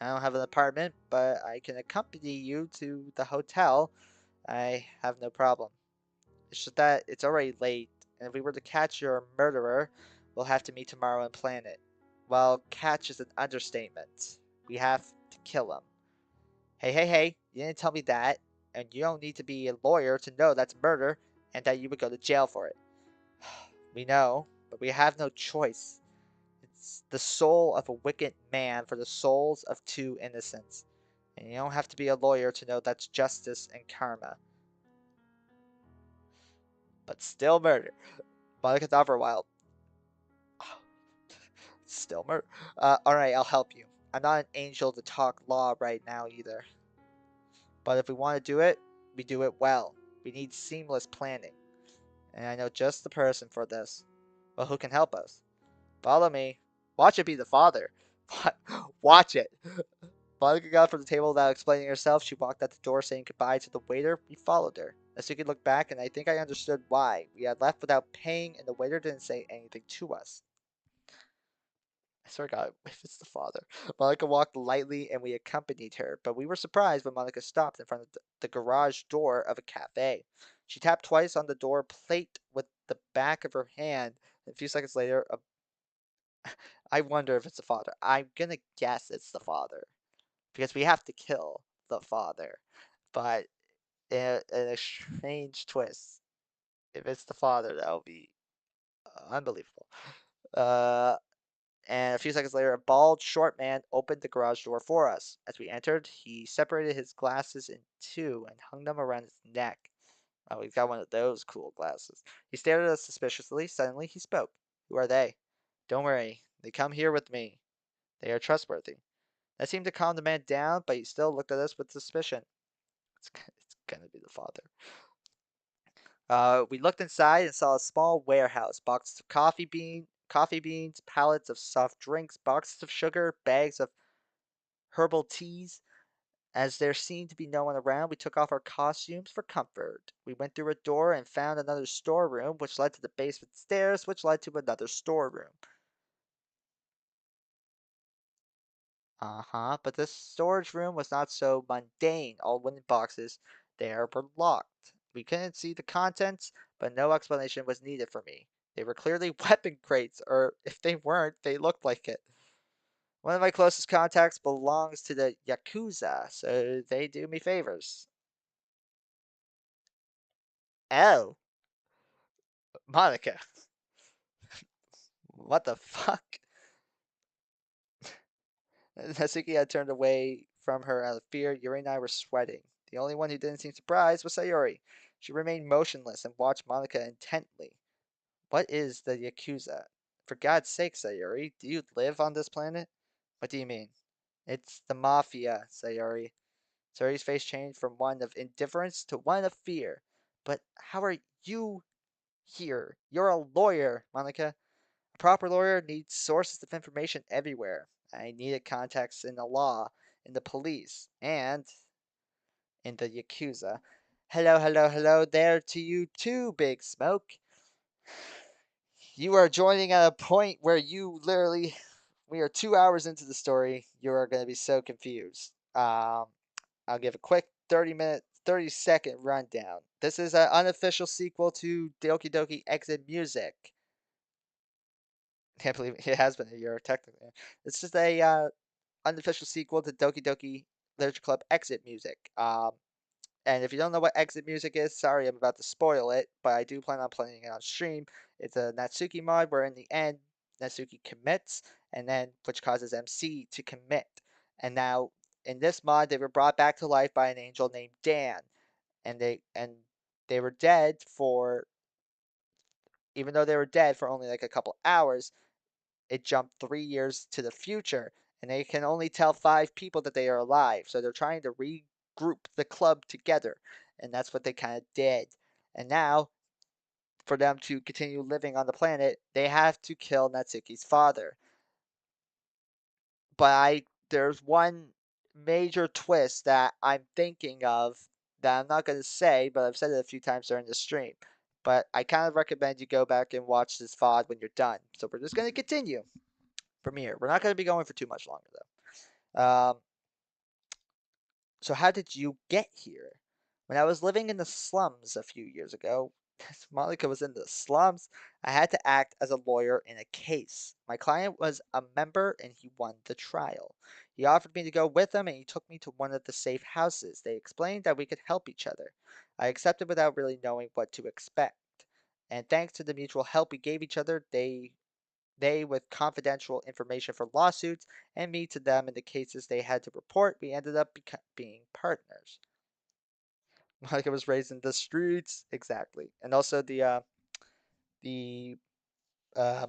I don't have an apartment, but I can accompany you to the hotel. I have no problem. It's just that it's already late, and if we were to catch your murderer, we'll have to meet tomorrow and plan it. Well, catch is an understatement. We have to kill him. Hey, hey, hey, you didn't tell me that, and you don't need to be a lawyer to know that's murder and that you would go to jail for it. We know, but we have no choice. It's the soul of a wicked man for the souls of two innocents. And you don't have to be a lawyer to know that's justice and karma. But still murder. Monica thought for a while. Still murder. Alright, I'll help you. I'm not an angel to talk law right now either. But if we want to do it, we do it well. We need seamless planning. And I know just the person for this. Well, who can help us? Follow me. Watch it be the father. Watch it. Monica got up from the table without explaining herself. She walked out the door saying goodbye to the waiter. We followed her. Asuki looked back, and I think I understood why. We had left without paying, and the waiter didn't say anything to us. I swear to God, if it's the father. Monica walked lightly, and we accompanied her, but we were surprised when Monica stopped in front of the garage door of a cafe. She tapped twice on the door plate with the back of her hand. A few seconds later, I wonder if it's the father. I'm gonna guess it's the father because we have to kill the father. But in a strange twist, if it's the father, that would be unbelievable. Uh, and a few seconds later, a bald, short man opened the garage door for us. As we entered, he separated his glasses in two and hung them around his neck. Oh, he's got one of those cool glasses. He stared at us suspiciously. Suddenly, he spoke. Who are they? Don't worry. They come here with me. They are trustworthy. That seemed to calm the man down, but he still looked at us with suspicion. It's gonna be the father. We looked inside and saw a small warehouse, boxes of coffee beans, pallets of soft drinks, boxes of sugar, bags of herbal teas. As there seemed to be no one around, we took off our costumes for comfort. We went through a door and found another storeroom, which led to the basement stairs, which led to another storeroom. Uh-huh, but this storage room was not so mundane. All wooden boxes there were locked. We couldn't see the contents, but no explanation was needed for me. They were clearly weapon crates, or if they weren't, they looked like it. One of my closest contacts belongs to the Yakuza, so they do me favors. Oh, Monica, what the fuck? Natsuki had turned away from her out of fear. Yuri and I were sweating. The only one who didn't seem surprised was Sayori. She remained motionless and watched Monica intently. What is the Yakuza? For God's sake, Sayori, do you live on this planet? What do you mean? It's the Mafia, Sayori. Sayori's face changed from one of indifference to one of fear. But how are you here? You're a lawyer, Monica. A proper lawyer needs sources of information everywhere. I needed contacts in the law, in the police, and in the Yakuza. Hello, hello, hello there to you too, Big Smoke. You are joining at a point where you literally, we are 2 hours into the story. You are going to be so confused. I'll give a quick 30-second rundown. This is an unofficial sequel to Doki Doki Exit Music. Can't believe it has been a year technically. It's just a unofficial sequel to Doki Doki Literature Club Exit Music. And if you don't know what Exit Music is, sorry, I'm about to spoil it, but I do plan on playing it on stream. It's a Natsuki mod where in the end, Natsuki commits, and then which causes MC to commit. And now in this mod, they were brought back to life by an angel named Dan, and they were dead for even though they were dead for only like a couple hours, it jumped 3 years to the future, and they can only tell 5 people that they are alive. So they're trying to regroup the club together, and that's what they kind of did. And now, for them to continue living on the planet, they have to kill Natsuki's father. But there's one major twist that I'm thinking of that I'm not going to say, but I've said it a few times during the stream. But I kind of recommend you go back and watch this VOD when you're done. So we're just going to continue from here. We're not going to be going for too much longer though. So how did you get here? When I was living in the slums a few years ago, Monica was in the slums. I had to act as a lawyer in a case. My client was a member and he won the trial. He offered me to go with him and he took me to one of the safe houses. They explained that we could help each other. I accepted without really knowing what to expect. And thanks to the mutual help we gave each other, they with confidential information for lawsuits and me to them in the cases they had to report, we ended up being partners. Monica was raised in the streets, exactly. And also the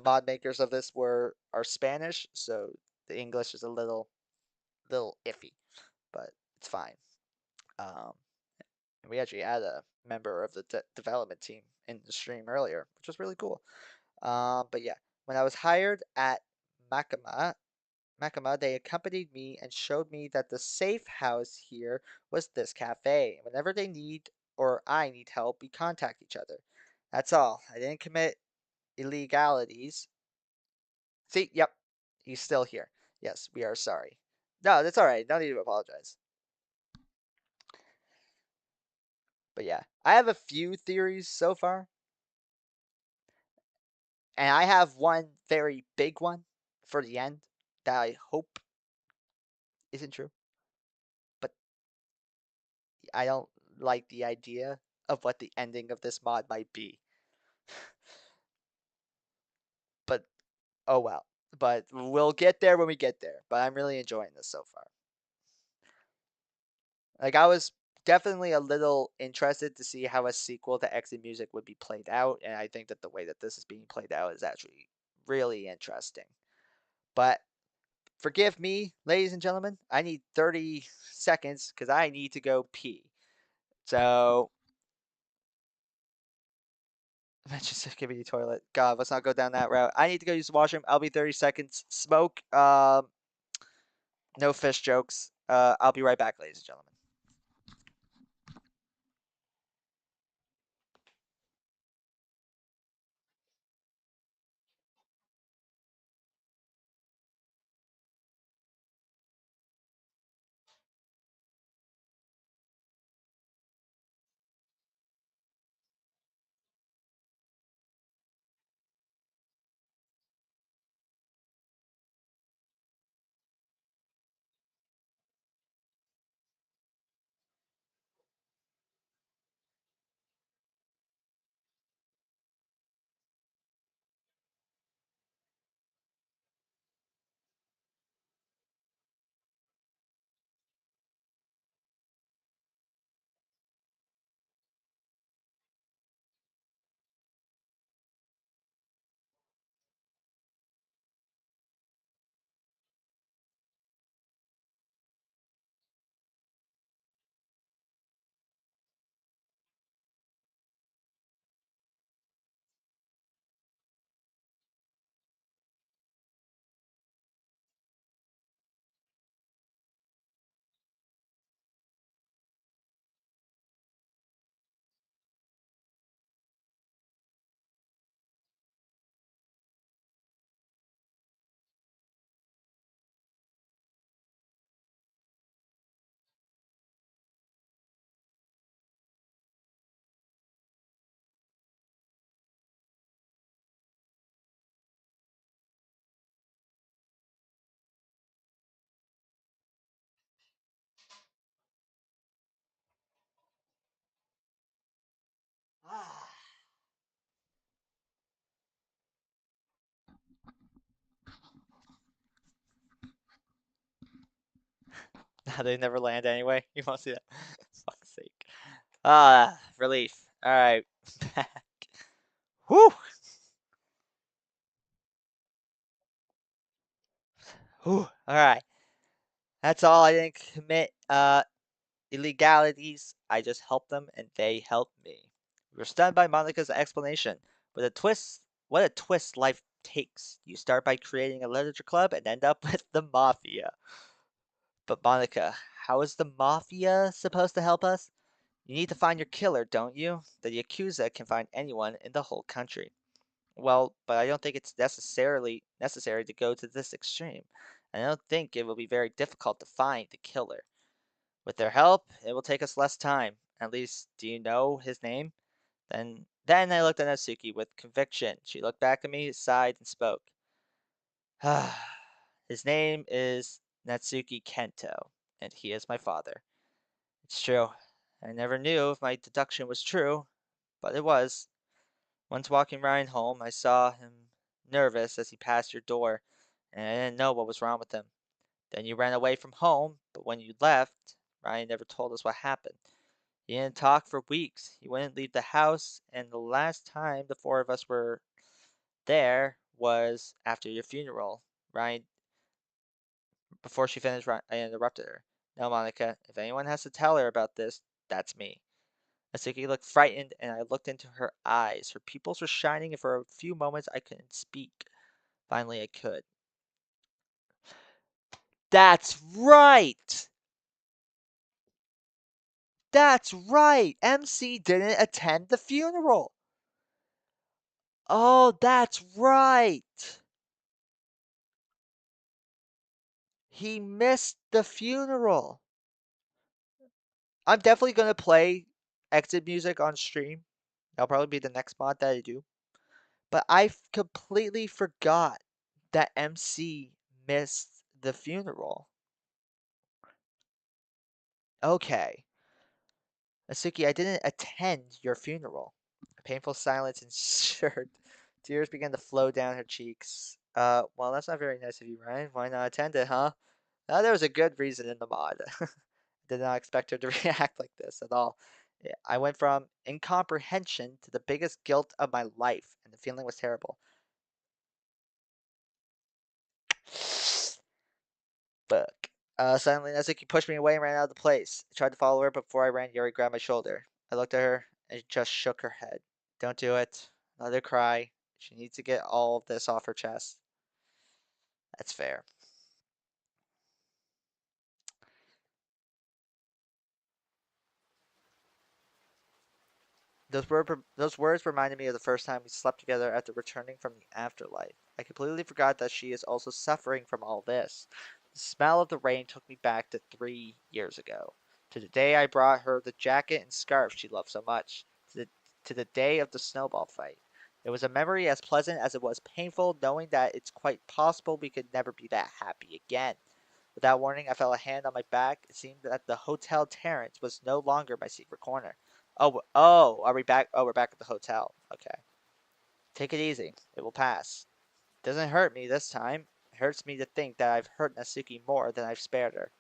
mod makers of this were are Spanish, so the English is a little iffy, but it's fine. Um, and we actually had a member of the development team in the stream earlier, which was really cool. But yeah, when I was hired at Makama, they accompanied me and showed me that the safe house here was this cafe. Whenever they need or I need help, we contact each other. That's all. I didn't commit illegalities. See, yep, he's still here. Yes, we are sorry. No, that's all right. No need to apologize. But yeah, I have a few theories so far, and I have one very big one for the end that I hope isn't true. But I don't like the idea of what the ending of this mod might be. But oh well. But we'll get there when we get there. But I'm really enjoying this so far. Like I was definitely a little interested to see how a sequel to Exit Music would be played out, and I think that the way that this is being played out is actually really interesting. But forgive me, ladies and gentlemen, I need 30 seconds because I need to go pee. So mention activity toilet. God, let's not go down that route. I need to go use the washroom. I'll be 30 seconds. Smoke. No fish jokes. I'll be right back, ladies and gentlemen. They never land anyway. You won't see that. Fuck's sake. Relief. All right. Whew. Whew. All right. That's all. I didn't commit illegalities. I just helped them, and they helped me. We were stunned by Monica's explanation. But a twist. What a twist life takes. You start by creating a literature club and end up with the mafia. But Monica, how is the mafia supposed to help us? You need to find your killer, don't you? The Yakuza can find anyone in the whole country. Well, but I don't think it's necessarily necessary to go to this extreme. I don't think it will be very difficult to find the killer. With their help, it will take us less time. At least, do you know his name? Then Then I looked at Natsuki with conviction. She looked back at me, sighed, and spoke. His name is Natsuki Kento, and he is my father. It's true. I never knew if my deduction was true, but it was. Once walking Ryan home, I saw him nervous as he passed your door, and I didn't know what was wrong with him. Then you ran away from home, but when you left, Ryan never told us what happened. He didn't talk for weeks. He wouldn't leave the house, and the last time the four of us were there was after your funeral. Ryan, before she finished, I interrupted her. No, Monica, if anyone has to tell her about this, that's me. Natsuki looked frightened, and I looked into her eyes. Her pupils were shining, and for a few moments I couldn't speak. Finally, I could. That's right! That's right! MC didn't attend the funeral! Oh, that's right! He missed the funeral. I'm definitely gonna play exit music on stream. That'll probably be the next mod that I do. But I completely forgot that MC missed the funeral. Okay. Asuki, I didn't attend your funeral. A painful silence ensued. Tears began to flow down her cheeks. Well, that's not very nice of you, Ryan. Why not attend it, huh? There was a good reason in the mod. Did not expect her to react like this at all. Yeah, I went from incomprehension to the biggest guilt of my life, and the feeling was terrible. Fuck. Suddenly, Nezuki pushed me away and ran out of the place. I tried to follow her, but before I ran, Yuri grabbed my shoulder. I looked at her, and she just shook her head. Don't do it. Let her cry. She needs to get all of this off her chest. That's fair. Those words reminded me of the first time we slept together after returning from the afterlife. I completely forgot that she is also suffering from all this. The smell of the rain took me back to 3 years ago, to the day I brought her the jacket and scarf she loved so much, to the day of the snowball fight. It was a memory as pleasant as it was painful, knowing that it's quite possible we could never be that happy again. Without warning, I felt a hand on my back. It seemed that the Hotel Terrace was no longer my secret corner. Oh, are we back? Oh, we're back at the hotel. Okay. Take it easy. It will pass. It doesn't hurt me this time. It hurts me to think that I've hurt Natsuki more than I've spared her.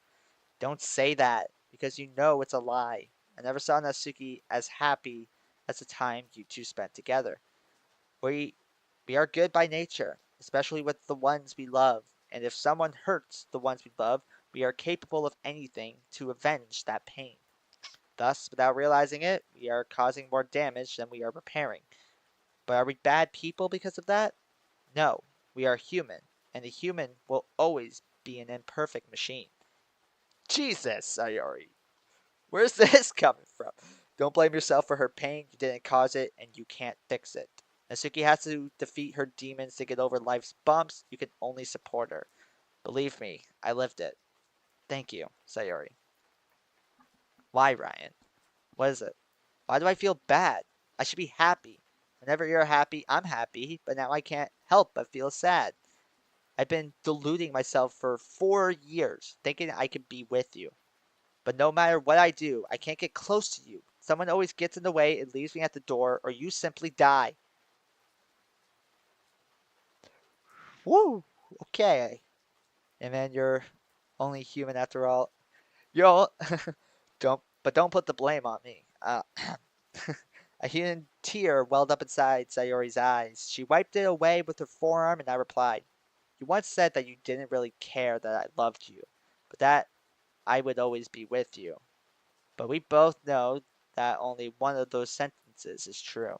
Don't say that, because you know it's a lie. I never saw Natsuki as happy as the time you two spent together. We we are good by nature, especially with the ones we love, and if someone hurts the ones we love, we are capable of anything to avenge that pain. Thus, without realizing it, we are causing more damage than we are repairing. But are we bad people because of that? No, we are human, and a human will always be an imperfect machine. Jesus, Sayori, where's this coming from? Don't blame yourself for her pain. You didn't cause it, and you can't fix it. Natsuki has to defeat her demons to get over life's bumps. You can only support her. Believe me, I lived it. Thank you, Sayori. Why, Ryan? What is it? Why do I feel bad? I should be happy. Whenever you're happy, I'm happy, but now I can't help but feel sad. I've been deluding myself for 4 years, thinking I could be with you. But no matter what I do, I can't get close to you. Someone always gets in the way and leaves me at the door, or you simply die. Woo! Okay. And then you're only human after all. You're all don't put the blame on me. A hidden tear welled up inside Sayori's eyes. She wiped it away with her forearm, and I replied, "You once said that you didn't really care that I loved you, but that I would always be with you. But we both know that only one of those sentences is true.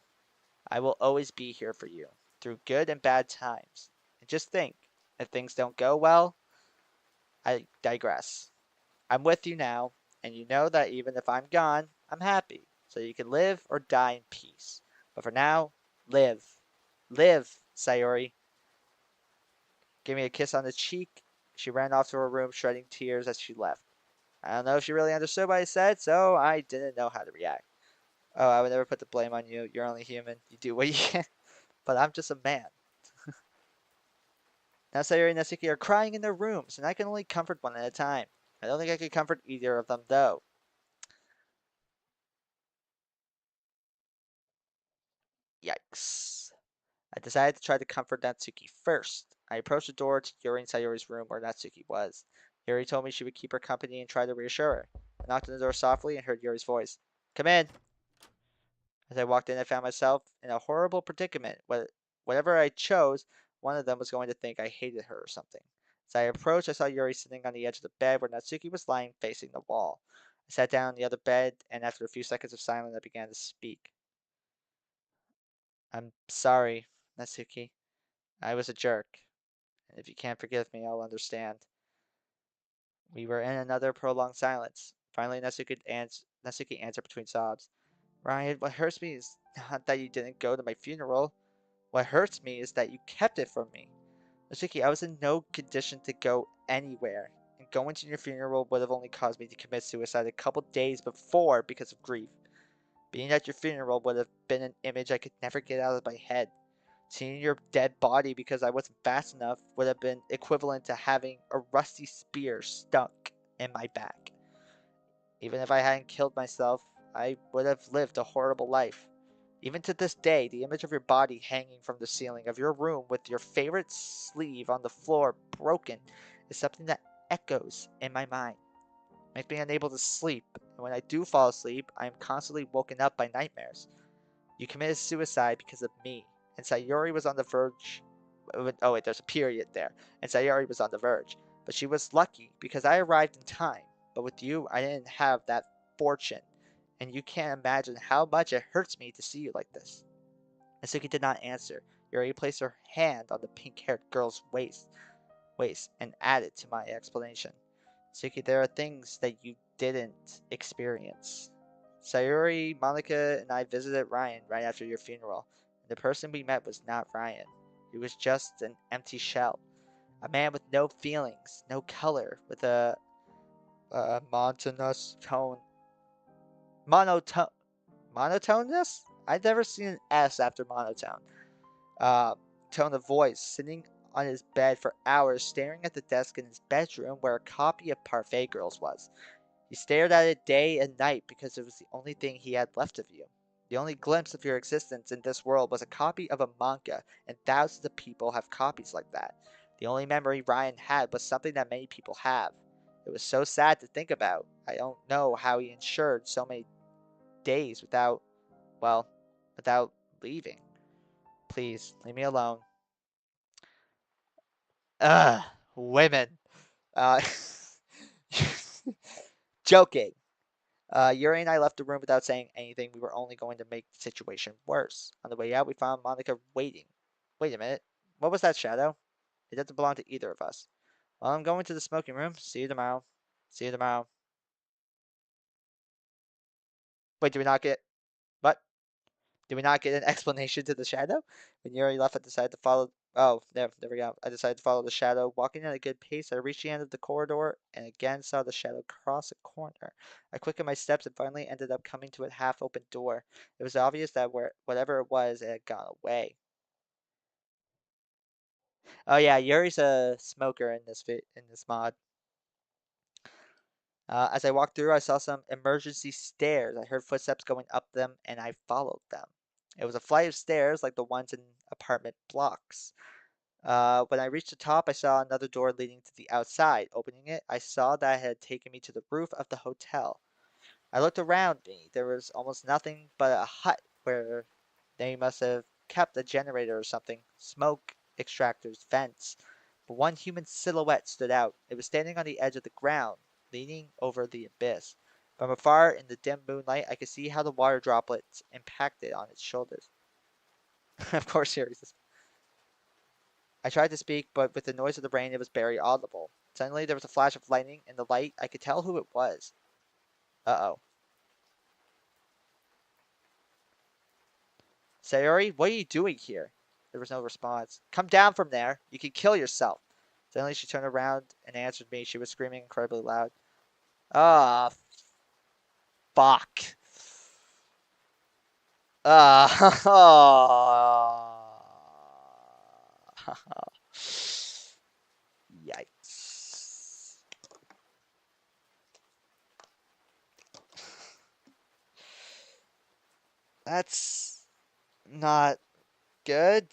I will always be here for you, through good and bad times. And just think, if things don't go well, I digress. I'm with you now, and you know that even if I'm gone, I'm happy, so you can live or die in peace. But for now, live. Live, Sayori." Give me a kiss on the cheek. She ran off to her room, shedding tears as she left. I don't know if she really understood what I said, so I didn't know how to react. Oh, I would never put the blame on you. You're only human. You do what you can. But I'm just a man. Now Sayori and Natsuki are crying in their rooms, and I can only comfort one at a time. I don't think I could comfort either of them, though. Yikes. I decided to try to comfort Natsuki first. I approached the door to Yuri and Sayori's room where Natsuki was. Yuri told me she would keep her company and try to reassure her. I knocked on the door softly and heard Yuri's voice. Come in. As I walked in, I found myself in a horrible predicament. Whatever I chose, one of them was going to think I hated her or something. As I approached, I saw Yuri sitting on the edge of the bed where Natsuki was lying facing the wall. I sat down on the other bed, and after a few seconds of silence, I began to speak. I'm sorry, Natsuki. I was a jerk. And if you can't forgive me, I'll understand. We were in another prolonged silence. Finally, Natsuki answered between sobs. Ryan, what hurts me is not that you didn't go to my funeral. What hurts me is that you kept it from me. Natsuki, I was in no condition to go anywhere, and going to your funeral would have only caused me to commit suicide a couple days before because of grief. Being at your funeral would have been an image I could never get out of my head. Seeing your dead body because I wasn't fast enough would have been equivalent to having a rusty spear stuck in my back. Even if I hadn't killed myself, I would have lived a horrible life. Even to this day, the image of your body hanging from the ceiling of your room with your favorite sleeve on the floor broken is something that echoes in my mind. It makes me unable to sleep, and when I do fall asleep, I am constantly woken up by nightmares. You committed suicide because of me, and Sayori was on the verge. Oh, wait, there's a period there. And Sayori was on the verge. But she was lucky because I arrived in time. But with you, I didn't have that fortune. And you can't imagine how much it hurts me to see you like this. Natsuki did not answer. Yuri placed her hand on the pink-haired girl's waist and added to my explanation. Natsuki, there are things that you didn't experience. Sayuri, Monica, and I visited Ryan right after your funeral. And the person we met was not Ryan. He was just an empty shell. A man with no feelings, no color, with a monotonous tone. Monotone. Monotonous? I'd never seen an S after monotone. Uh, Tone of voice, sitting on his bed for hours, staring at the desk in his bedroom where a copy of Parfait Girls was. He stared at it day and night because it was the only thing he had left of you. The only glimpse of your existence in this world was a copy of a manga, and thousands of people have copies like that. The only memory Ryan had was something that many people have. It was so sad to think about. I don't know how he ensured so many days well, without leaving. Please, leave me alone. Ugh, women. Uh, joking. Yuri and I left the room without saying anything. We were only going to make the situation worse. On the way out, we found Monica waiting. Wait a minute. What was that shadow? It doesn't belong to either of us. Well, I'm going to the smoking room. See you tomorrow. See you tomorrow. Wait, did we not get... What? Did we not get an explanation to the shadow? When Yuri left, I decided to follow... Oh, there we go. I decided to follow the shadow. Walking at a good pace, I reached the end of the corridor and again saw the shadow cross a corner. I quickened my steps and finally ended up coming to a half-open door. It was obvious that whatever it was, it had gone away. Oh yeah, Yuri's a smoker in this mod. As I walked through, I saw some emergency stairs. I heard footsteps going up them, and I followed them. It was a flight of stairs like the ones in apartment blocks. When I reached the top, I saw another door leading to the outside. Opening it, I saw that it had taken me to the roof of the hotel. I looked around me. There was almost nothing but a hut where they must have kept a generator or something. Smoke extractors, vents. But one human silhouette stood out. It was standing on the edge of the ground, leaning over the abyss. From afar, in the dim moonlight, I could see how the water droplets impacted on its shoulders. Of course, here is. I tried to speak, but with the noise of the rain, it was barely audible. Suddenly, there was a flash of lightning. In the light, I could tell who it was. Uh-oh. Sayori, what are you doing here? There was no response. Come down from there. You can kill yourself. Suddenly, she turned around and answered me. She was screaming incredibly loud. Ah, fuck. Yikes. That's not good.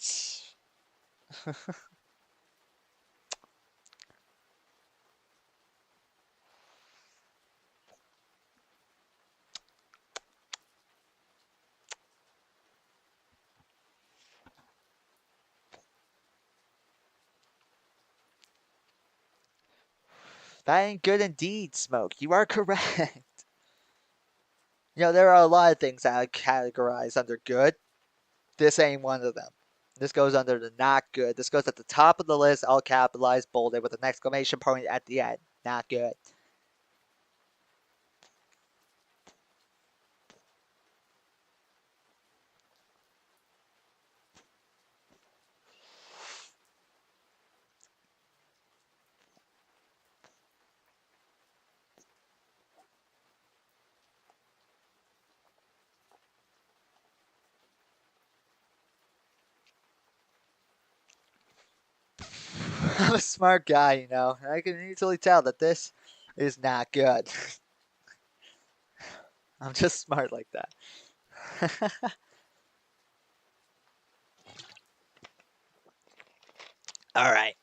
That ain't good indeed, Smoke. You are correct. There are a lot of things that I categorize under good. This ain't one of them. This goes under the not good. This goes at the top of the list, all capitalized, bolded, with an exclamation point at the end. Not good. I'm a smart guy. I can easily tell that this is not good. I'm just smart like that. All right.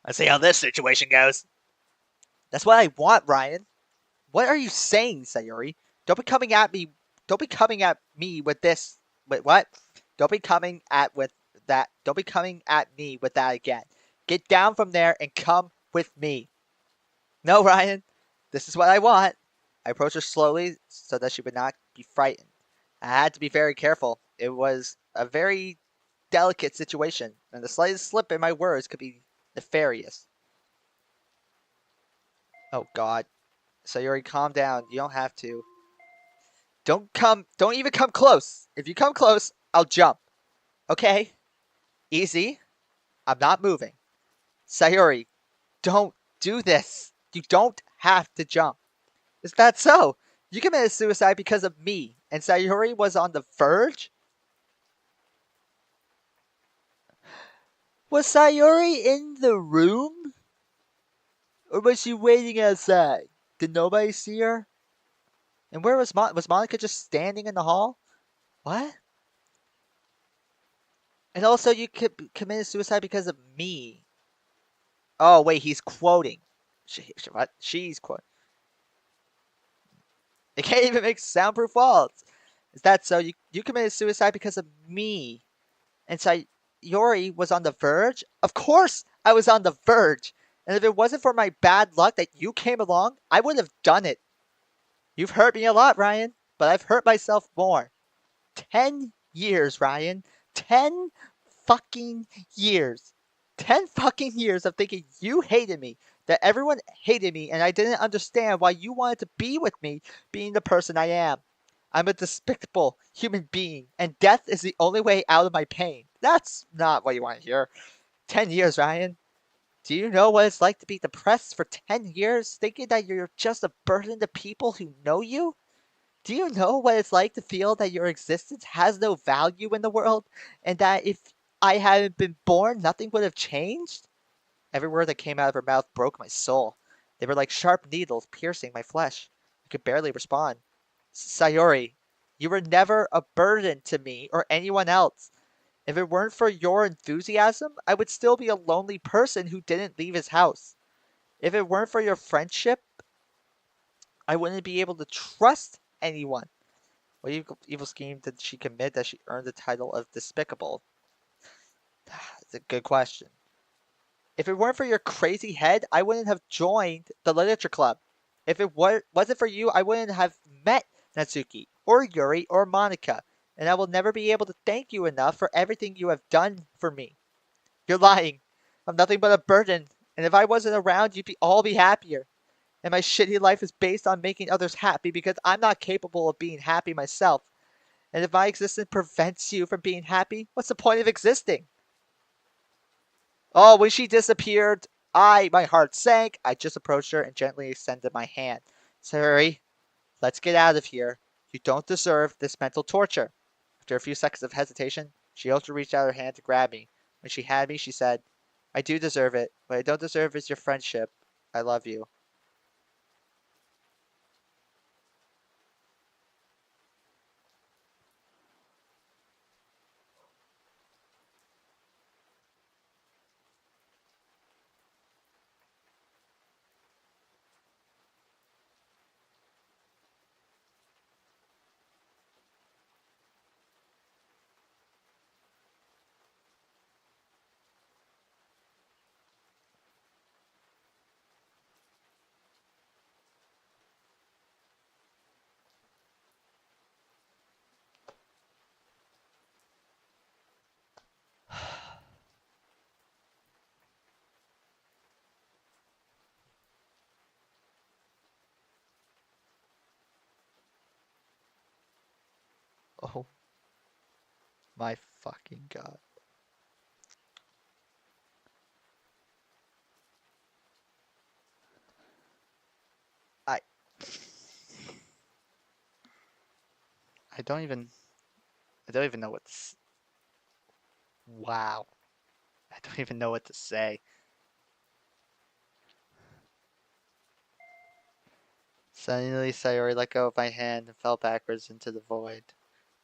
Let's see how this situation goes. That's what I want, Ryan. What are you saying, Sayuri? Don't be coming at me. Don't be coming at me with this. Wait, what? Don't be coming at with that. Don't be coming at me with that again. Get down from there and come with me. No, Ryan. This is what I want. I approached her slowly so that she would not be frightened. I had to be very careful. It was a very delicate situation, and the slightest slip in my words could be nefarious. Oh, God. Sayuri, calm down. You don't have to. Don't even come close. If you come close, I'll jump. Okay? Easy. I'm not moving. Sayuri, don't do this. You don't have to jump. Is that so? You committed suicide because of me, and Sayuri was on the verge? Was Sayuri in the room? Or was she waiting outside? Did nobody see her? And where was Was Monica just standing in the hall? What? And also, you committed suicide because of me. Oh, wait, he's quoting. What? She's quoting. They can't even make soundproof walls. Is that so? You committed suicide because of me. And Sayori was on the verge? Of course I was on the verge. And if it wasn't for my bad luck that you came along, I would have done it. You've hurt me a lot, Ryan, but I've hurt myself more. 10 years, Ryan. 10 fucking years. 10 fucking years of thinking you hated me, that everyone hated me, and I didn't understand why you wanted to be with me being the person I am. I'm a despicable human being, and death is the only way out of my pain. That's not what you want to hear. 10 years, Ryan. Do you know what it's like to be depressed for 10 years, thinking that you're just a burden to people who know you? Do you know what it's like to feel that your existence has no value in the world, and that if I hadn't been born, nothing would have changed? Every word that came out of her mouth broke my soul. They were like sharp needles piercing my flesh. I could barely respond. Sayori, you were never a burden to me or anyone else. If it weren't for your enthusiasm, I would still be a lonely person who didn't leave his house. If it weren't for your friendship, I wouldn't be able to trust anyone. What evil scheme did she commit that she earned the title of despicable? It's a good question. If it weren't for your crazy head, I wouldn't have joined the literature club. If it wasn't for you, I wouldn't have met Natsuki, or Yuri, or Monica, and I will never be able to thank you enough for everything you have done for me. You're lying. I'm nothing but a burden, and if I wasn't around, you'd all be happier. And my shitty life is based on making others happy because I'm not capable of being happy myself. And if my existence prevents you from being happy, what's the point of existing? Oh, when she disappeared, my heart sank. I just approached her and gently extended my hand. Sayuri, let's get out of here. You don't deserve this mental torture. After a few seconds of hesitation, she also reached out her hand to grab me. When she had me, she said, I do deserve it. What I don't deserve is your friendship. I love you. Oh my fucking god. I I don't even I don't even know what to wow. I don't even know what to say. Suddenly, Sayori let go of my hand and fell backwards into the void.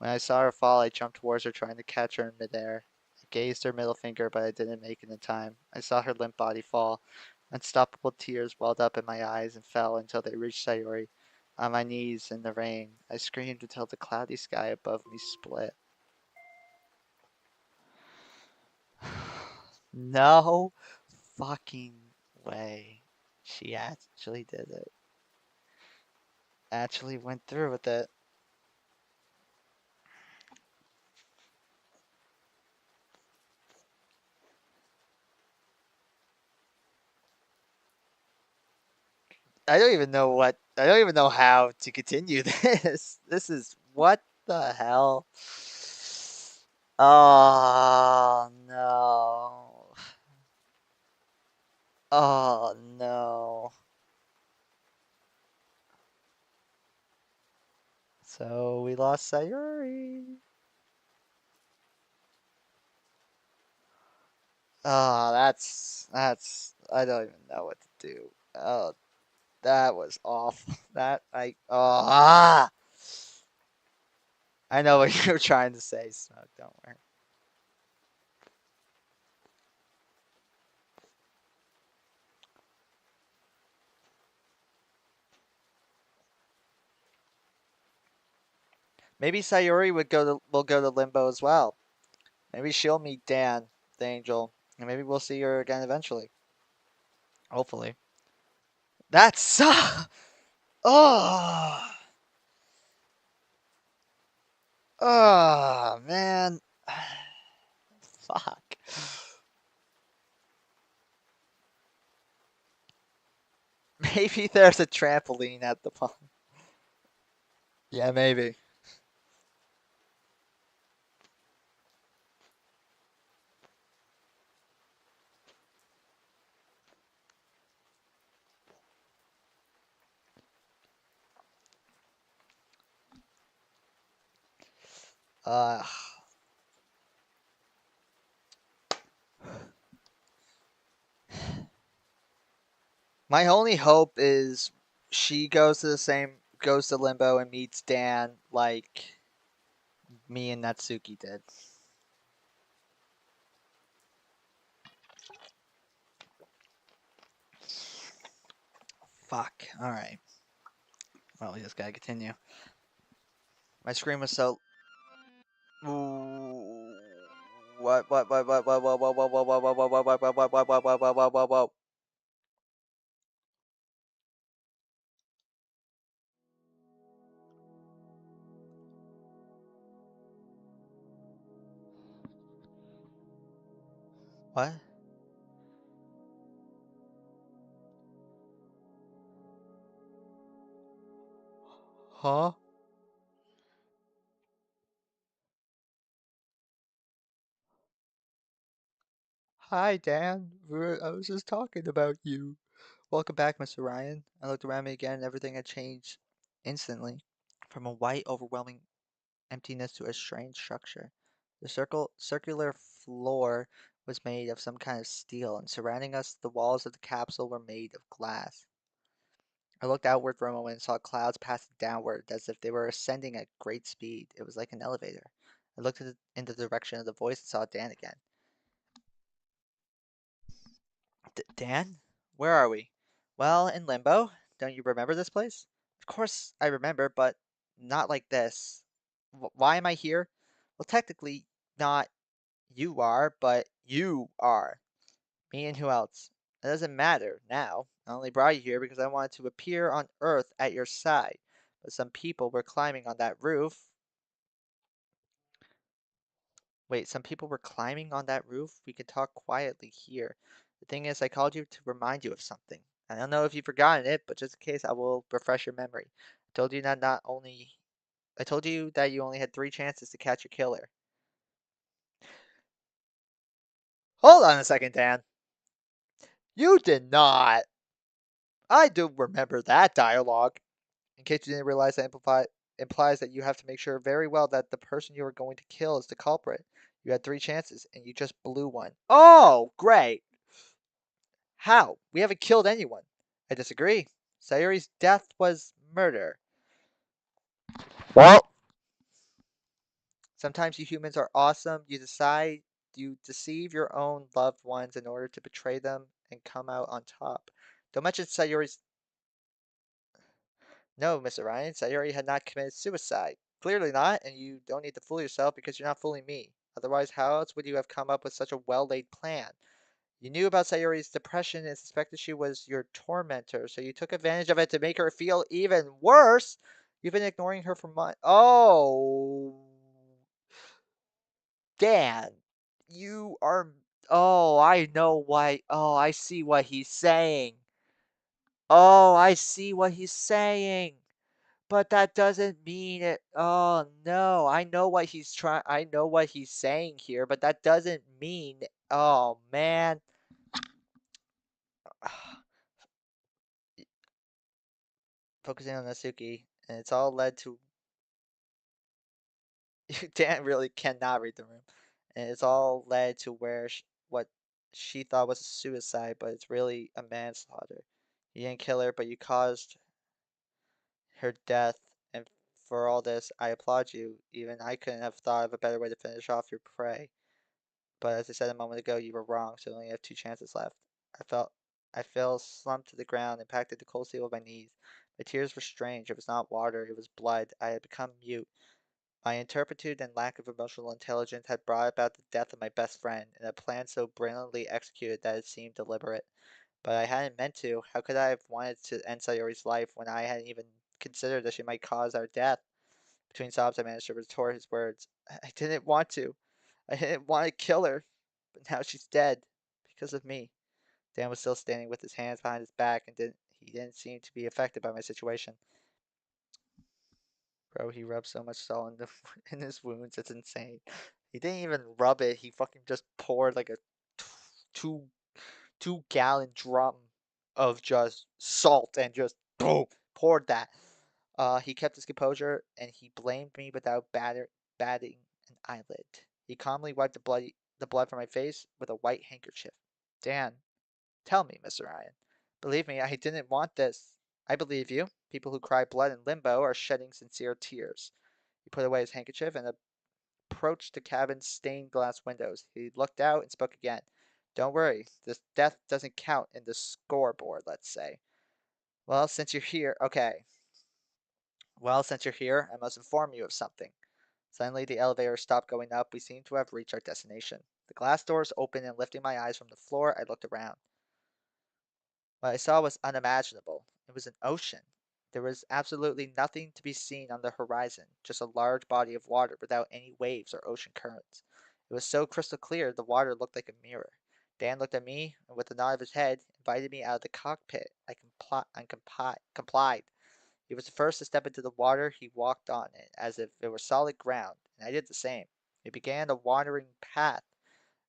When I saw her fall, I jumped towards her, trying to catch her in midair. I gazed her middle finger, but I didn't make it in time. I saw her limp body fall. Unstoppable tears welled up in my eyes and fell until they reached Sayori. On my knees in the rain, I screamed until the cloudy sky above me split. No fucking way. She actually did it. Actually went through with it. I don't even know how to continue this. This is what the hell? Oh no. Oh no. So we lost Sayuri. Oh, that's I don't even know what to do. Oh, that was awful. That I oh ah. I know what you're trying to say, Smoke. Don't worry. Maybe Sayuri would go to will go to Limbo as well. Maybe she'll meet Dan, the angel, and maybe we'll see her again eventually. Hopefully. That's oh oh man, fuck. Maybe there's a trampoline at the pond. Yeah, maybe. Uh, my only hope is she goes to Limbo and meets Dan like me and Natsuki did. Fuck. All right. Well, we just gotta continue. My screen was so. Ooh. What? What? Huh? Hi, Dan. I was just talking about you. Welcome back, Mr. Ryan. I looked around me again and everything had changed instantly. from a white, overwhelming emptiness to a strange structure. The circular floor was made of some kind of steel, and surrounding us, the walls of the capsule were made of glass. I looked outward for a moment and saw clouds passing downward as if they were ascending at great speed. It was like an elevator. I looked in the direction of the voice and saw Dan again. Dan? Where are we? Well, in limbo. Don't you remember this place? Of course I remember, but not like this. Why am I here? Well, technically, not you are, but you are. Me and who else? It doesn't matter now. I only brought you here because I wanted to appear on Earth at your side. But some people were climbing on that roof. Wait, some people were climbing on that roof? We could talk quietly here. The thing is, I called you to remind you of something. I don't know if you've forgotten it, but just in case, I will refresh your memory. I told you that you only had 3 chances to catch your killer. Hold on a second, Dan. You did not. I do remember that dialogue. In case you didn't realize, that implies that you have to make sure very well that the person you are going to kill is the culprit. You had 3 chances, and you just blew one. Oh, great. How? We haven't killed anyone. I disagree. Sayori's death was murder. Well, sometimes you humans are awesome. You deceive your own loved ones in order to betray them and come out on top. Don't mention Sayori's. No, Mr. Ryan, Sayori had not committed suicide. Clearly not, and you don't need to fool yourself because you're not fooling me. Otherwise, how else would you have come up with such a well-laid plan? You knew about Sayori's depression and suspected she was your tormentor, so you took advantage of it to make her feel even worse. You've been ignoring her for months. Oh, Dan, you are. Oh, I know why. Oh, I see what he's saying. Oh, I see what he's saying. But that doesn't mean it. Oh no, I know what he's trying. I know what he's saying here, but that doesn't mean. Oh man. Focusing on Natsuki, and it's all led to. Dan really cannot read the room, and it's all led to what she thought was a suicide, but it's really a manslaughter. You didn't kill her, but you caused her death, and for all this, I applaud you. Even I couldn't have thought of a better way to finish off your prey. But as I said a moment ago, you were wrong, so you only have 2 chances left. I felt I fell slumped to the ground, impacted the cold steel of my knees. My tears were strange. It was not water, it was blood. I had become mute. My inturpitude and lack of emotional intelligence had brought about the death of my best friend, in a plan so brilliantly executed that it seemed deliberate. But I hadn't meant to. How could I have wanted to end Sayori's life when I hadn't even considered that she might cause our death? Between sobs, I managed to retort his words. I didn't want to. I didn't want to kill her, but now she's dead because of me. Dan was still standing with his hands behind his back and he didn't seem to be affected by my situation. Bro, he rubbed so much salt in his wounds, it's insane. He didn't even rub it, he fucking just poured like a two 2 gallon drum of just salt and just boom, poured that. He kept his composure and he blamed me without batting an eyelid. He calmly wiped the blood from my face with a white handkerchief. Dan, tell me, Mr. Ryan. Believe me, I didn't want this. I believe you. People who cry blood in limbo are shedding sincere tears. He put away his handkerchief and approached the cabin's stained glass windows. He looked out and spoke again. Don't worry, this death doesn't count in the scoreboard, let's say. Well, since you're here, okay. Well, since you're here, I must inform you of something. Suddenly, the elevator stopped going up. We seemed to have reached our destination. The glass doors opened, and lifting my eyes from the floor, I looked around. What I saw was unimaginable. It was an ocean. There was absolutely nothing to be seen on the horizon, just a large body of water without any waves or ocean currents. It was so crystal clear the water looked like a mirror. Dan looked at me and, with a nod of his head, invited me out of the cockpit. I complied. He was the first to step into the water. He walked on it as if it were solid ground, and I did the same. We began a wandering path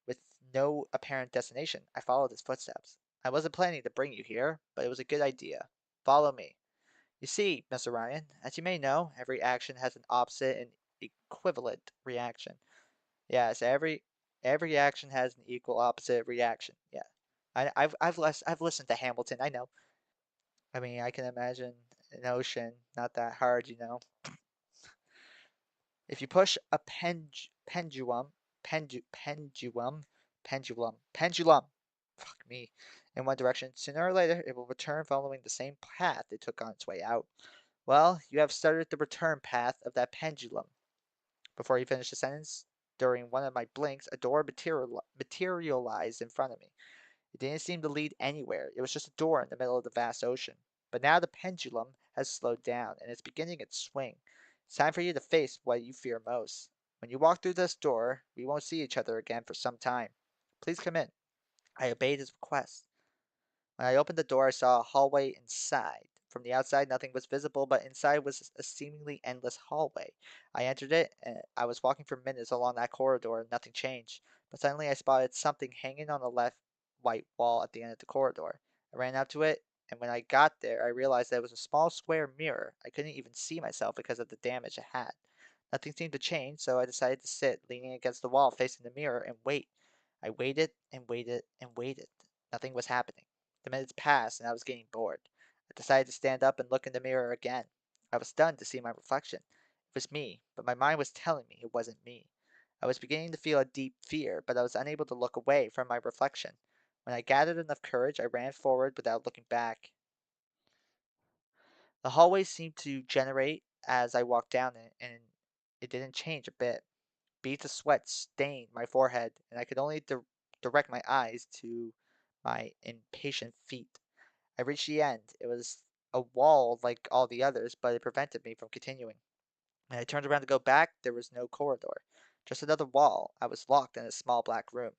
with no apparent destination. I followed his footsteps. I wasn't planning to bring you here, but it was a good idea. Follow me. You see, Mr. Ryan, as you may know, every action has an opposite and equivalent reaction. Yes, every action has an equal opposite reaction. Yeah. I've listened to Hamilton, I know. I mean, I can imagine an ocean, not that hard, you know. If you push a pendulum, fuck me, in one direction, sooner or later it will return following the same path it took on its way out. Well, you have started the return path of that pendulum. Before he finished the sentence, during one of my blinks, a door materialized in front of me. It didn't seem to lead anywhere. It was just a door in the middle of the vast ocean. But now the pendulum has slowed down and it's beginning its swing. It's time for you to face what you fear most. When you walk through this door, we won't see each other again for some time. Please come in. I obeyed his request. When I opened the door, I saw a hallway inside. From the outside, nothing was visible, but inside was a seemingly endless hallway. I entered it, and I was walking for minutes along that corridor, and nothing changed. But suddenly, I spotted something hanging on the left white wall at the end of the corridor. I ran up to it, and when I got there, I realized that it was a small square mirror. I couldn't even see myself because of the damage it had. Nothing seemed to change, so I decided to sit, leaning against the wall, facing the mirror, and wait. I waited and waited and waited. Nothing was happening. The minutes passed, and I was getting bored. I decided to stand up and look in the mirror again. I was stunned to see my reflection. It was me, but my mind was telling me it wasn't me. I was beginning to feel a deep fear, but I was unable to look away from my reflection. When I gathered enough courage, I ran forward without looking back. The hallway seemed to generate as I walked down it, and it didn't change a bit. Beads of sweat stained my forehead, and I could only direct my eyes to my impatient feet. I reached the end. It was a wall like all the others, but it prevented me from continuing. When I turned around to go back, there was no corridor, just another wall. I was locked in a small black room.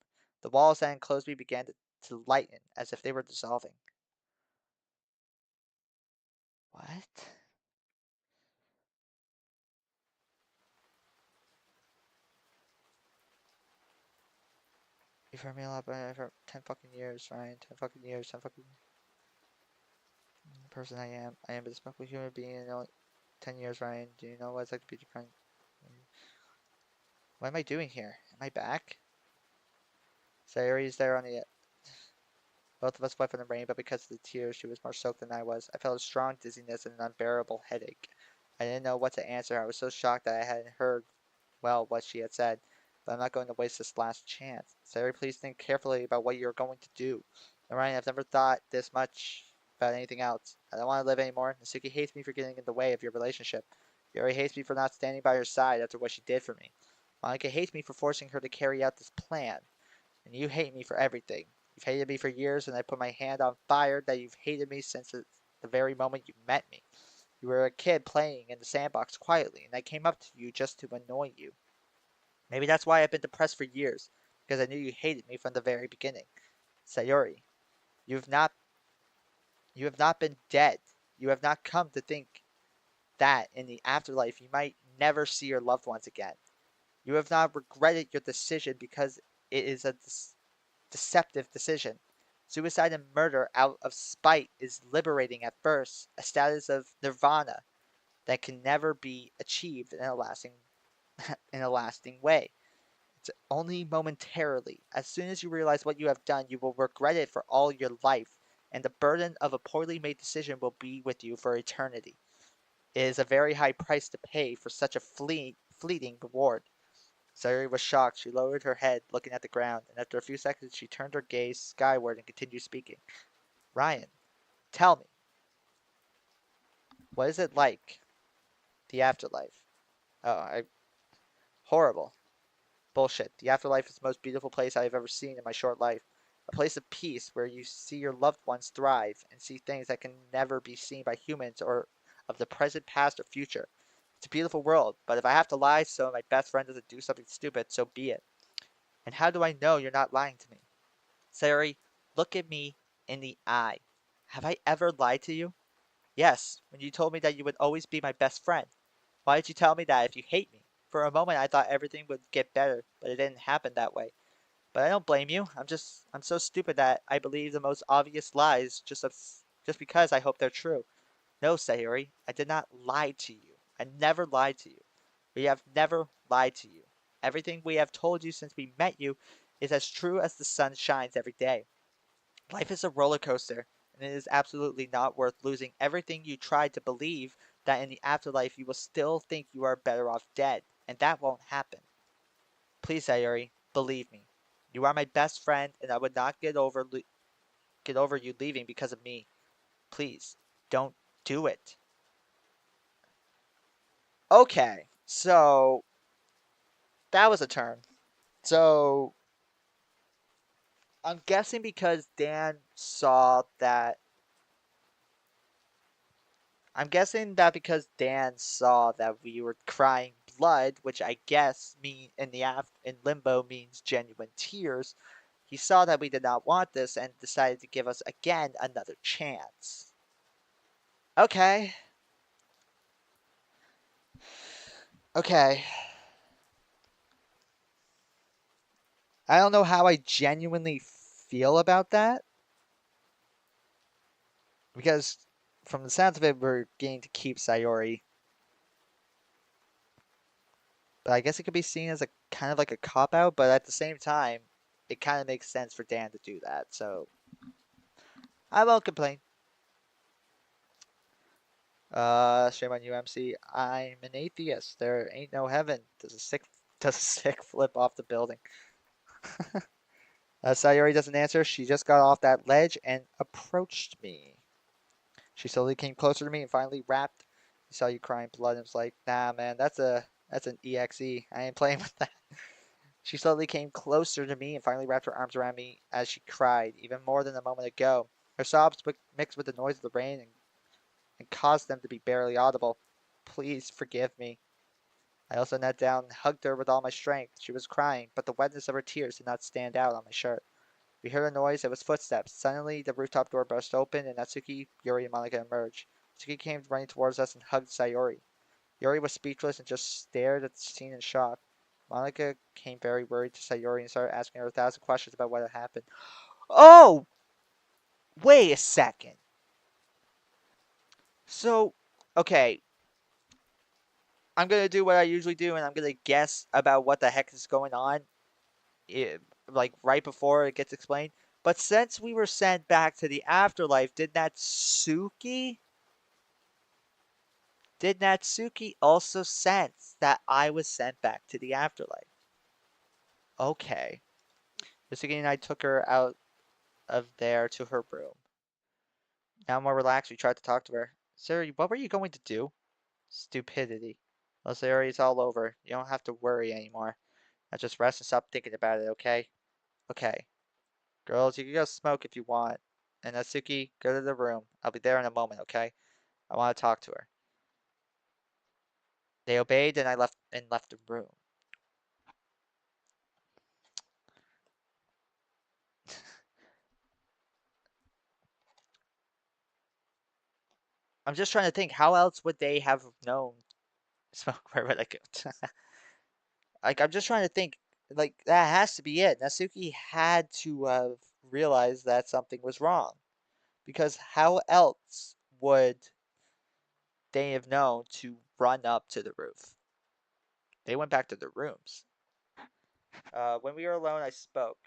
The walls that enclosed me began to lighten as if they were dissolving. What? You've heard me a lot, but for 10 fucking years, Ryan. 10 fucking years, 10 fucking the person I am. I am a despicable human being in only 10 years, Ryan. Do you know what it's like to be defined? What am I doing here? Am I back? Sayori is there on the. Both of us fled from the rain, but because of the tears, she was more soaked than I was. I felt a strong dizziness and an unbearable headache. I didn't know what to answer. I was so shocked that I hadn't heard well what she had said, but I'm not going to waste this last chance. Sayori, please think carefully about what you're going to do. Ryan, I've never thought this much about anything else. I don't want to live anymore. Nasuki hates me for getting in the way of your relationship. Yuri hates me for not standing by her side after what she did for me. Monica hates me for forcing her to carry out this plan. And you hate me for everything. You've hated me for years, and I put my hand on fire that you've hated me since the very moment you met me. You were a kid playing in the sandbox quietly, and I came up to you just to annoy you. Maybe that's why I've been depressed for years, because I knew you hated me from the very beginning. Sayori, you have not you have not been dead. You have not come to think that in the afterlife you might never see your loved ones again. You have not regretted your decision because it is a deceptive decision. Suicide and murder out of spite is liberating at first, a status of nirvana that can never be achieved in a lasting way. It's only momentarily. As soon as you realize what you have done, you will regret it for all your life, and the burden of a poorly made decision will be with you for eternity. It is a very high price to pay for such a fleeting reward. Sayuri was shocked. She lowered her head, looking at the ground, and after a few seconds she turned her gaze skyward and continued speaking. Ryan, tell me, what is it like? The afterlife. Oh, horrible. Bullshit. The afterlife is the most beautiful place I have ever seen in my short life. A place of peace where you see your loved ones thrive and see things that can never be seen by humans or of the present, past, or future. It's a beautiful world, but if I have to lie so my best friend doesn't do something stupid, so be it. And how do I know you're not lying to me? Sayori, look at me in the eye. Have I ever lied to you? Yes, when you told me that you would always be my best friend. Why did you tell me that if you hate me? For a moment I thought everything would get better, but it didn't happen that way. But I don't blame you. I'm so stupid that I believe the most obvious lies just because I hope they're true. No, Sayori, I did not lie to you. I never lied to you. We have never lied to you. Everything we have told you since we met you is as true as the sun shines every day. Life is a roller coaster, and it is absolutely not worth losing everything you tried to believe that in the afterlife you will still think you are better off dead, and that won't happen. Please, Sayori, believe me. You are my best friend, and I would not get over you leaving because of me. Please, don't do it. Okay, so that was a turn. So I'm guessing because Dan saw that. I'm guessing that because Dan saw that we were crying blood, which I guess mean in the in limbo means genuine tears. He saw that we did not want this and decided to give us again another chance. Okay, okay. I don't know how I genuinely feel about that because from the sounds of it, we're getting to keep Sayori. But I guess it could be seen as a kind of like a cop out, but at the same time, it kind of makes sense for Dan to do that. So I won't complain. Shame on you, MC. I'm an atheist. There ain't no heaven. Does a sick flip off the building. Sayori doesn't answer. She just got off that ledge and approached me. She slowly came closer to me and finally rapped. He saw you crying blood and was like, "Nah, man, that's an EXE. I ain't playing with that." She slowly came closer to me and finally wrapped her arms around me as she cried, even more than a moment ago. Her sobs mixed with the noise of the rain and caused them to be barely audible. Please forgive me. I also knelt down and hugged her with all my strength. She was crying, but the wetness of her tears did not stand out on my shirt. We heard a noise. It was footsteps. Suddenly, the rooftop door burst open, and Natsuki, Yuri, and Monica emerged. Natsuki came running towards us and hugged Sayori. Yuri was speechless and just stared at the scene in shock. Monica came very worried to Sayori and started asking her 1,000 questions about what had happened. Oh, wait a second. So, okay, I'm gonna do what I usually do, and I'm gonna guess about what the heck is going on, like right before it gets explained. But since we were sent back to the afterlife, did Natsuki also sense that I was sent back to the afterlife? Okay. Natsuki and I took her out of there to her room. Now more relaxed, we tried to talk to her. Sarah, what were you going to do? Stupidity. Well, Sarah, it's all over. You don't have to worry anymore. Now just rest and stop thinking about it, okay? Okay. Girls, you can go smoke if you want. And Natsuki, go to the room. I'll be there in a moment, okay? I want to talk to her. They obeyed and I left the room. I'm just trying to think, how else would they have known smoke where would I go? Like, I'm just trying to think, like, that has to be it. Natsuki had to have realized that something was wrong. Because how else would they have known to run up to the roof? They went back to their rooms. When we were alone, I spoke.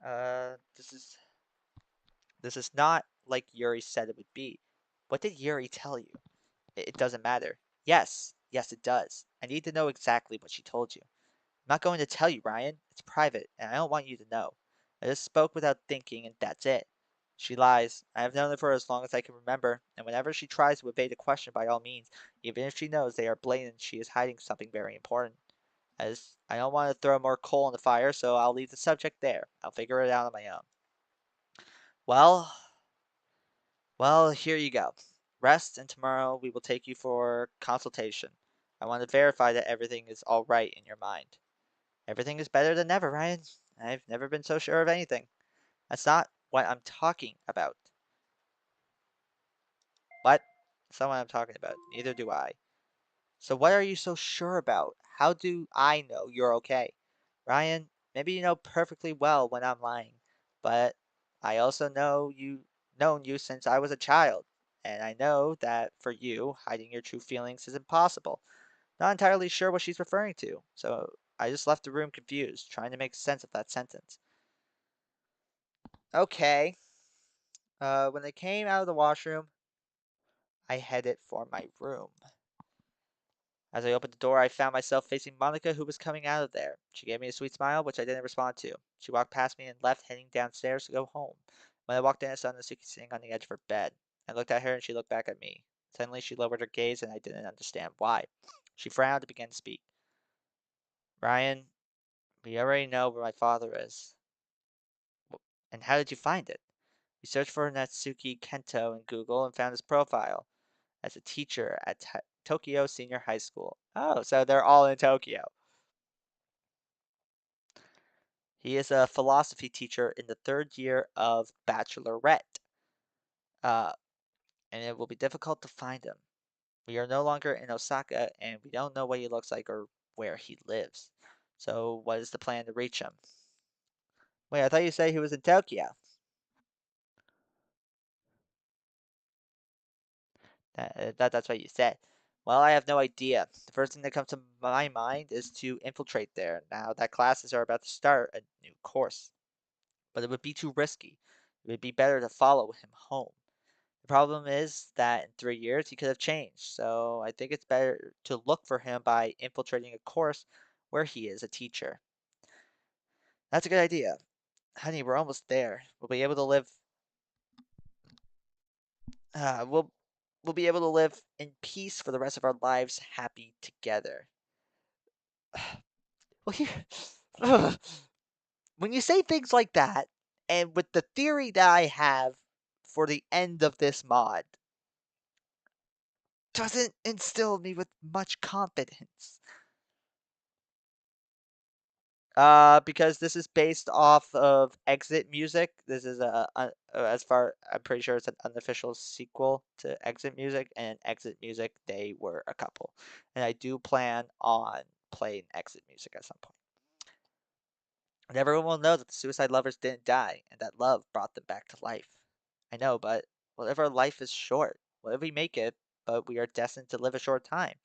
Uh, this is this is not like Yuri said it would be. What did Yuri tell you? It doesn't matter. Yes, it does. I need to know exactly what she told you. I'm not going to tell you, Ryan. It's private, and I don't want you to know. I just spoke without thinking, and that's it. She lies. I have known her for as long as I can remember, and whenever she tries to evade a question by all means, even if she knows they are blatant, she is hiding something very important. As I don't want to throw more coal in the fire, so I'll leave the subject there. I'll figure it out on my own. Well, well, here you go. Rest, and tomorrow we will take you for consultation. I want to verify that everything is all right in your mind. Everything is better than ever, Ryan. I've never been so sure of anything. That's not what I'm talking about. What? That's not what I'm talking about. Neither do I. So what are you so sure about? How do I know you're okay? Ryan, maybe you know perfectly well when I'm lying, but I also know you known you since I was a child, and I know that for you, hiding your true feelings is impossible. Not entirely sure what she's referring to, so I just left the room confused, trying to make sense of that sentence. Okay. When I came out of the washroom, I headed for my room. As I opened the door, I found myself facing Monica, who was coming out of there. She gave me a sweet smile, which I didn't respond to. She walked past me and left, heading downstairs to go home. When I walked in, I saw Natsuki sitting on the edge of her bed. I looked at her, and she looked back at me. Suddenly, she lowered her gaze, and I didn't understand why. She frowned and began to speak. Ryan, we already know where my father is. And how did you find it? We searched for Natsuki Kento in Google and found his profile as a teacher at Tokyo Senior High School. Oh, so they're all in Tokyo. He is a philosophy teacher in the third year of Bachelorette, uh, and it will be difficult to find him. We are no longer in Osaka, and we don't know what he looks like or where he lives. So, what is the plan to reach him? Wait, I thought you said he was in Tokyo. That's what you said. Well, I have no idea. The first thing that comes to my mind is to infiltrate there. Now that classes are about to start a new course, but it would be too risky. It would be better to follow him home. The problem is that in 3 years he could have changed, so I think it's better to look for him by infiltrating a course where he is a teacher. That's a good idea. Honey, we're almost there. We'll be able to live uh, we'll we'll be able to live in peace for the rest of our lives happy together. Well, here when you say things like that, and with the theory that I have for the end of this mod, doesn't instill me with much confidence. Because this is based off of Exit Music. This is as far I'm pretty sure it's an unofficial sequel to Exit Music, and Exit Music they were a couple, and I do plan on playing Exit Music at some point. And everyone will know that the suicide lovers didn't die, and that love brought them back to life. I know, but whatever life is short, what if we make it, but we are destined to live a short time?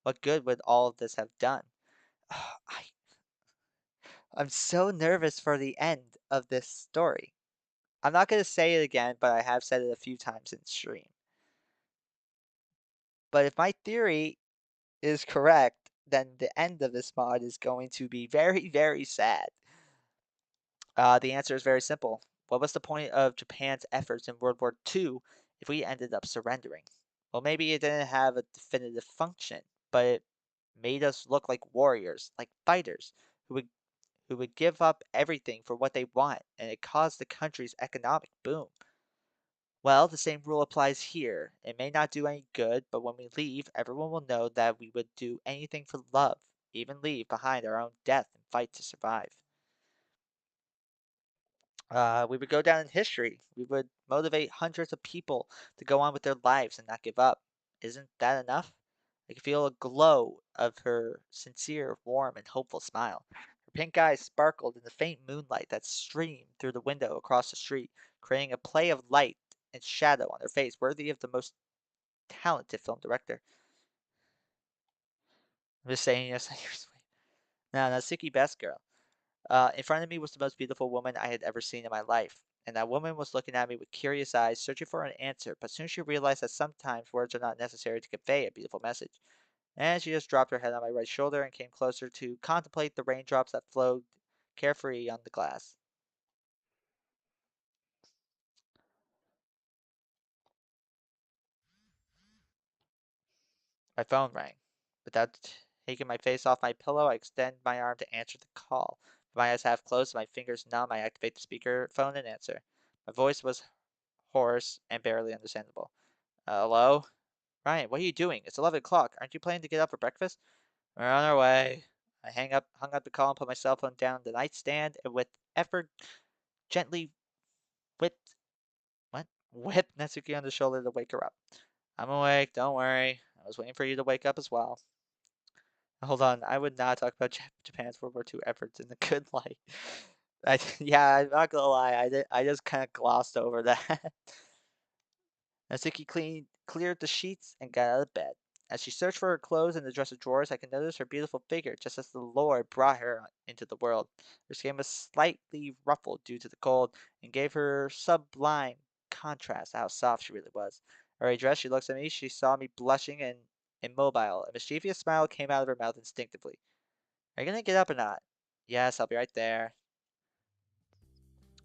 What good would all of this have done? I I'm so nervous for the end of this story. I'm not going to say it again, but I have said it a few times in stream. But if my theory is correct, then the end of this mod is going to be very, very sad. The answer is very simple. What was the point of Japan's efforts in World War II if we ended up surrendering? Well, maybe it didn't have a definitive function, but it made us look like warriors, like fighters, who would give up everything for what they want, and it caused the country's economic boom. Well, the same rule applies here. It may not do any good, but when we leave, everyone will know that we would do anything for love, even leave behind our own death and fight to survive. We would go down in history. We would motivate hundreds of people to go on with their lives and not give up. Isn't that enough? I could feel a glow of her sincere, warm, and hopeful smile. Her pink eyes sparkled in the faint moonlight that streamed through the window across the street, creating a play of light and shadow on her face worthy of the most talented film director. I'm just saying, yes, you're sweet. Now, Natsuki Best Girl. In front of me was the most beautiful woman I had ever seen in my life, and that woman was looking at me with curious eyes, searching for an answer, but soon she realized that sometimes words are not necessary to convey a beautiful message. And she just dropped her head on my right shoulder and came closer to contemplate the raindrops that flowed carefree on the glass. My phone rang. Without taking my face off my pillow, I extend my arm to answer the call. With my eyes half closed, my fingers numb, I activate the speaker phone and answer. My voice was hoarse and barely understandable. Hello? Ryan, what are you doing? It's 11 o'clock. Aren't you planning to get up for breakfast? We're on our way. I hung up the call and put my cell phone down the nightstand and with effort gently whipped, what? Whipped Natsuki on the shoulder to wake her up. I'm awake, don't worry. I was waiting for you to wake up as well. Hold on, I would not talk about Japan's World War II efforts in a good light. Yeah, I'm not gonna lie, I just kind of glossed over that. Natsuki cleared the sheets and got out of bed. As she searched for her clothes in the dresser drawers, I could notice her beautiful figure just as the Lord brought her into the world. Her skin was slightly ruffled due to the cold and gave her sublime contrast to how soft she really was. Already dressed, she looks at me. She saw me blushing and immobile. A mischievous smile came out of her mouth instinctively. Are you gonna get up or not? Yes, I'll be right there.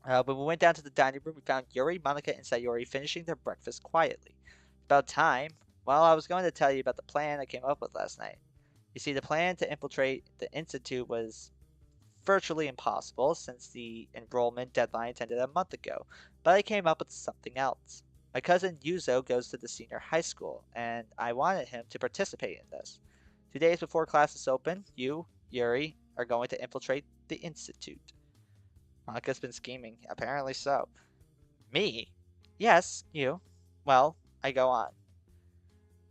When we went down to the dining room, we found Yuri, Monica, and Sayori finishing their breakfast quietly. About time. Well, I was going to tell you about the plan I came up with last night. You see, the plan to infiltrate the Institute was virtually impossible since the enrollment deadline ended a month ago, but I came up with something else. My cousin Yuzo goes to the senior high school, and I wanted him to participate in this. 2 days before classes open, you, Yuri, are going to infiltrate the Institute. Monica's been scheming. Apparently so. Me? Yes, you. Well, I go on.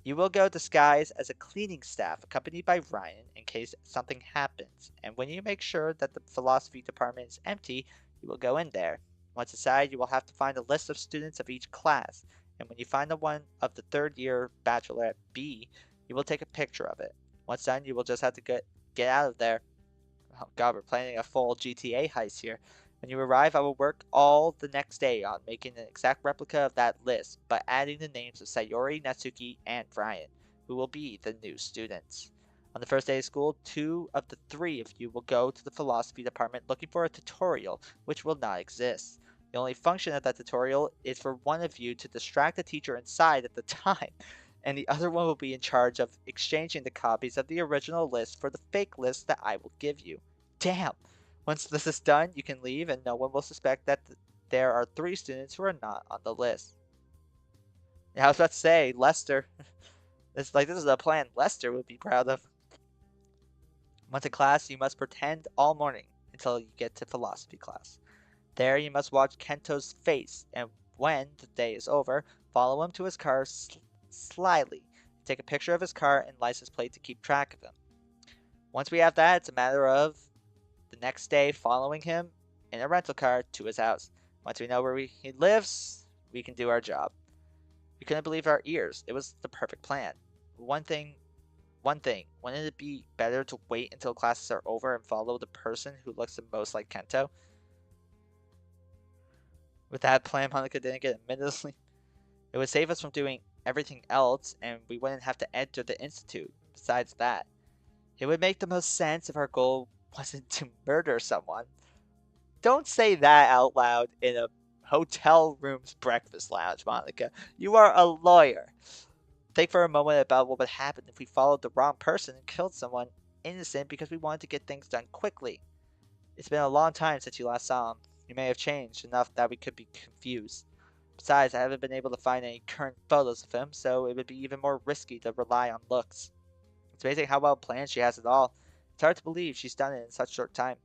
You will go disguised as a cleaning staff accompanied by Ryan in case something happens, and when you make sure that the philosophy department is empty, you will go in there. Once inside, you will have to find a list of students of each class, and when you find the one of the third year bachelorette B, you will take a picture of it. Once done, you will just have to get out of there. Oh god, we're planning a full GTA heist here. When you arrive, I will work all the next day on making an exact replica of that list, by adding the names of Sayori, Natsuki, and Brian, who will be the new students. On the first day of school, 2 of the 3 of you will go to the philosophy department looking for a tutorial, which will not exist. The only function of that tutorial is for one of you to distract the teacher inside at the time, and the other one will be in charge of exchanging the copies of the original list for the fake list that I will give you. Damn! Once this is done, you can leave and no one will suspect that there are 3 students who are not on the list. Yeah, I was about to say, Lester. This is a plan Lester would be proud of. Once in class, you must pretend all morning until you get to philosophy class. There you must watch Kento's face, and when the day is over, follow him to his car slyly. Take a picture of his car and license plate to keep track of him. Once we have that, it's a matter of the next day following him in a rental car to his house. Once we know where he lives, we can do our job. We couldn't believe our ears. It was the perfect plan. One thing, wouldn't it be better to wait until classes are over and follow the person who looks the most like Kento? With that plan, Monica didn't get a minute of sleep. It would save us from doing everything else, and we wouldn't have to enter the Institute. Besides that, it would make the most sense if our goal wasn't to murder someone. Don't say that out loud in a hotel room's breakfast lounge, Monica. You are a lawyer. Think for a moment about what would happen if we followed the wrong person and killed someone innocent because we wanted to get things done quickly. It's been a long time since you last saw him. You may have changed enough that we could be confused. Besides, I haven't been able to find any current photos of him, so it would be even more risky to rely on looks. It's amazing how well planned she has it all. It's hard to believe she's done it in such short time.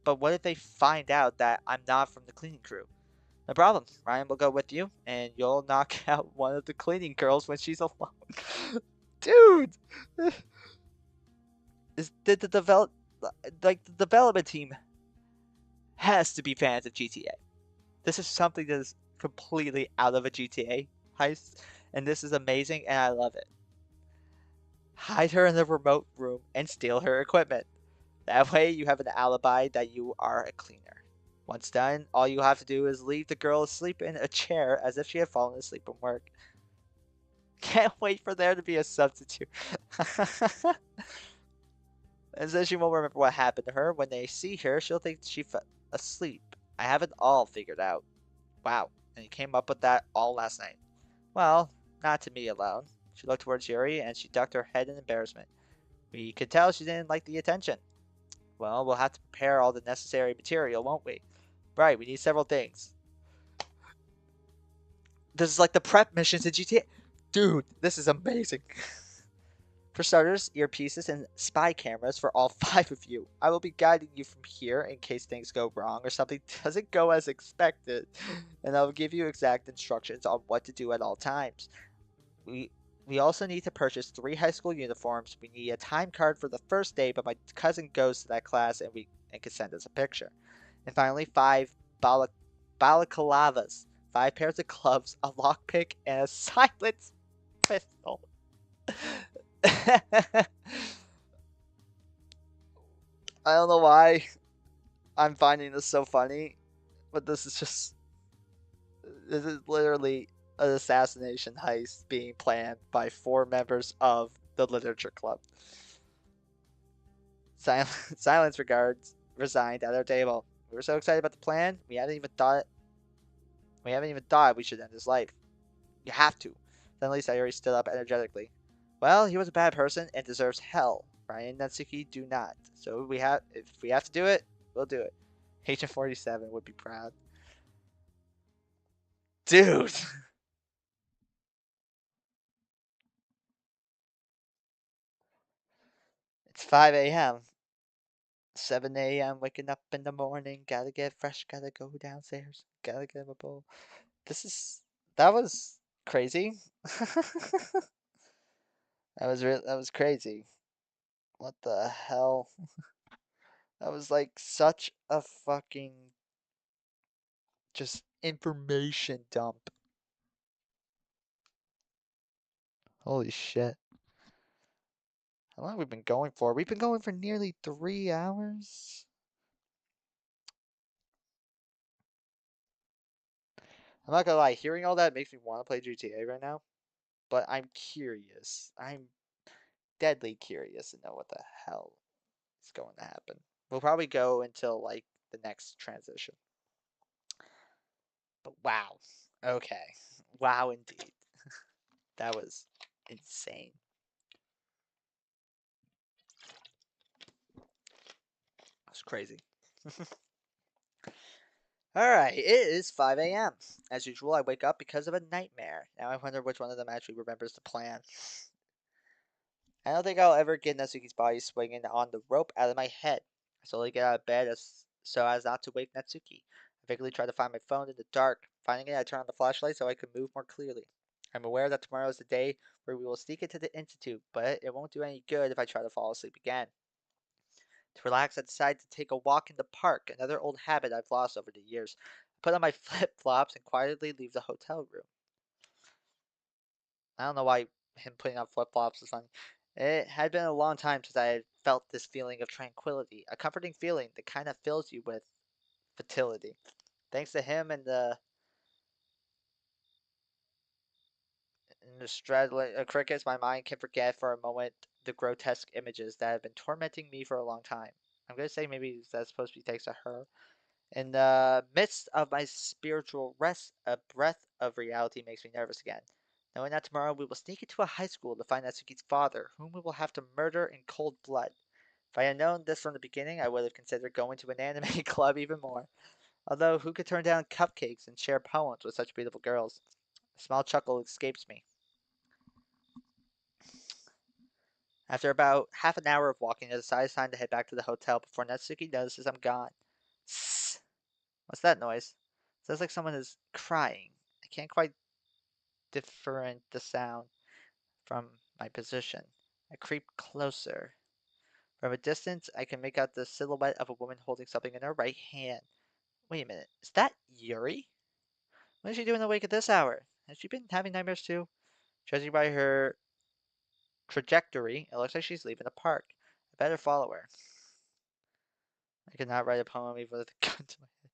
But what if they find out that I'm not from the cleaning crew? No problem. Ryan will go with you, and you'll knock out one of the cleaning girls when she's alone. Dude, is the development team has to be fans of GTA. This is something that is completely out of a GTA heist, and this is amazing, and I love it. Hide her in the remote room and steal her equipment. That way, you have an alibi that you are a cleaner. Once done, all you have to do is leave the girl asleep in a chair as if she had fallen asleep from work. Can't wait for there to be a substitute. And then she won't remember what happened to her. When they see her, she'll think she fell asleep. I have it all figured out. Wow, and you came up with that all last night. Well, not to me alone. She looked towards Yuri, and she ducked her head in embarrassment. We could tell she didn't like the attention. Well, we'll have to prepare all the necessary material, won't we? Right, we need several things. This is like the prep missions in GTA. Dude, this is amazing. For starters, earpieces and spy cameras for all 5 of you. I will be guiding you from here in case things go wrong or something doesn't go as expected. And I will give you exact instructions on what to do at all times. We also need to purchase 3 high school uniforms. We need a time card for the first day, but my cousin goes to that class and can send us a picture. And finally, 5 balaclavas. 5 pairs of gloves, a lockpick, and a silenced pistol. I don't know why I'm finding this so funny, but this is literally an assassination heist being planned by 4 members of the literature club. Silence regards resigned at our table. We were so excited about the plan, we haven't even thought we should end his life. You have to. Suddenly Sayori stood up energetically. Well, he was a bad person and deserves hell. Ryan and Natsuki do not. So if we have to do it, we'll do it. Agent 47 would be proud. Dude. It's 5 a.m. 7 a.m. waking up in the morning, gotta get fresh, gotta go downstairs, gotta get a bowl. This is that was crazy. That was crazy. What the hell? That was like such a fucking just information dump. Holy shit. How long have we been going for? We've been going for nearly 3 hours. I'm not gonna lie, hearing all that makes me want to play GTA right now, but I'm curious. I'm deadly curious to know what the hell is going to happen. We'll probably go until like the next transition. But wow. Okay. Wow indeed. That was insane. That's crazy. Alright, it is 5 a.m. As usual, I wake up because of a nightmare. Now I wonder which one of them actually remembers the plan. I don't think I'll ever get Natsuki's body swinging on the rope out of my head. I slowly get out of bed so as not to wake Natsuki. I vaguely try to find my phone in the dark. Finding it, I turn on the flashlight so I can move more clearly. I'm aware that tomorrow is the day where we will sneak into the Institute, but it won't do any good if I try to fall asleep again. To relax, I decide to take a walk in the park, another old habit I've lost over the years. I put on my flip-flops and quietly leave the hotel room. I don't know why him putting on flip-flops is funny. It had been a long time since I had felt this feeling of tranquility, a comforting feeling that kind of fills you with fertility. Thanks to him and the straddling crickets, my mind can forget for a moment the grotesque images that have been tormenting me for a long time. I'm gonna say maybe that's supposed to be thanks to her. In the midst of my spiritual rest, a breath of reality makes me nervous again. Knowing that tomorrow we will sneak into a high school to find Natsuki's father, whom we will have to murder in cold blood. If I had known this from the beginning, I would have considered going to an anime club even more. Although, who could turn down cupcakes and share poems with such beautiful girls? A small chuckle escapes me. After about half an hour of walking, I decide it's time to head back to the hotel before Natsuki notices I'm gone. Sss. What's that noise? Sounds like someone is crying. I can't quite different the sound from my position. I creep closer. From a distance, I can make out the silhouette of a woman holding something in her right hand. Wait a minute, is that Yuri? What is she doing awake at this hour? Has she been having nightmares too? Judging by her trajectory, it looks like she's leaving the park. I better follow her. I could not write a poem even with a gun to my head.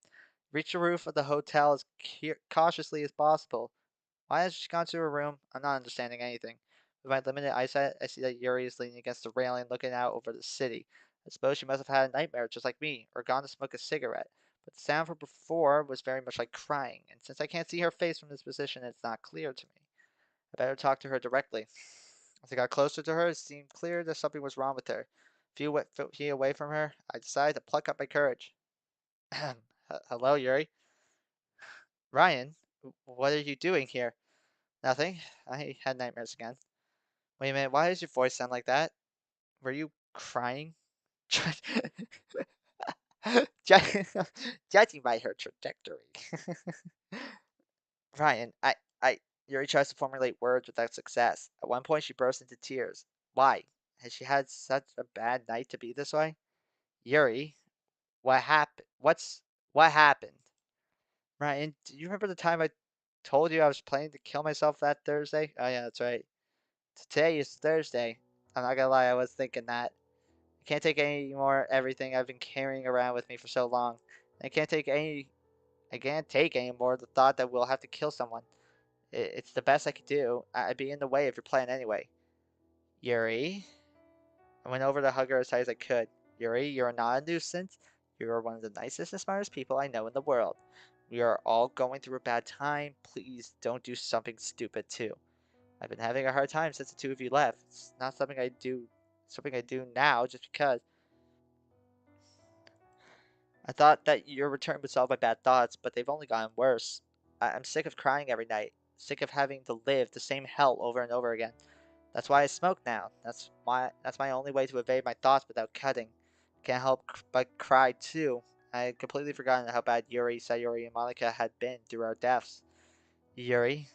Reach the roof of the hotel as cautiously as possible. Why has she gone to her room? I'm not understanding anything. With my limited eyesight, I see that Yuri is leaning against the railing looking out over the city. I suppose she must have had a nightmare just like me, or gone to smoke a cigarette. But the sound from before was very much like crying, and since I can't see her face from this position, it's not clear to me. I better talk to her directly. As I got closer to her, it seemed clear that something was wrong with her. A few feet away from her, I decided to pluck up my courage. Hello, Yuri. Ryan, what are you doing here? Nothing. I had nightmares again. Wait a minute, why does your voice sound like that? Were you crying? Judging by her trajectory. Ryan, Yuri tries to formulate words without success. At one point, she bursts into tears. Why? Has she had such a bad night to be this way? Yuri, what happened? What happened? Ryan, do you remember the time I told you I was planning to kill myself that Thursday? Oh yeah, that's right. Today is Thursday. I'm not gonna lie, I was thinking that. I can't take any more everything I've been carrying around with me for so long. I can't take any I can't take any more the thought that we'll have to kill someone. It's the best I could do. I'd be in the way of your plan anyway. Yuri? I went over to hug her as tight as I could. Yuri, you're not a nuisance. You're one of the nicest and smartest people I know in the world. We are all going through a bad time. Please don't do something stupid too. I've been having a hard time since the two of you left. It's not something I do now just because. I thought that your return would solve my bad thoughts, but they've only gotten worse. I'm sick of crying every night, sick of having to live the same hell over and over again. That's why I smoke now. That's my only way to evade my thoughts without cutting. Can't help but cry too. I had completely forgotten how bad Yuri, Sayori, and Monica had been through our deaths. Yuri,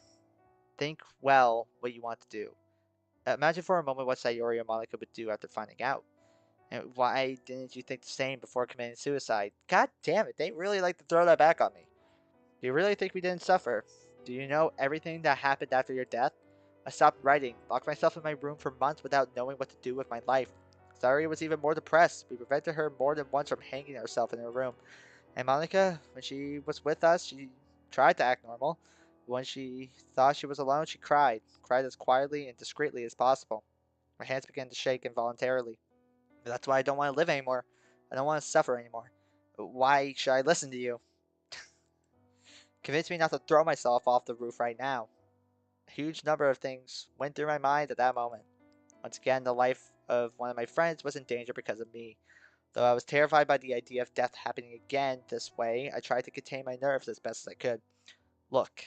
think well what you want to do. Imagine for a moment what Sayori and Monica would do after finding out. And why didn't you think the same before committing suicide? God damn it, they really like to throw that back on me. Do you really think we didn't suffer? Do you know everything that happened after your death? I stopped writing, locked myself in my room for months without knowing what to do with my life. Sayori was even more depressed. We prevented her more than once from hanging herself in her room. And Monica, when she was with us, she tried to act normal. When she thought she was alone, she cried as quietly and discreetly as possible. My hands began to shake involuntarily. That's why I don't want to live anymore. I don't want to suffer anymore. Why should I listen to you? Convince me not to throw myself off the roof right now. A huge number of things went through my mind at that moment. Once again, the life of one of my friends was in danger because of me. Though I was terrified by the idea of death happening again this way, I tried to contain my nerves as best as I could. Look,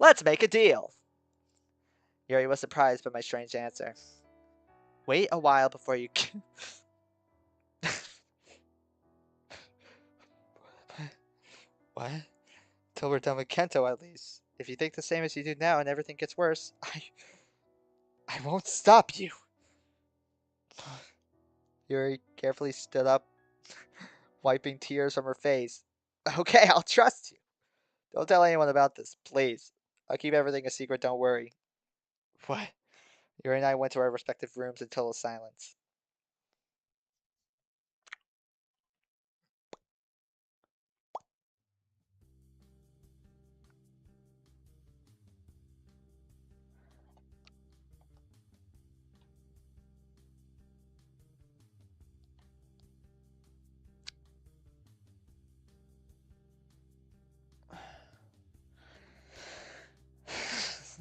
let's make a deal. Yuri was surprised by my strange answer. Wait a while before you. What? Till we're done with Kento, at least. If you think the same as you do now and everything gets worse, I won't stop you. Yuri carefully stood up, wiping tears from her face. Okay, I'll trust you. Don't tell anyone about this, please. I'll keep everything a secret, don't worry. What? Yuri and I went to our respective rooms in total silence.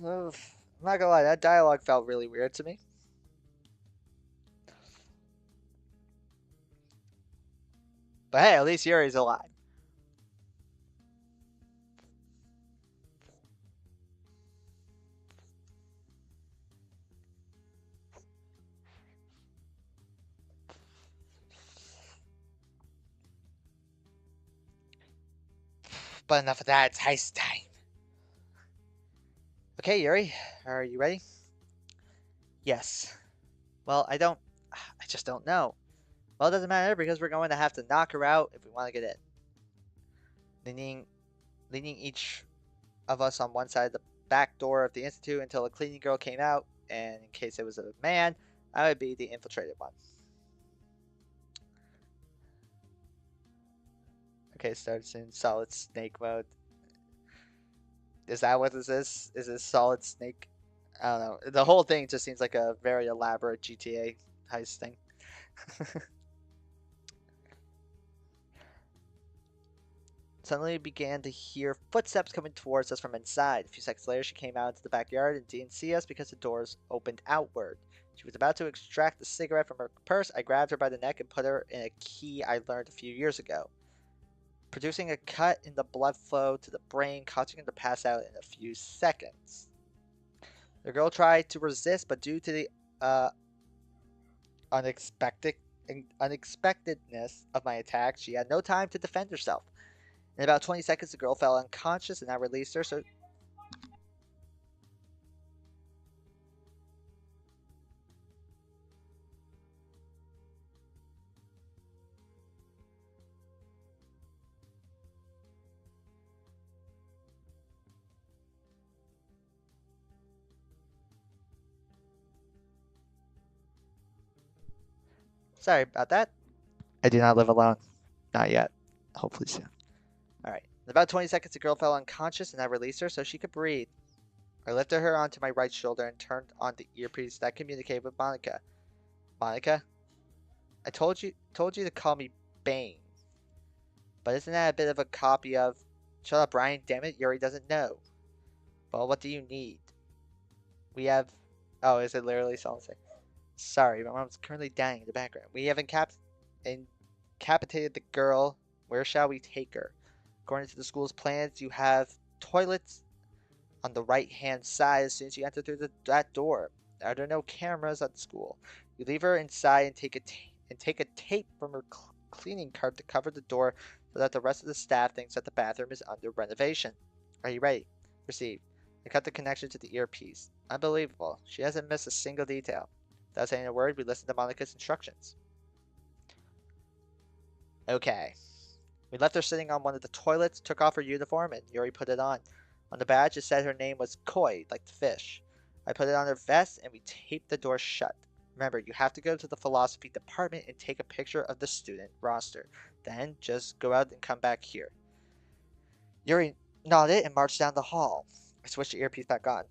I'm not gonna lie, that dialogue felt really weird to me. But hey, at least Yuri's alive. But enough of that, it's heist time. Okay, Yuri, are you ready? Yes. Well, I just don't know. Well, it doesn't matter because we're going to have to knock her out if we want to get in. Leaning, leaning each of us on one side of the back door of the institute until a cleaning girl came out, and in case it was a man, I would be the infiltrated one. Okay, starts in solid snake mode. Is that what this is? Is this solid snake? I don't know. The whole thing just seems like a very elaborate GTA heist thing. Suddenly we began to hear footsteps coming towards us from inside. A few seconds later, she came out into the backyard and didn't see us because the doors opened outward. She was about to extract the cigarette from her purse. I grabbed her by the neck and put her in a key I learned a few years ago, producing a cut in the blood flow to the brain, causing her to pass out in a few seconds. The girl tried to resist, but due to the uh, unexpected unexpectedness of my attack, she had no time to defend herself. In about 20 seconds, the girl fell unconscious, and I released her. So, Sorry about that. I do not live alone. Not yet. Hopefully soon. Alright. In about 20 seconds, the girl fell unconscious and I released her so she could breathe. I lifted her onto my right shoulder and turned on the earpiece that communicated with Monica. Monica? I told you to call me Bane. But isn't that a bit of a copy of... Shut up, Brian. Damn it, Yuri doesn't know. Well, what do you need? We have... Oh, is it literally something? Sorry, my mom's currently dying in the background. We have incapacitated the girl. Where shall we take her? According to the school's plans, you have toilets on the right-hand side as soon as you enter through that door. There are no cameras at the school. You leave her inside and take a tape from her cleaning cart to cover the door so that the rest of the staff thinks that the bathroom is under renovation. Are you ready? Receive. I cut the connection to the earpiece. Unbelievable. She hasn't missed a single detail. Without saying a word, we listened to Monica's instructions. Okay. We left her sitting on one of the toilets, took off her uniform, and Yuri put it on. On the badge, it said her name was Koi, like the fish. I put it on her vest, and we taped the door shut. Remember, you have to go to the philosophy department and take a picture of the student roster. Then, just go out and come back here. Yuri nodded and marched down the hall. I switched the earpiece back on.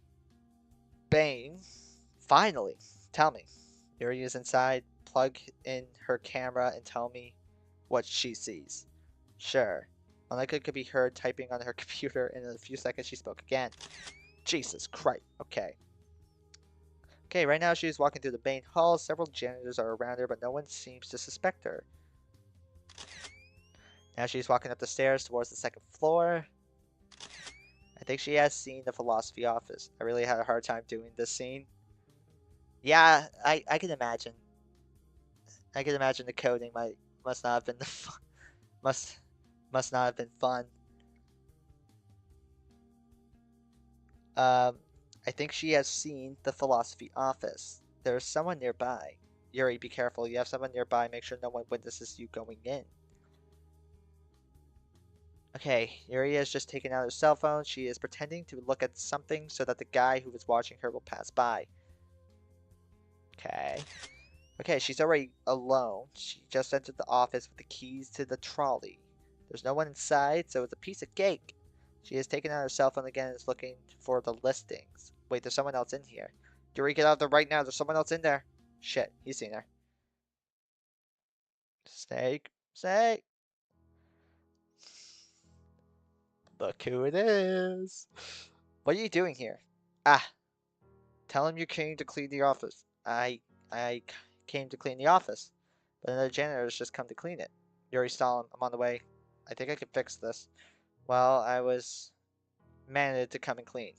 Bane. Finally. Tell me. Yuri is inside. Plug in her camera and tell me what she sees. Sure. Monica could be heard typing on her computer, and in a few seconds she spoke again. Jesus Christ. Okay. Okay, right now she's walking through the main hall. Several janitors are around her, but no one seems to suspect her. Now she's walking up the stairs towards the second floor. I think she has seen the philosophy office. I really had a hard time doing this scene. Yeah, I can imagine. I can imagine the coding must not have been the fun. Must not have been fun. I think she has seen the philosophy office. There is someone nearby. Yuri, be careful. You have someone nearby. Make sure no one witnesses you going in. Okay, Yuri has just taken out her cell phone. She is pretending to look at something so that the guy who is watching her will pass by. Okay. Okay, she's already alone. She just entered the office with the keys to the trolley. There's no one inside, so it's a piece of cake. She has taken out her cell phone again and is looking for the listings. Wait, there's someone else in here. Yuri, get out of there right now. There's someone else in there. Shit, he's seen her. Snake. Snake. Look who it is. What are you doing here? Ah, tell him you came to clean the office. I came to clean the office, but another janitor has just come to clean it. Yuri, stall him. I'm on the way. I think I can fix this. Well, I was mandated to come and clean.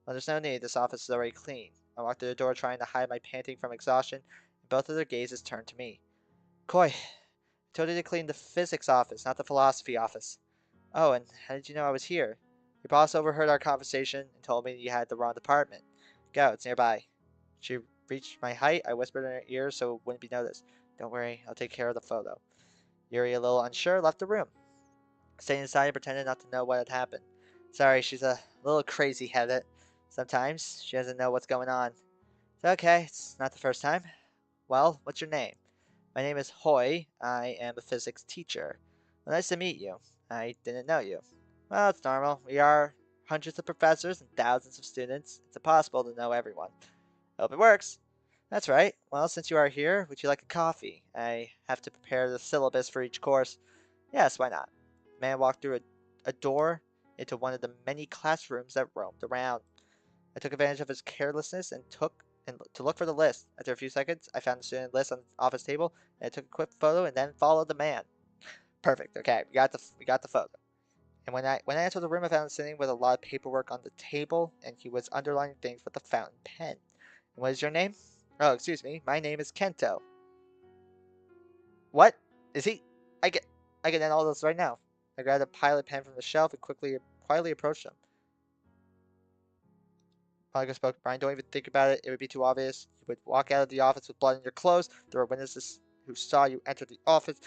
Well, there's no need. This office is already clean. I walked through the door trying to hide my panting from exhaustion, and both of their gazes turned to me. Koi, I told you to clean the physics office, not the philosophy office. Oh, and how did you know I was here? Your boss overheard our conversation and told me you had the wrong department. Go, it's nearby. She reached my height. I whispered in her ear so it wouldn't be noticed. Don't worry, I'll take care of the photo. Yuri, a little unsure, left the room. Staying inside and pretended not to know what had happened. Sorry, she's a little crazy-headed. Sometimes she doesn't know what's going on. It's okay, it's not the first time. Well, what's your name? My name is Hoy. I am a physics teacher. Well, nice to meet you. I didn't know you. Well, it's normal. We are hundreds of professors and thousands of students. It's impossible to know everyone. Hope it works. That's right. Well, since you are here, would you like a coffee? I have to prepare the syllabus for each course. Yes, why not? The man walked through a door into one of the many classrooms that roamed around. I took advantage of his carelessness and to look for the list. After a few seconds, I found the student list on the office table, and I took a quick photo and then followed the man. Perfect. Okay, we got the photo. And when I entered the room, I found him sitting with a lot of paperwork on the table, and he was underlining things with a fountain pen. And what is your name? Oh, excuse me. My name is Kento. What? Is he? I get in all this right now. I grabbed a pilot pen from the shelf and quietly approached him. Monica spoke. Brian, don't even think about it. It would be too obvious. You would walk out of the office with blood on your clothes. There were witnesses who saw you enter the office.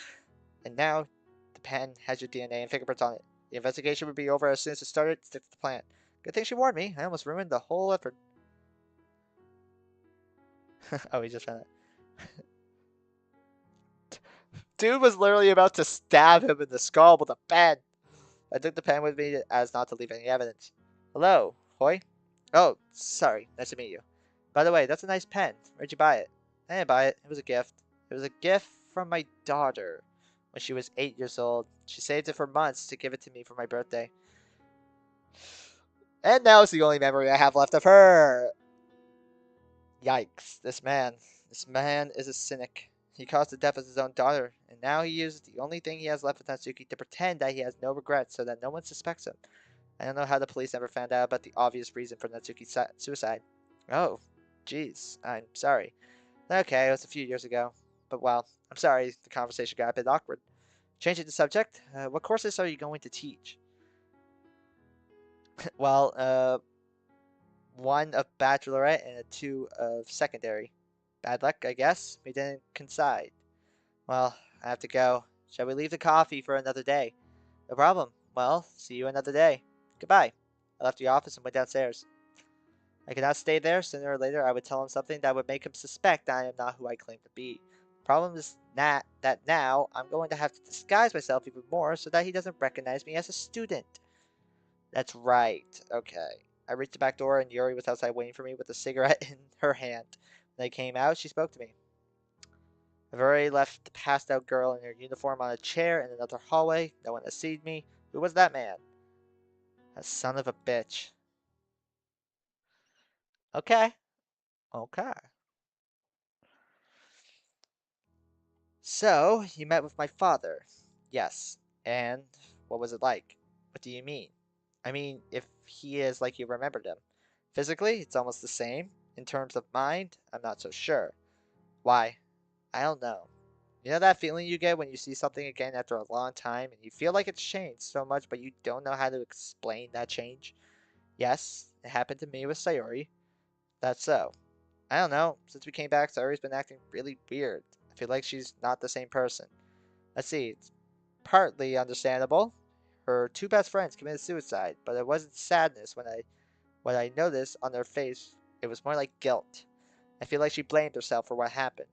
And now, the pen has your DNA and fingerprints on it. The investigation would be over as soon as it started. Stick to the plan. Good thing she warned me. I almost ruined the whole effort. Oh, he just found it. Dude was literally about to stab him in the skull with a pen. I took the pen with me as not to leave any evidence. Hello, Hoy. Oh, sorry. Nice to meet you. By the way, that's a nice pen. Where'd you buy it? I didn't buy it. It was a gift. It was a gift from my daughter when she was 8 years old. She saved it for months to give it to me for my birthday. And now it's the only memory I have left of her. Yikes. This man is a cynic. He caused the death of his own daughter, and now he uses the only thing he has left with Natsuki to pretend that he has no regrets so that no one suspects him. I don't know how the police never found out about the obvious reason for Natsuki's suicide. Oh, jeez, I'm sorry. Okay, it was a few years ago. But well, I'm sorry the conversation got a bit awkward. Changing the subject, what courses are you going to teach? Well, one of bachelorette and a two of secondary. Bad luck, I guess. We didn't coincide. Well, I have to go. Shall we leave the coffee for another day? No problem. Well, see you another day. Goodbye. I left the office and went downstairs. I could not stay there. Sooner or later, I would tell him something that would make him suspect I am not who I claim to be. The problem is that now I'm going to have to disguise myself even more so that he doesn't recognize me as a student. That's right. Okay. I reached the back door and Yuri was outside waiting for me with a cigarette in her hand. When I came out, she spoke to me. I've already left the passed out girl in her uniform on a chair in another hallway. No one has seen me. Who was that man? A son of a bitch. Okay. Okay. So, you met with my father. Yes. And what was it like? What do you mean? I mean, if he is like you remembered him. Physically, it's almost the same. In terms of mind, I'm not so sure. Why? I don't know. You know that feeling you get when you see something again after a long time and you feel like it's changed so much but you don't know how to explain that change? Yes, it happened to me with Sayori. That's so. I don't know. Since we came back, Sayori's been acting really weird. I feel like she's not the same person. Let's see, it's partly understandable. Her two best friends committed suicide, but it wasn't sadness when I noticed on their face. It was more like guilt. I feel like she blamed herself for what happened.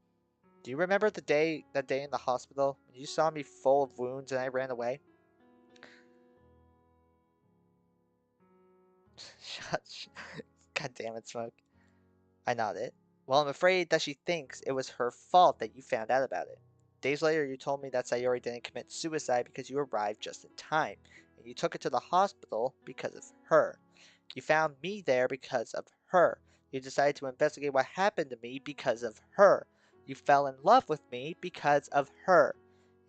Do you remember that day in the hospital when you saw me full of wounds and I ran away? Shut. God damn it, Smoke. I nodded. Well, I'm afraid that she thinks it was her fault that you found out about it. Days later, you told me that Sayori didn't commit suicide because you arrived just in time, and you took her to the hospital because of her. You found me there because of her. You decided to investigate what happened to me because of her. You fell in love with me because of her.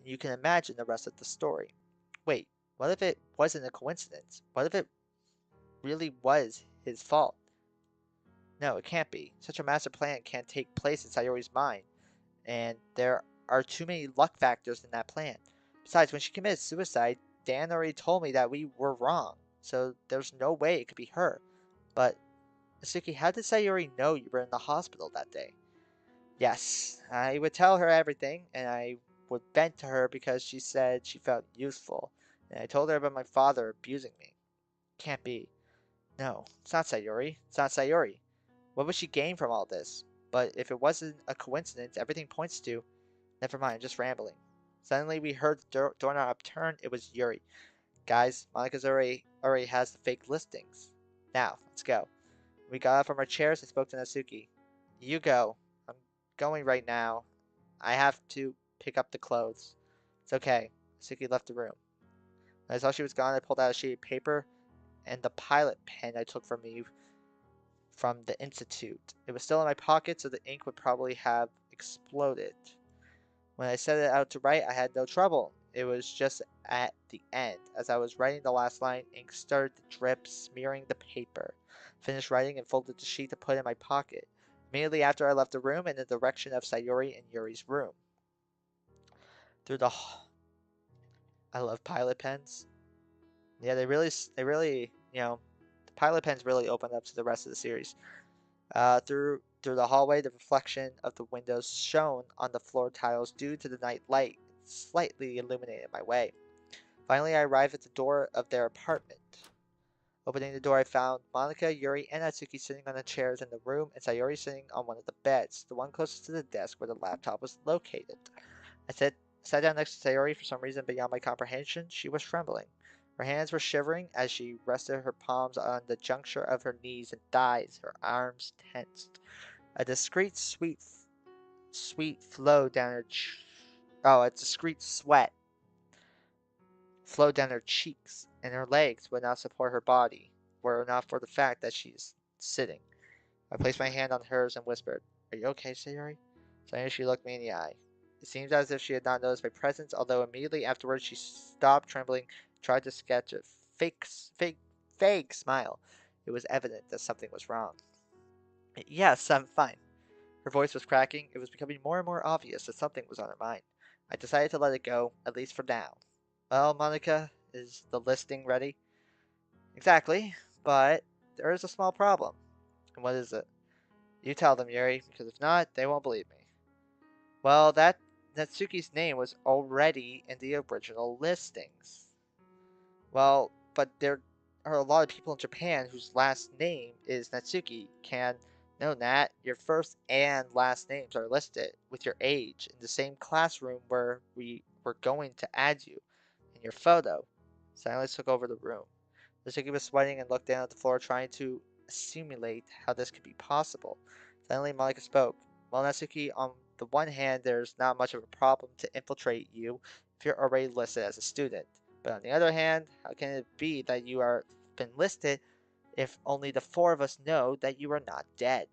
And you can imagine the rest of the story. Wait, what if it wasn't a coincidence? What if it really was his fault? No, it can't be. Such a master plan can't take place in Sayori's mind, and there are too many luck factors in that plan. Besides, when she committed suicide, Dan already told me that we were wrong, so there's no way it could be her. But, Suki, how did Sayori know you were in the hospital that day? Yes, I would tell her everything, and I would vent to her because she said she felt useful, and I told her about my father abusing me. Can't be. No, it's not Sayori. It's not Sayori. What would she gain from all this? But if it wasn't a coincidence, everything points to. Never mind, I'm just rambling. Suddenly we heard the doorknob upturn. It was Yuri. Guys, Monica's already has the fake listings. Now, let's go. We got up from our chairs and spoke to Natsuki. You go. I'm going right now. I have to pick up the clothes. It's okay. Natsuki left the room. When I saw she was gone, I pulled out a sheet of paper and the pilot pen I took from the institute. It was still in my pocket, so the ink would probably have exploded. When I set it out to write, I had no trouble. It was just at the end. As I was writing the last line, ink started to drip, smearing the paper. Finished writing and folded the sheet to put in my pocket. Immediately after I left the room in the direction of Sayori and Yuri's room. Through the I love pilot pens. Yeah, the pilot pens really opened up to the rest of the series. Through the hallway, the reflection of the windows shone on the floor tiles due to the night light, slightly illuminated my way. Finally, I arrived at the door of their apartment. Opening the door, I found Monica, Yuri, and Natsuki sitting on the chairs in the room, and Sayori sitting on one of the beds, the one closest to the desk where the laptop was located. I sat I sat down next to Sayori for some reason beyond my comprehension. She was trembling. Her hands were shivering as she rested her palms on the juncture of her knees and thighs, her arms tensed. A discreet sweet flow down her a discreet sweat flowed down her cheeks, and her legs would not support her body, were it not for the fact that she is sitting. I placed my hand on hers and whispered, "Are you okay, Sayori?" Suddenly she looked me in the eye. It seemed as if she had not noticed my presence, although immediately afterwards she stopped trembling, tried to sketch a fake smile. It was evident that something was wrong. Yes, I'm fine. Her voice was cracking. It was becoming more and more obvious that something was on her mind. I decided to let it go, at least for now. Well, Monica, is the listing ready? Exactly, but there is a small problem. And what is it? You tell them, Yuri, because if not, they won't believe me. Well, that Natsuki's name was already in the original listings. Well, but there are a lot of people in Japan whose last name is Natsuki. Can know Nat, your first and last names are listed with your age in the same classroom where we were going to add you in your photo. Silence took over the room. Natsuki was sweating and looked down at the floor, trying to assimilate how this could be possible. Finally, Monica spoke. Well, Natsuki, on the one hand, there's not much of a problem to infiltrate you if you're already listed as a student. But on the other hand, how can it be that you are been listed if only the four of us know that you are not dead?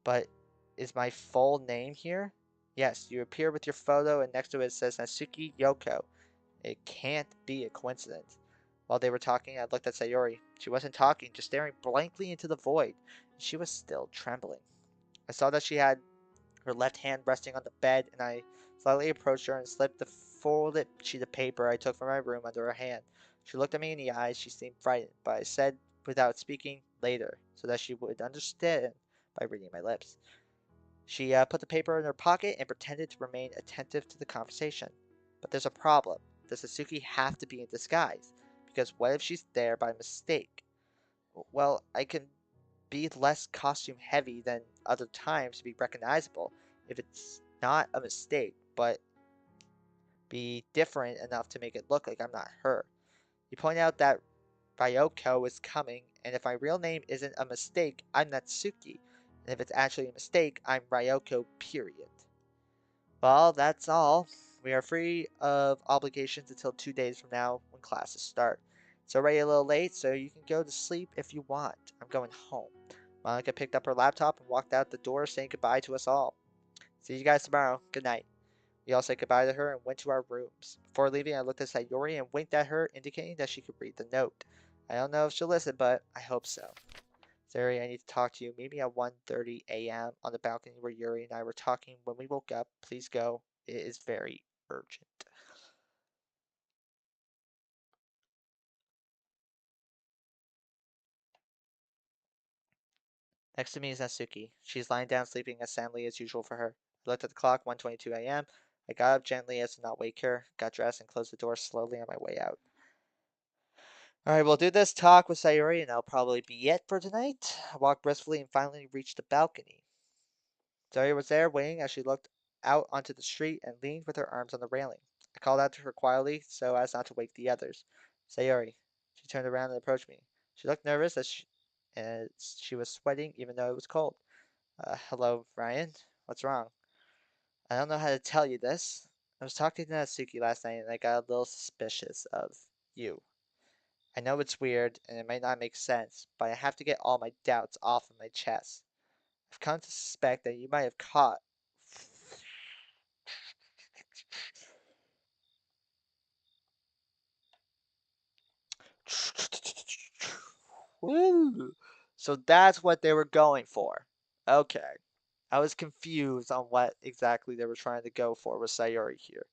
But is my full name here? Yes, you appear with your photo, and next to it says Natsuki Yoko. It can't be a coincidence. While they were talking, I looked at Sayori. She wasn't talking, just staring blankly into the void, and she was still trembling. I saw that she had her left hand resting on the bed, and I slightly approached her and slipped the folded sheet of paper I took from my room under her hand. She looked at me in the eyes. She seemed frightened, but I said, without speaking, later, so that she would understand by reading my lips. She put the paper in her pocket and pretended to remain attentive to the conversation. But there's a problem. Does Suzuki have to be in disguise? Because what if she's there by mistake? Well, I can be less costume heavy than other times to be recognizable if it's not a mistake, but be different enough to make it look like I'm not her. You point out that Ryoko is coming, and if my real name isn't a mistake, I'm Natsuki. And if it's actually a mistake, I'm Ryoko, period. Well, that's all. We are free of obligations until 2 days from now when classes start. It's already a little late, so you can go to sleep if you want. I'm going home. Monica picked up her laptop and walked out the door, saying goodbye to us all. See you guys tomorrow. Good night. We all said goodbye to her and went to our rooms. Before leaving, I looked at Sayori and winked at her, indicating that she could read the note. I don't know if she'll listen, but I hope so. Sayori, I need to talk to you. Meet me at 1:30 a.m. on the balcony where Yuri and I were talking when we woke up. Please go. It is very urgent. Next to me is Natsuki. She's lying down sleeping as soundly as usual for her. I looked at the clock, 1:22 a.m. I got up gently as to not wake her, got dressed, and closed the door slowly on my way out. Alright, we'll do this talk with Sayori, and that'll probably be it for tonight. I walked briskly and finally reached the balcony. Sayori was there, waiting as she looked out onto the street and leaned with her arms on the railing. I called out to her quietly so as not to wake the others. Sayori. She turned around and approached me. She looked nervous as she was sweating even though it was cold. Hello, Ryan. What's wrong? I don't know how to tell you this. I was talking to Natsuki last night and I got a little suspicious of you. I know it's weird and it might not make sense, but I have to get all my doubts off of my chest. I've come to suspect that you might have caught. Woo! So that's what they were going for. Okay. I was confused on what exactly they were trying to go for with Sayori here.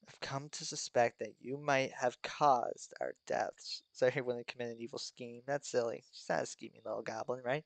I've come to suspect that you might have caused our deaths. Sayori wouldn't commit an evil scheme. That's silly. She's not a scheming little goblin, right?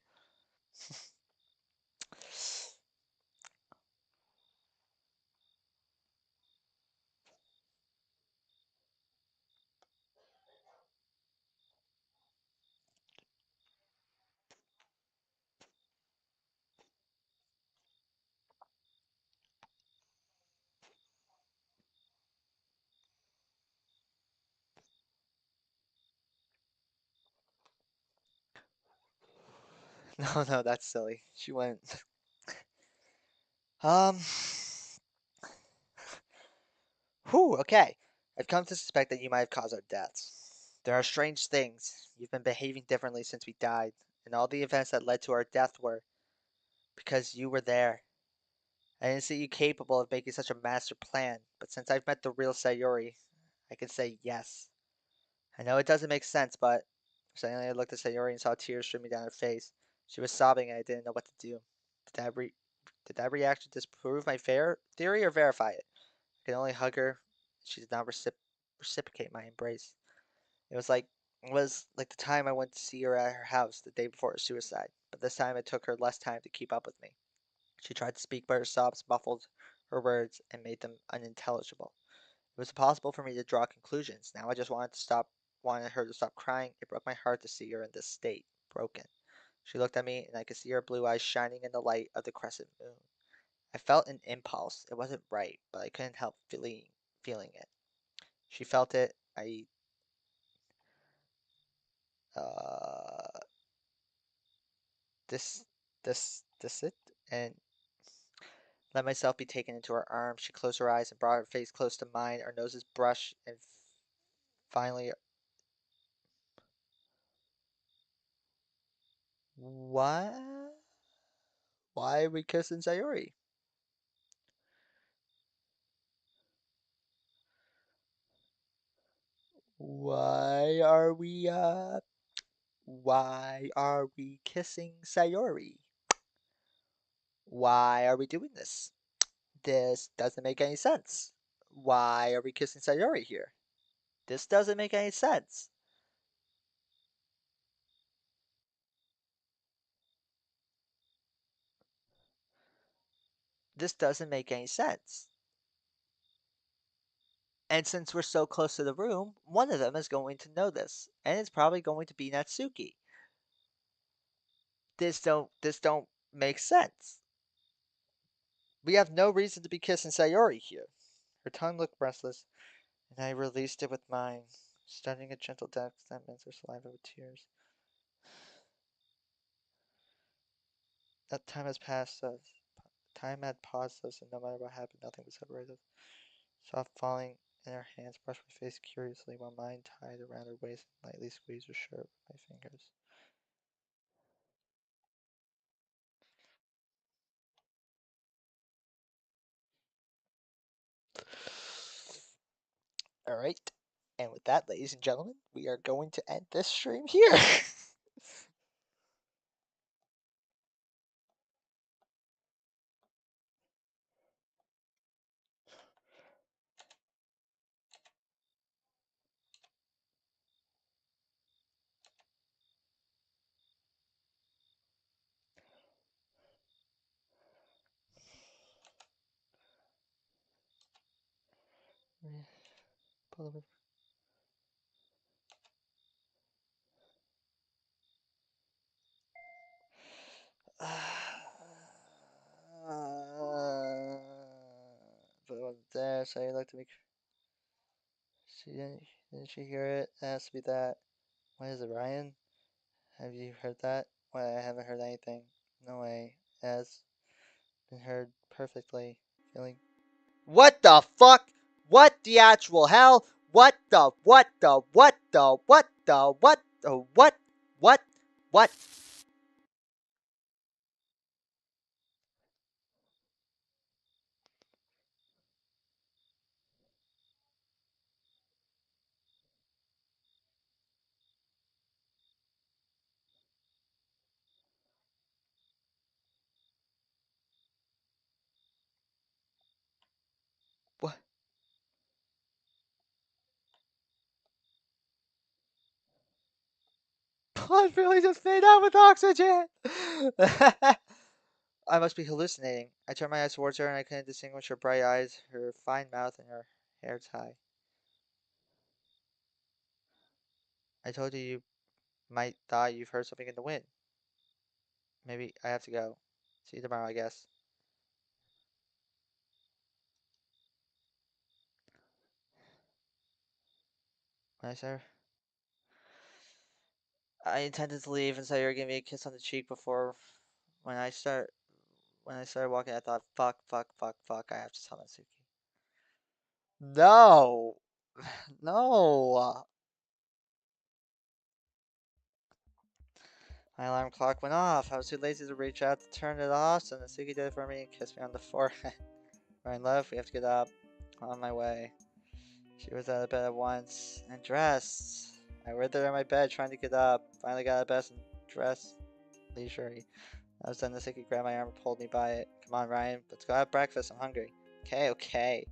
No, no, that's silly. She went. Um. Whew, okay. I've come to suspect that you might have caused our deaths. There are strange things. You've been behaving differently since we died, and all the events that led to our death were because you were there. I didn't see you capable of making such a master plan, but since I've met the real Sayori, I can say yes. I know it doesn't make sense, but suddenly I looked at Sayori and saw tears streaming down her face. She was sobbing and I didn't know what to do. Did that, re- did that reaction disprove my theory or verify it? I could only hug her. She did not reciprocate my embrace. It was like the time I went to see her at her house the day before her suicide, but this time it took her less time to keep up with me. She tried to speak, but her sobs muffled her words and made them unintelligible. It was impossible for me to draw conclusions. Now I just wanted her to stop crying. It broke my heart to see her in this state, broken. She looked at me, and I could see her blue eyes shining in the light of the crescent moon. I felt an impulse. It wasn't right, but I couldn't help feeling it. She felt it. Uh, this, this it, and let myself be taken into her arms. She closed her eyes and brought her face close to mine. Our noses brushed, and finally, what? Why are we kissing Sayori? Why are we, why are we kissing Sayori? Why are we doing this? This doesn't make any sense. Why are we kissing Sayori here? This doesn't make any sense. This doesn't make any sense. And since we're so close to the room, one of them is going to know this, and it's probably going to be Natsuki. This don't make sense. We have no reason to be kissing Sayori here. Her tongue looked restless, and I released it with mine, studying a gentle depth that mints her saliva with tears. That time has passed us. Time had paused us, and no matter what happened, nothing would separate us. Soft falling in her hands brushed my face curiously, while mine tied around her waist and lightly squeezed her shirt with my fingers. All right. And with that, ladies and gentlemen, we are going to end this stream here. But it wasn't there, so I looked at me. She didn't she hear it? It has to be that. What is it, Ryan? Have you heard that? Why I haven't heard anything. No way. It has been heard perfectly. Feeling. What the fuck? What the actual hell? What? What? Blood really just made out with oxygen! I must be hallucinating. I turned my eyes towards her and I couldn't distinguish her bright eyes, her fine mouth, and her hair tie. I told you might thought you've heard something in the wind. Maybe I have to go. See you tomorrow, I guess. When I said I intended to leave and so you were giving me a kiss on the cheek before when I start when I started walking I thought fuck, fuck, fuck, fuck, I have to tell Natsuki. No. No. My alarm clock went off. I was too lazy to reach out to turn it off, so Natsuki did it for me and kissed me on the forehead. Ryan left, we have to get up. On my way. She was out of bed at once and dressed. I waited there in my bed trying to get up. Finally got out of bed and dressed leisurely. I was done. Natsuki grabbed my arm and pulled me by it. Come on, Ryan. Let's go have breakfast. I'm hungry. Okay, okay.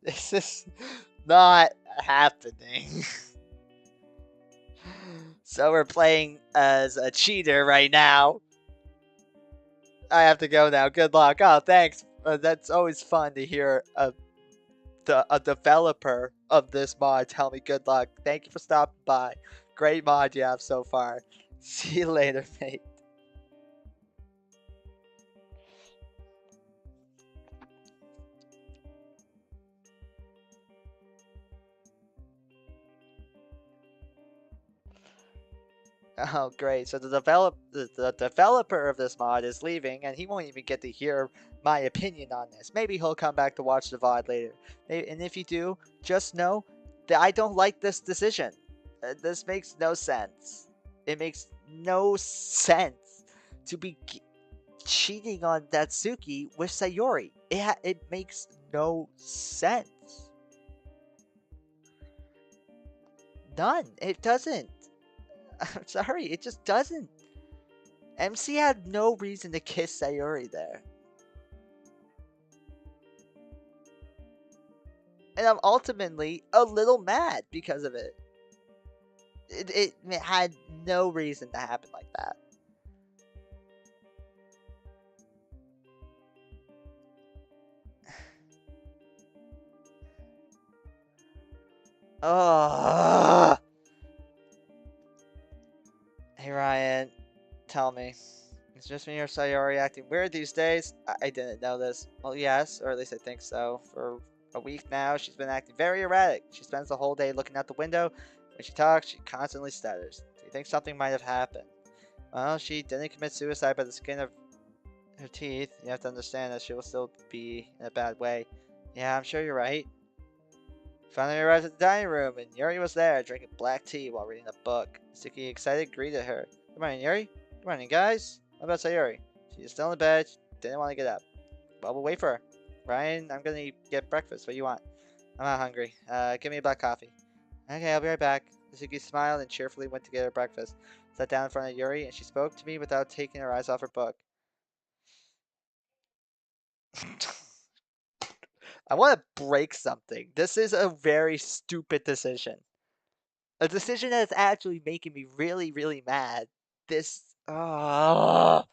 This is not happening. So we're playing as a cheater right now. I have to go now. Good luck. Oh, thanks. That's always fun to hear a developer of this mod tell me good luck. Thank you for stopping by. Great mod you have so far. See you later, mate. Oh, great. So the developer of this mod is leaving, and he won't even get to hear my opinion on this. Maybe he'll come back to watch the VOD later. And if you do, just know that I don't like this decision. This makes no sense. It makes no sense to be cheating on Natsuki with Sayori. It makes no sense. None. It doesn't. I'm sorry, it just doesn't. MC had no reason to kiss Sayori there. And I'm ultimately a little mad because of it. It had no reason to happen like that. Oh. Hey Ryan, tell me. It's just me or Sayori acting weird these days? I didn't know this. Well, yes, or at least I think so. For a week now, she's been acting very erratic. She spends the whole day looking out the window. When she talks, she constantly stutters. Do you think something might have happened? Well, she didn't commit suicide by the skin of her teeth. You have to understand that she will still be in a bad way. Yeah, I'm sure you're right. Finally arrived at the dining room, and Yuri was there, drinking black tea while reading a book. Suki, excited, greeted her. Good morning, Yuri. Good morning, guys. What about Sayori? She's still in bed. She didn't want to get up. Well, we'll wait for her. Ryan, I'm gonna get breakfast. What do you want? I'm not hungry. Give me a black coffee. Okay, I'll be right back. Suki smiled and cheerfully went to get her breakfast. Sat down in front of Yuri, and she spoke to me without taking her eyes off her book. I want to break something. This is a very stupid decision. A decision that is actually making me really, really mad. This. Oh,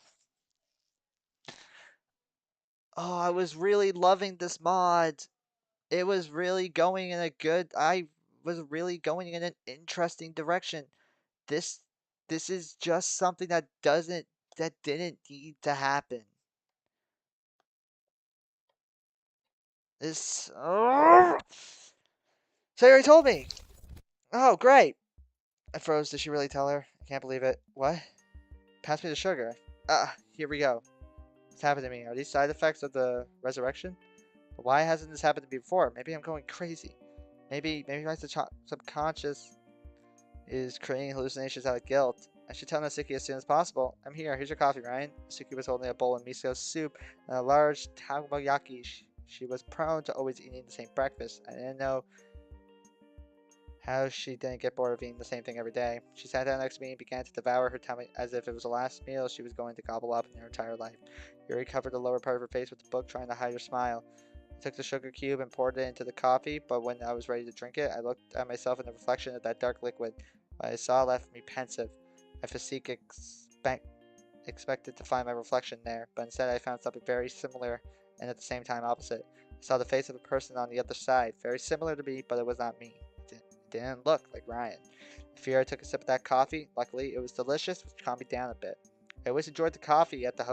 I was really loving this mod. It was really going in a good. I was really going in an interesting direction. This. This is just something that didn't need to happen. This. Oh. So you already told me. Oh, great. I froze. Did she really tell her? I can't believe it. What? Pass me the sugar. Here we go. What's happened to me? Are these side effects of the resurrection? But why hasn't this happened to me before? Maybe I'm going crazy. Maybe my subconscious is creating hallucinations out of guilt. I should tell Natsuki as soon as possible. I'm here. Here's your coffee, Ryan. Natsuki was holding a bowl of miso soup and a large takoyaki. She was prone to always eating the same breakfast. I didn't know how she didn't get bored of eating the same thing every day. She sat down next to me and began to devour her tummy as if it was the last meal she was going to gobble up in her entire life. Yuri covered the lower part of her face with the book, trying to hide her smile. I took the sugar cube and poured it into the coffee, but when I was ready to drink it, I looked at myself in the reflection of that dark liquid. What I saw left me pensive. My physique expected to find my reflection there, but instead I found something very similar and at the same time opposite. I saw the face of a person on the other side, very similar to me, but it was not me. It didn't look like Ryan. I fear I took a sip of that coffee. Luckily, it was delicious, which calmed me down a bit. I always enjoyed the coffee at the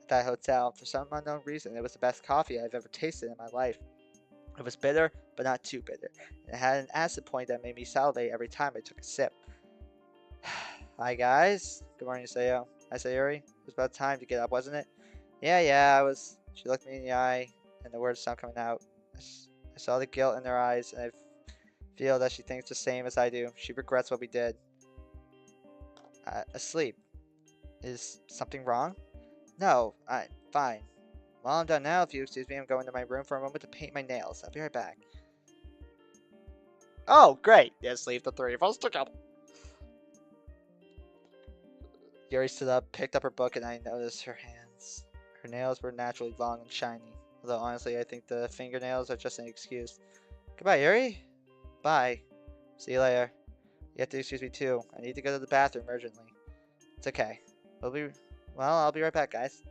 that hotel. For some unknown reason, it was the best coffee I've ever tasted in my life. It was bitter, but not too bitter. And it had an acid point that made me salivate every time I took a sip. Hi guys. Good morning, Sayo. Hi Sayuri. It was about time to get up, wasn't it? Yeah, I was. She looked me in the eye, and the words stopped coming out. I saw the guilt in her eyes, and I feel that she thinks the same as I do. She regrets what we did. Asleep. Is something wrong? No, I'm fine. Well, I'm done now. If you excuse me, I'm going to my room for a moment to paint my nails. I'll be right back. Oh, great. Yes, leave the three of us together. Yuri stood up, picked up her book, and I noticed her hands. Her nails were naturally long and shiny. Although, honestly, I think the fingernails are just an excuse. Goodbye, Yuri. Bye. See you later. You have to excuse me, too. I need to go to the bathroom urgently. It's okay. I'll be right back, guys.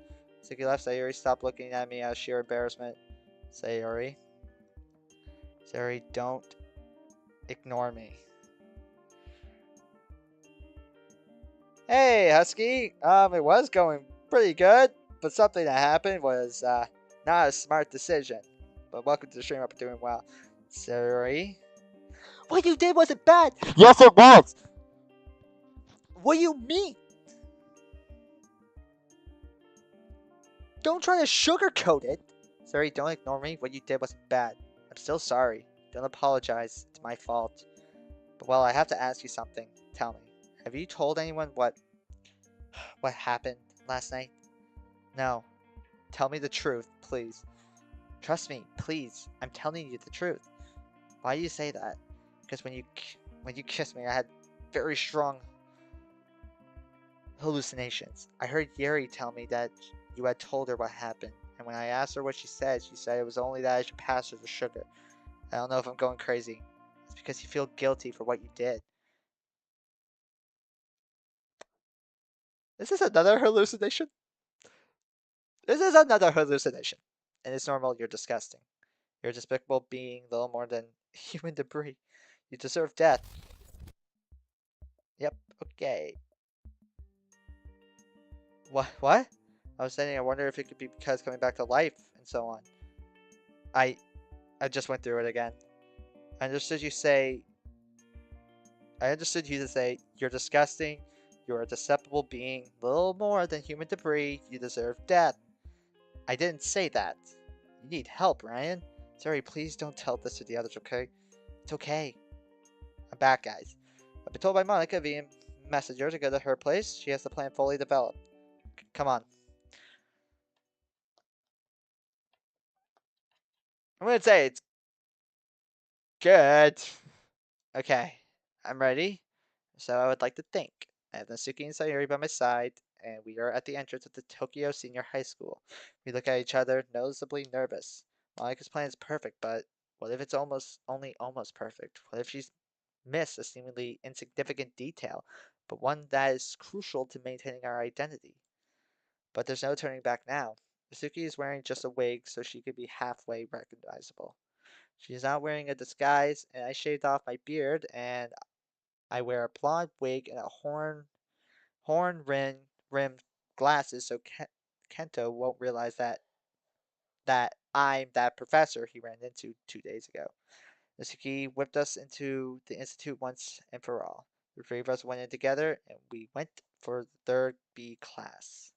Suki left. Sayuri stopped looking at me out of sheer embarrassment. Sayuri, don't ignore me. Hey, Husky. It was going pretty good, but something that happened was not a smart decision. But welcome to the stream. Up, doing well. Sayuri, what you did wasn't bad. Yes, it was. What do you mean? Don't try to sugarcoat it. Sayuri, don't ignore me. What you did wasn't bad. I'm still sorry. Don't apologize. It's my fault. But well, I have to ask you something. Tell me, have you told anyone what happened last night? No. Tell me the truth, please. Trust me, please. I'm telling you the truth. Why do you say that? Because when you kissed me, I had very strong hallucinations. I heard Yuri tell me that you had told her what happened, and when I asked her what she said it was only that I should pass her the sugar. I don't know if I'm going crazy. It's because you feel guilty for what you did. This is another hallucination? This is another hallucination. And it's normal, you're disgusting. You're a despicable being, little more than human debris. You deserve death. Yep, okay. What? I was saying I wonder if it could be because coming back to life and so on. I just went through it again. I understood you to say, you're disgusting, you're a deceptible being, little more than human debris, you deserve death. I didn't say that. You need help, Ryan. Sorry, please don't tell this to the others, okay? It's okay. I'm back, guys. I've been told by Monica via messenger to go to her place. She has the plan fully developed. Come on. I'm gonna say it's good. Okay, I'm ready. So I would like to thank. I have Natsuki and Sayuri by my side, and we are at the entrance of the Tokyo Senior High School. We look at each other, noticeably nervous. Monika's plan is perfect, but what if it's only almost perfect? What if she's missed a seemingly insignificant detail, but one that is crucial to maintaining our identity? But there's no turning back now. Natsuki is wearing just a wig, so she could be halfway recognizable. She is not wearing a disguise, and I shaved off my beard, and I wear a blonde wig and a horn rimmed glasses, so Kento won't realize that I'm that professor he ran into 2 days ago. Natsuki whipped us into the institute once and for all. The three of us went in together, and we went for the third B class.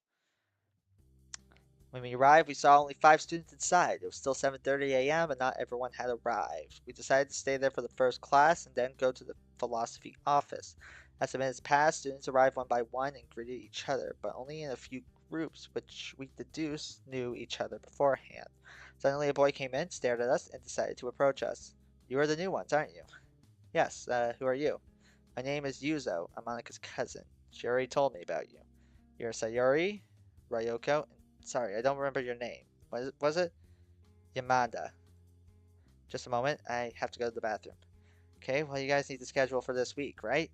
When we arrived, we saw only 5 students inside. It was still 7:30 a.m., and not everyone had arrived. We decided to stay there for the first class and then go to the philosophy office. As the minutes passed, students arrived one by one and greeted each other, but only in a few groups, which we deduced knew each other beforehand. Suddenly, a boy came in, stared at us, and decided to approach us. You are the new ones, aren't you? Yes, who are you? My name is Yuzo. I'm Monika's cousin. She already told me about you. You're Sayori, Ryoko, sorry, I don't remember your name. Was it? Yamada. Just a moment, I have to go to the bathroom. Okay, well, you guys need the schedule for this week, right?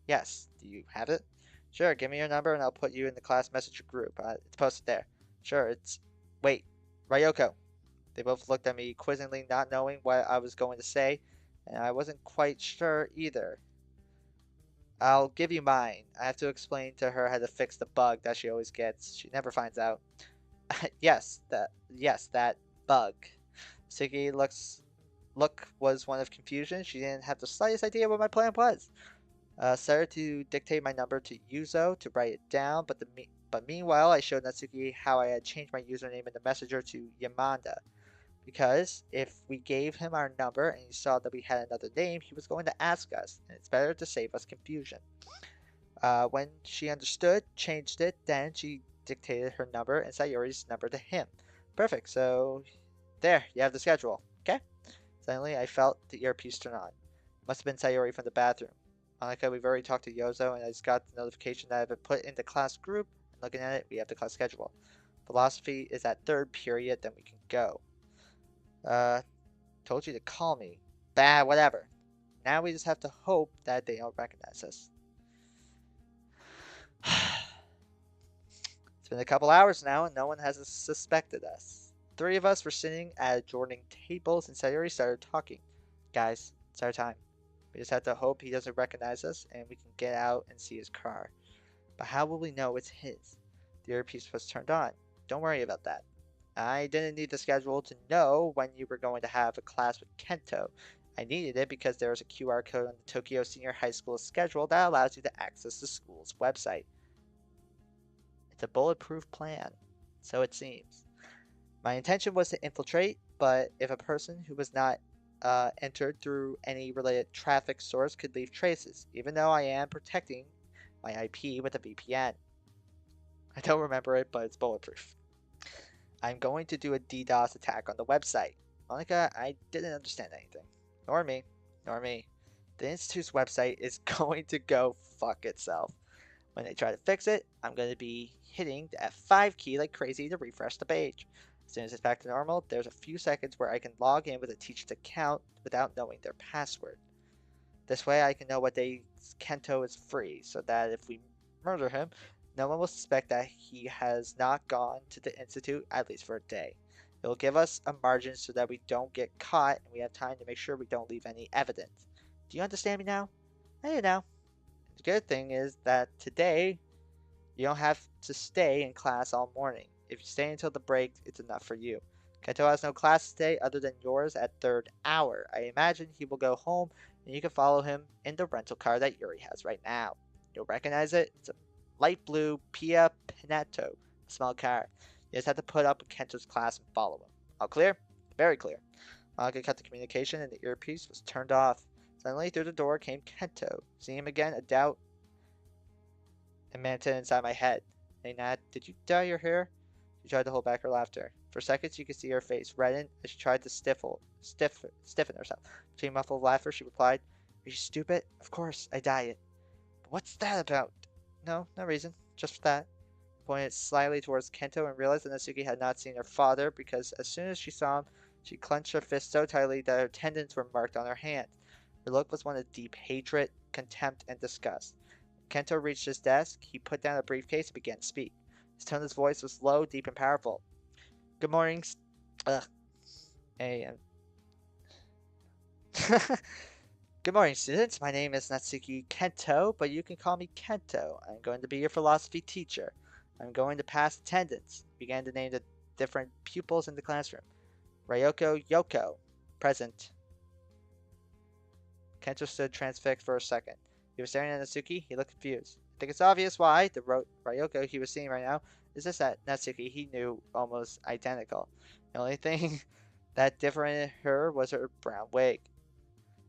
Yes. Do you have it? Sure, give me your number and I'll put you in the class messenger group. It's posted there. Sure, it's... Wait, Ryoko. They both looked at me quizzingly, not knowing what I was going to say, and I wasn't quite sure either. I'll give you mine. I have to explain to her how to fix the bug that she always gets. She never finds out. Yes, that bug. Suki look was one of confusion. She didn't have the slightest idea what my plan was. Started to dictate my number to Yuzo to write it down, but meanwhile I showed Natsuki how I had changed my username in the messenger to Yamanda. Because if we gave him our number and he saw that we had another name, he was going to ask us, and it's better to save us confusion. When she understood, changed it, then she dictated her number and Sayori's number to him. Perfect, so there, you have the schedule, okay? Suddenly, I felt the earpiece turn on. Must have been Sayori from the bathroom. Monica, we've already talked to Yozo, and I just got the notification that I've been put in the class group. And looking at it, we have the class schedule. Philosophy is at third period, then we can go. Uh, Told you to call me. Bah, whatever. Now we just have to hope that they don't recognize us. It's been a couple hours now, and no one has suspected us. Three of us were sitting at adjoining tables, and Sayori started talking. Guys, it's our time. We just have to hope he doesn't recognize us, and we can get out and see his car. But how will we know it's his? The earpiece was turned on. Don't worry about that. I didn't need the schedule to know when you were going to have a class with Kento. I needed it because there is a QR code on the Tokyo Senior High School schedule that allows you to access the school's website. It's a bulletproof plan, so it seems. My intention was to infiltrate, but if a person who was not entered through any related traffic source could leave traces, even though I am protecting my IP with a VPN. I don't remember it, but it's bulletproof. I'm going to do a DDoS attack on the website. Monica, I didn't understand anything. Nor me. Nor me. The Institute's website is going to go fuck itself. When they try to fix it, I'm going to be hitting the F5 key like crazy to refresh the page. As soon as it's back to normal, there's a few seconds where I can log in with a teacher's account without knowing their password. This way I can know what days Kento is free, so that if we murder him, no one will suspect that he has not gone to the Institute, at least for a day. It will give us a margin so that we don't get caught and we have time to make sure we don't leave any evidence. Do you understand me now? I do now. The good thing is that today you don't have to stay in class all morning. If you stay until the break, it's enough for you. Kento has no class today other than yours at third hour. I imagine he will go home and you can follow him in the rental car that Yuri has right now. You'll recognize it. It's a light blue Pia Pineto, a small car. You just have to put up with Kento's class and follow him. All clear? Very clear. Monica cut the communication and the earpiece was turned off. Suddenly through the door came Kento. Seeing him again, a doubt immanted inside my head. Hey Nat, did you dye your hair? She tried to hold back her laughter. For seconds you could see her face redden as she tried to stiffen herself. Between muffled laughter, she replied, "Are you stupid? Of course, I dye it. But what's that about?" "No, no reason. Just for that." I pointed slyly towards Kento and realized that Natsuki had not seen her father because as soon as she saw him, she clenched her fist so tightly that her tendons were marked on her hands. Her look was one of deep hatred, contempt, and disgust. Kento reached his desk. He put down a briefcase and began to speak. His tone of voice was low, deep, and powerful. "Good morning, ugh, hey, good morning, students. My name is Natsuki Kento, but you can call me Kento. I'm going to be your philosophy teacher. I'm going to pass attendance." He began to name the different pupils in the classroom. Ryoko Yoko, present. Kento stood transfixed for a second. He was staring at Natsuki. He looked confused. I think it's obvious why the Ryoko he was seeing right now is just that Natsuki he knew almost identical. The only thing that different in her was her brown wig.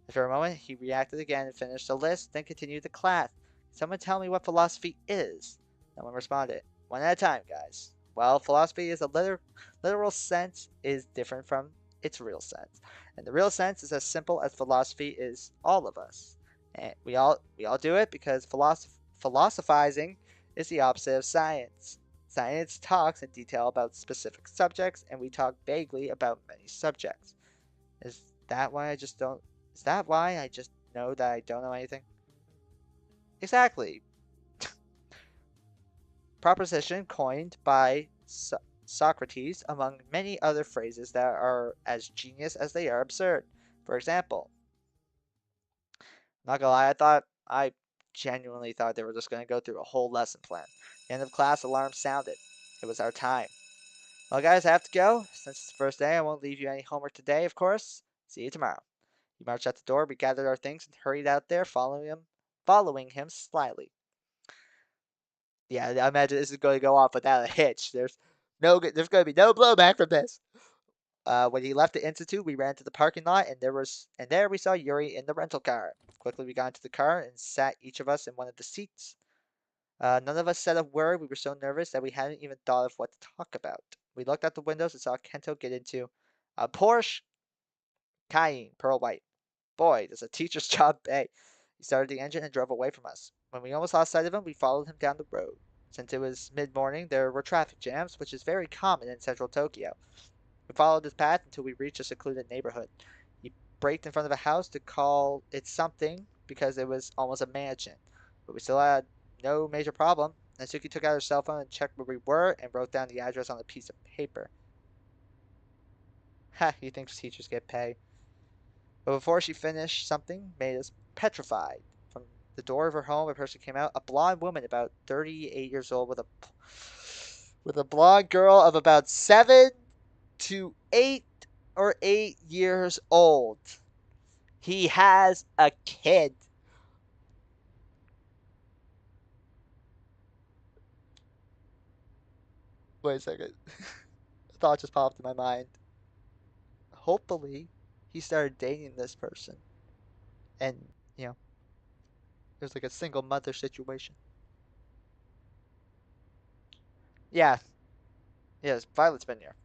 After a moment, he reacted again and finished the list, then continued the class. "Can someone tell me what philosophy is?" No one responded. "One at a time, guys." Well, philosophy is a literal sense is different from its real sense. And the real sense is as simple as philosophy is all of us. And we all do it because philosophizing is the opposite of science. Science talks in detail about specific subjects, and we talk vaguely about many subjects. Is that why I just don't is that why I just know that I don't know anything? Exactly. Proposition coined by Socrates, among many other phrases that are as genius as they are absurd. For example, not gonna lie, I genuinely thought they were just gonna go through a whole lesson plan. The end of class alarm sounded. It was our time. Well, guys, I have to go. Since it's the first day, I won't leave you any homework today, of course. See you tomorrow. He marched out the door. We gathered our things and hurried out there, following him slyly. Yeah, I imagine this is going to go off without a hitch. There's going to be no blowback from this. When he left the institute, we ran to the parking lot, and there we saw Yuri in the rental car. Quickly, we got into the car and sat each of us in one of the seats. None of us said a word. We were so nervous that we hadn't even thought of what to talk about. We looked out the windows and saw Kento get into a Porsche Cayenne, pearl white. Boy, does a teacher's job pay. He started the engine and drove away from us. When we almost lost sight of him, we followed him down the road. Since it was mid-morning, there were traffic jams, which is very common in central Tokyo. We followed his path until we reached a secluded neighborhood. He braked in front of a house to call it something because it was almost a mansion. But we still had no major problem. Natsuki took out her cell phone and checked where we were and wrote down the address on a piece of paper. Ha, he thinks teachers get paid. But before she finished, something made us petrified. From the door of her home, a person came out, a blonde woman about 38 years old with a blonde girl of about 7 to 8 old. He has a kid. Wait a second. A thought just popped in my mind. Hopefully, he started dating this person. And, you know, there's like a single mother situation. Yeah, yes, Violet's been here.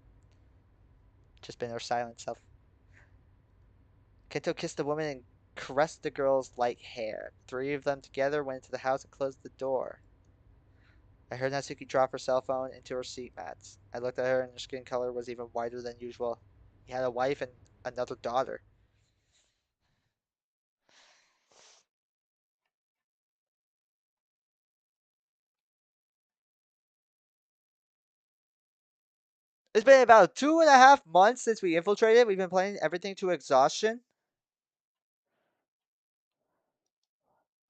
Just been her silent self. Kento kissed the woman and caressed the girl's light hair. Three of them together went into the house and closed the door. I heard Natsuki drop her cell phone into her seat mats. I looked at her and her skin color was even whiter than usual. He had a wife and another daughter. It's been about 2.5 months since we infiltrated. We've been playing everything to exhaustion.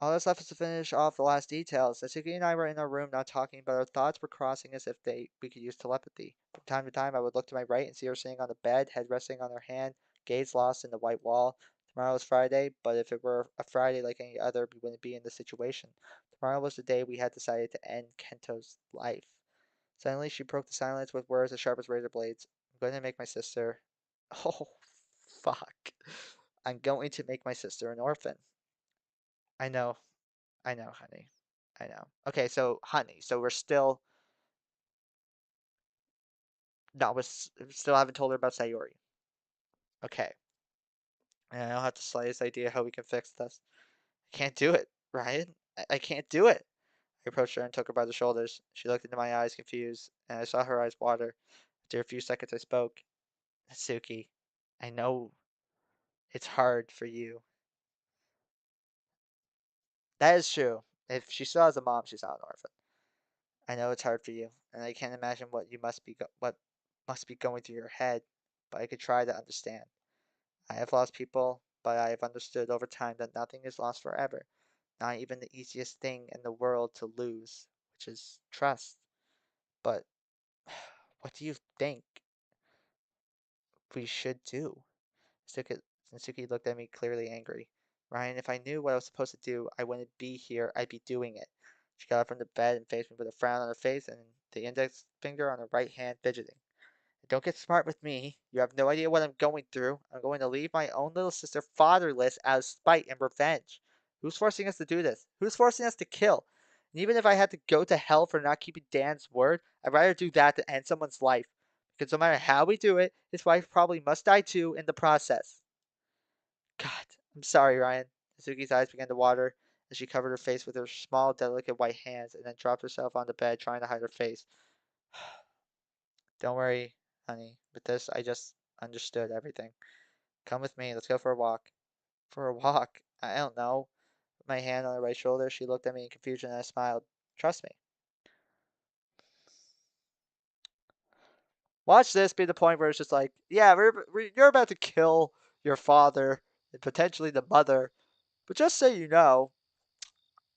All that's left is to finish off the last details. Natsuki and I were in our room not talking, but our thoughts were crossing as if we could use telepathy. From time to time, I would look to my right and see her sitting on the bed, head resting on her hand, gaze lost in the white wall. Tomorrow is Friday, but if it were a Friday like any other, we wouldn't be in this situation. Tomorrow was the day we had decided to end Kento's life. Suddenly, she broke the silence with words as sharp as razor blades. I'm going to make my sister. Oh, fuck. I'm going to make my sister an orphan. I know. I know, honey. I know. Okay, so honey, so we're still no, we still haven't told her about Sayori. Okay, and I don't have the slightest idea how we can fix this. I can't do it, Ryan. I can't do it. I approached her and took her by the shoulders. She looked into my eyes, confused, and I saw her eyes water. After a few seconds, I spoke. Natsuki, I know it's hard for you. That is true. If she still has a mom, she's not an orphan. I know it's hard for you, and I can't imagine what must be going through your head, but I could try to understand. I have lost people, but I have understood over time that nothing is lost forever, not even the easiest thing in the world to lose, which is trust. But what do you think we should do? Suki, Suki looked at me clearly angry. Ryan, if I knew what I was supposed to do, I wouldn't be here. I'd be doing it. She got up from the bed and faced me with a frown on her face and the index finger on her right hand fidgeting. Don't get smart with me. You have no idea what I'm going through. I'm going to leave my own little sister fatherless out of spite and revenge. Who's forcing us to do this? Who's forcing us to kill? And even if I had to go to hell for not keeping Dan's word, I'd rather do that than end someone's life. Because no matter how we do it, his wife probably must die too in the process. God, I'm sorry, Ryan. Suzuki's eyes began to water as she covered her face with her small, delicate white hands and then dropped herself on the bed, trying to hide her face. Don't worry, honey. With this, I just understood everything. Come with me. Let's go for a walk. For a walk? I don't know. With my hand on her right shoulder, she looked at me in confusion and I smiled. Trust me. Watch this be the point where it's just like, yeah, you're about to kill your father and potentially the mother. But just so you know,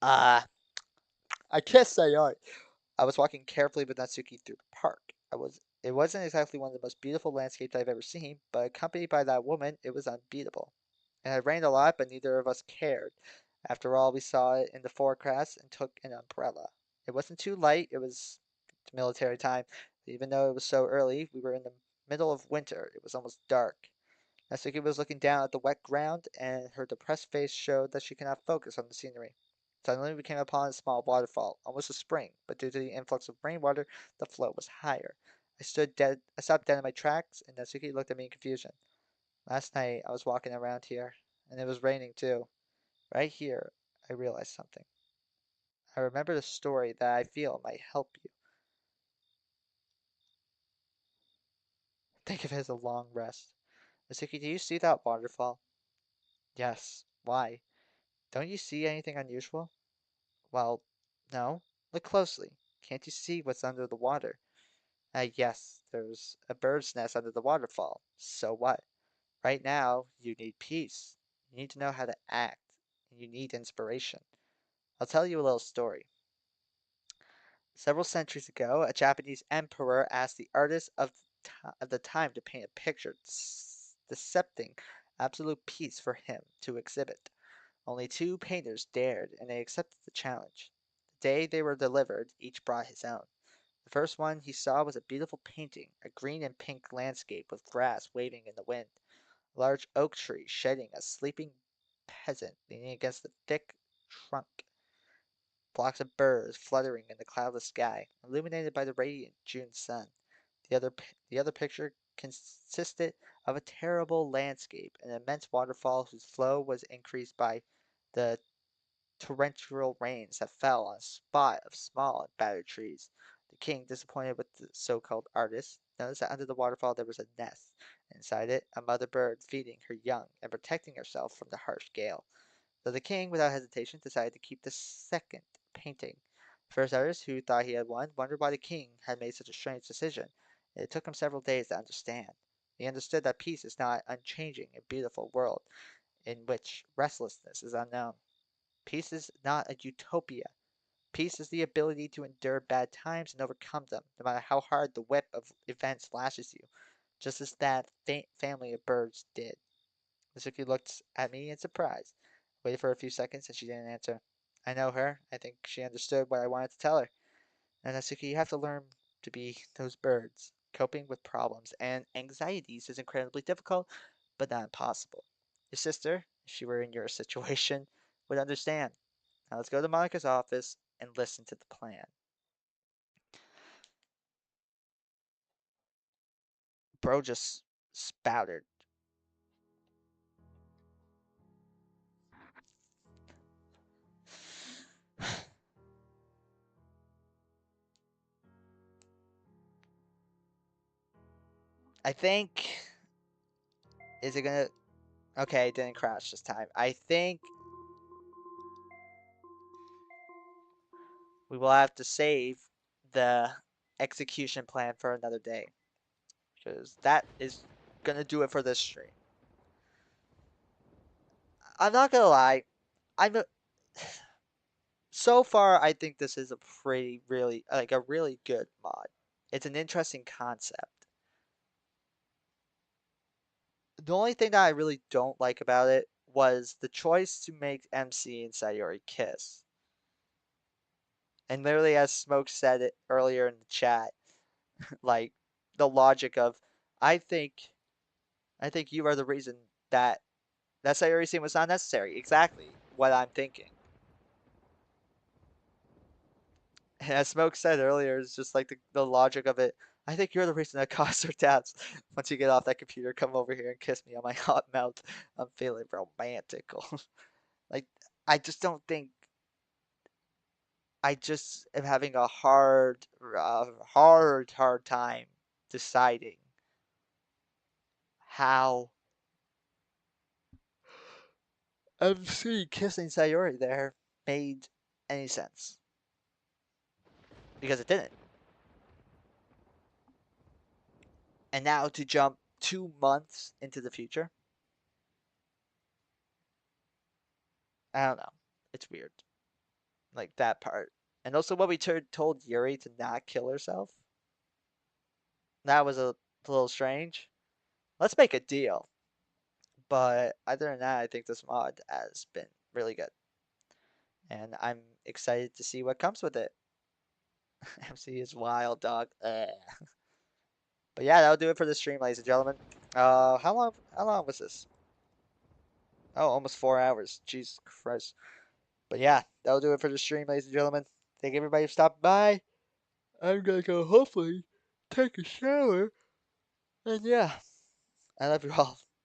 uh, I kissed Sayori. I was walking carefully with Natsuki through the park. I was It wasn't exactly one of the most beautiful landscapes I've ever seen, but accompanied by that woman, it was unbeatable. It had rained a lot, but neither of us cared. After all, we saw it in the forecast and took an umbrella. It wasn't too light, it was military time. Even though it was so early, we were in the middle of winter. It was almost dark. Natsuki was looking down at the wet ground, and her depressed face showed that she could not focus on the scenery. Suddenly, we came upon a small waterfall, almost a spring, but due to the influx of rainwater, the flow was higher. I stopped dead in my tracks, and Natsuki looked at me in confusion. Last night, I was walking around here, and it was raining too. Right here, I realized something. I remembered a story that I feel might help you. Think of it as a long rest. Natsuki, do you see that waterfall? Yes. Why? Don't you see anything unusual? Well, no. Look closely. Can't you see what's under the water? Yes, there's a bird's nest under the waterfall. So what? Right now, you need peace. You need to know how to act. And you need inspiration. I'll tell you a little story. Several centuries ago, a Japanese emperor asked the artist of the time to paint a picture decepting absolute peace for him to exhibit. Only two painters dared, and they accepted the challenge. The day they were delivered, each brought his own. The first one he saw was a beautiful painting, a green and pink landscape with grass waving in the wind, a large oak tree shedding a sleeping peasant leaning against the thick trunk, flocks of birds fluttering in the cloudless sky, illuminated by the radiant June sun. The other picture consisted of a terrible landscape, an immense waterfall whose flow was increased by the torrential rains that fell on a spot of small and battered trees. The king, disappointed with the so-called artist, noticed that under the waterfall there was a nest. Inside it, a mother bird feeding her young and protecting herself from the harsh gale. So the king, without hesitation, decided to keep the second painting. The first artist, who thought he had won, wondered why the king had made such a strange decision. It took him several days to understand. He understood that peace is not unchanging and beautiful world in which restlessness is unknown. Peace is not a utopia. Peace is the ability to endure bad times and overcome them, no matter how hard the whip of events lashes you, just as that family of birds did. Mizuki looked at me in surprise. I waited for a few seconds and she didn't answer. I know her. I think she understood what I wanted to tell her. And Natsuki, you have to learn to be those birds. Coping with problems and anxieties is incredibly difficult, but not impossible. Your sister, if she were in your situation, would understand. Now let's go to Monica's office and listen to the plan. Bro just spouted. I think. Is it gonna. Okay, it didn't crash this time. I think we will have to save the execution plan for another day. Because that is gonna do it for this stream. I'm not gonna lie. I'm a, so far I think this is a pretty really like a really good mod. It's an interesting concept. The only thing that I really don't like about it was the choice to make MC and Sayori kiss. And literally, as Smoke said it earlier in the chat, like the logic of, I think, I think you are the reason that that Sayori scene was not necessary. Exactly what I'm thinking. And as Smoke said earlier, it's just like the logic of it. I think you're the reason that caused her deaths. Once you get off that computer, come over here and kiss me on my hot mouth. I'm feeling romantical. Like, I just don't think I just am having a hard time deciding how MC kissing Sayori there made any sense. Because it didn't. And now to jump 2 months into the future, I don't know. It's weird. Like that part. And also what we told Yuri to not kill herself. That was a little strange. Let's make a deal. But other than that, I think this mod has been really good. And I'm excited to see what comes with it. MC is wild, dog. Ugh. But yeah, that'll do it for the stream, ladies and gentlemen. How long was this? Oh, almost 4 hours. Jesus Christ. But yeah, that'll do it for the stream, ladies and gentlemen. Thank everybody for stopping by. I'm gonna go hopefully take a shower. And yeah, I love you all.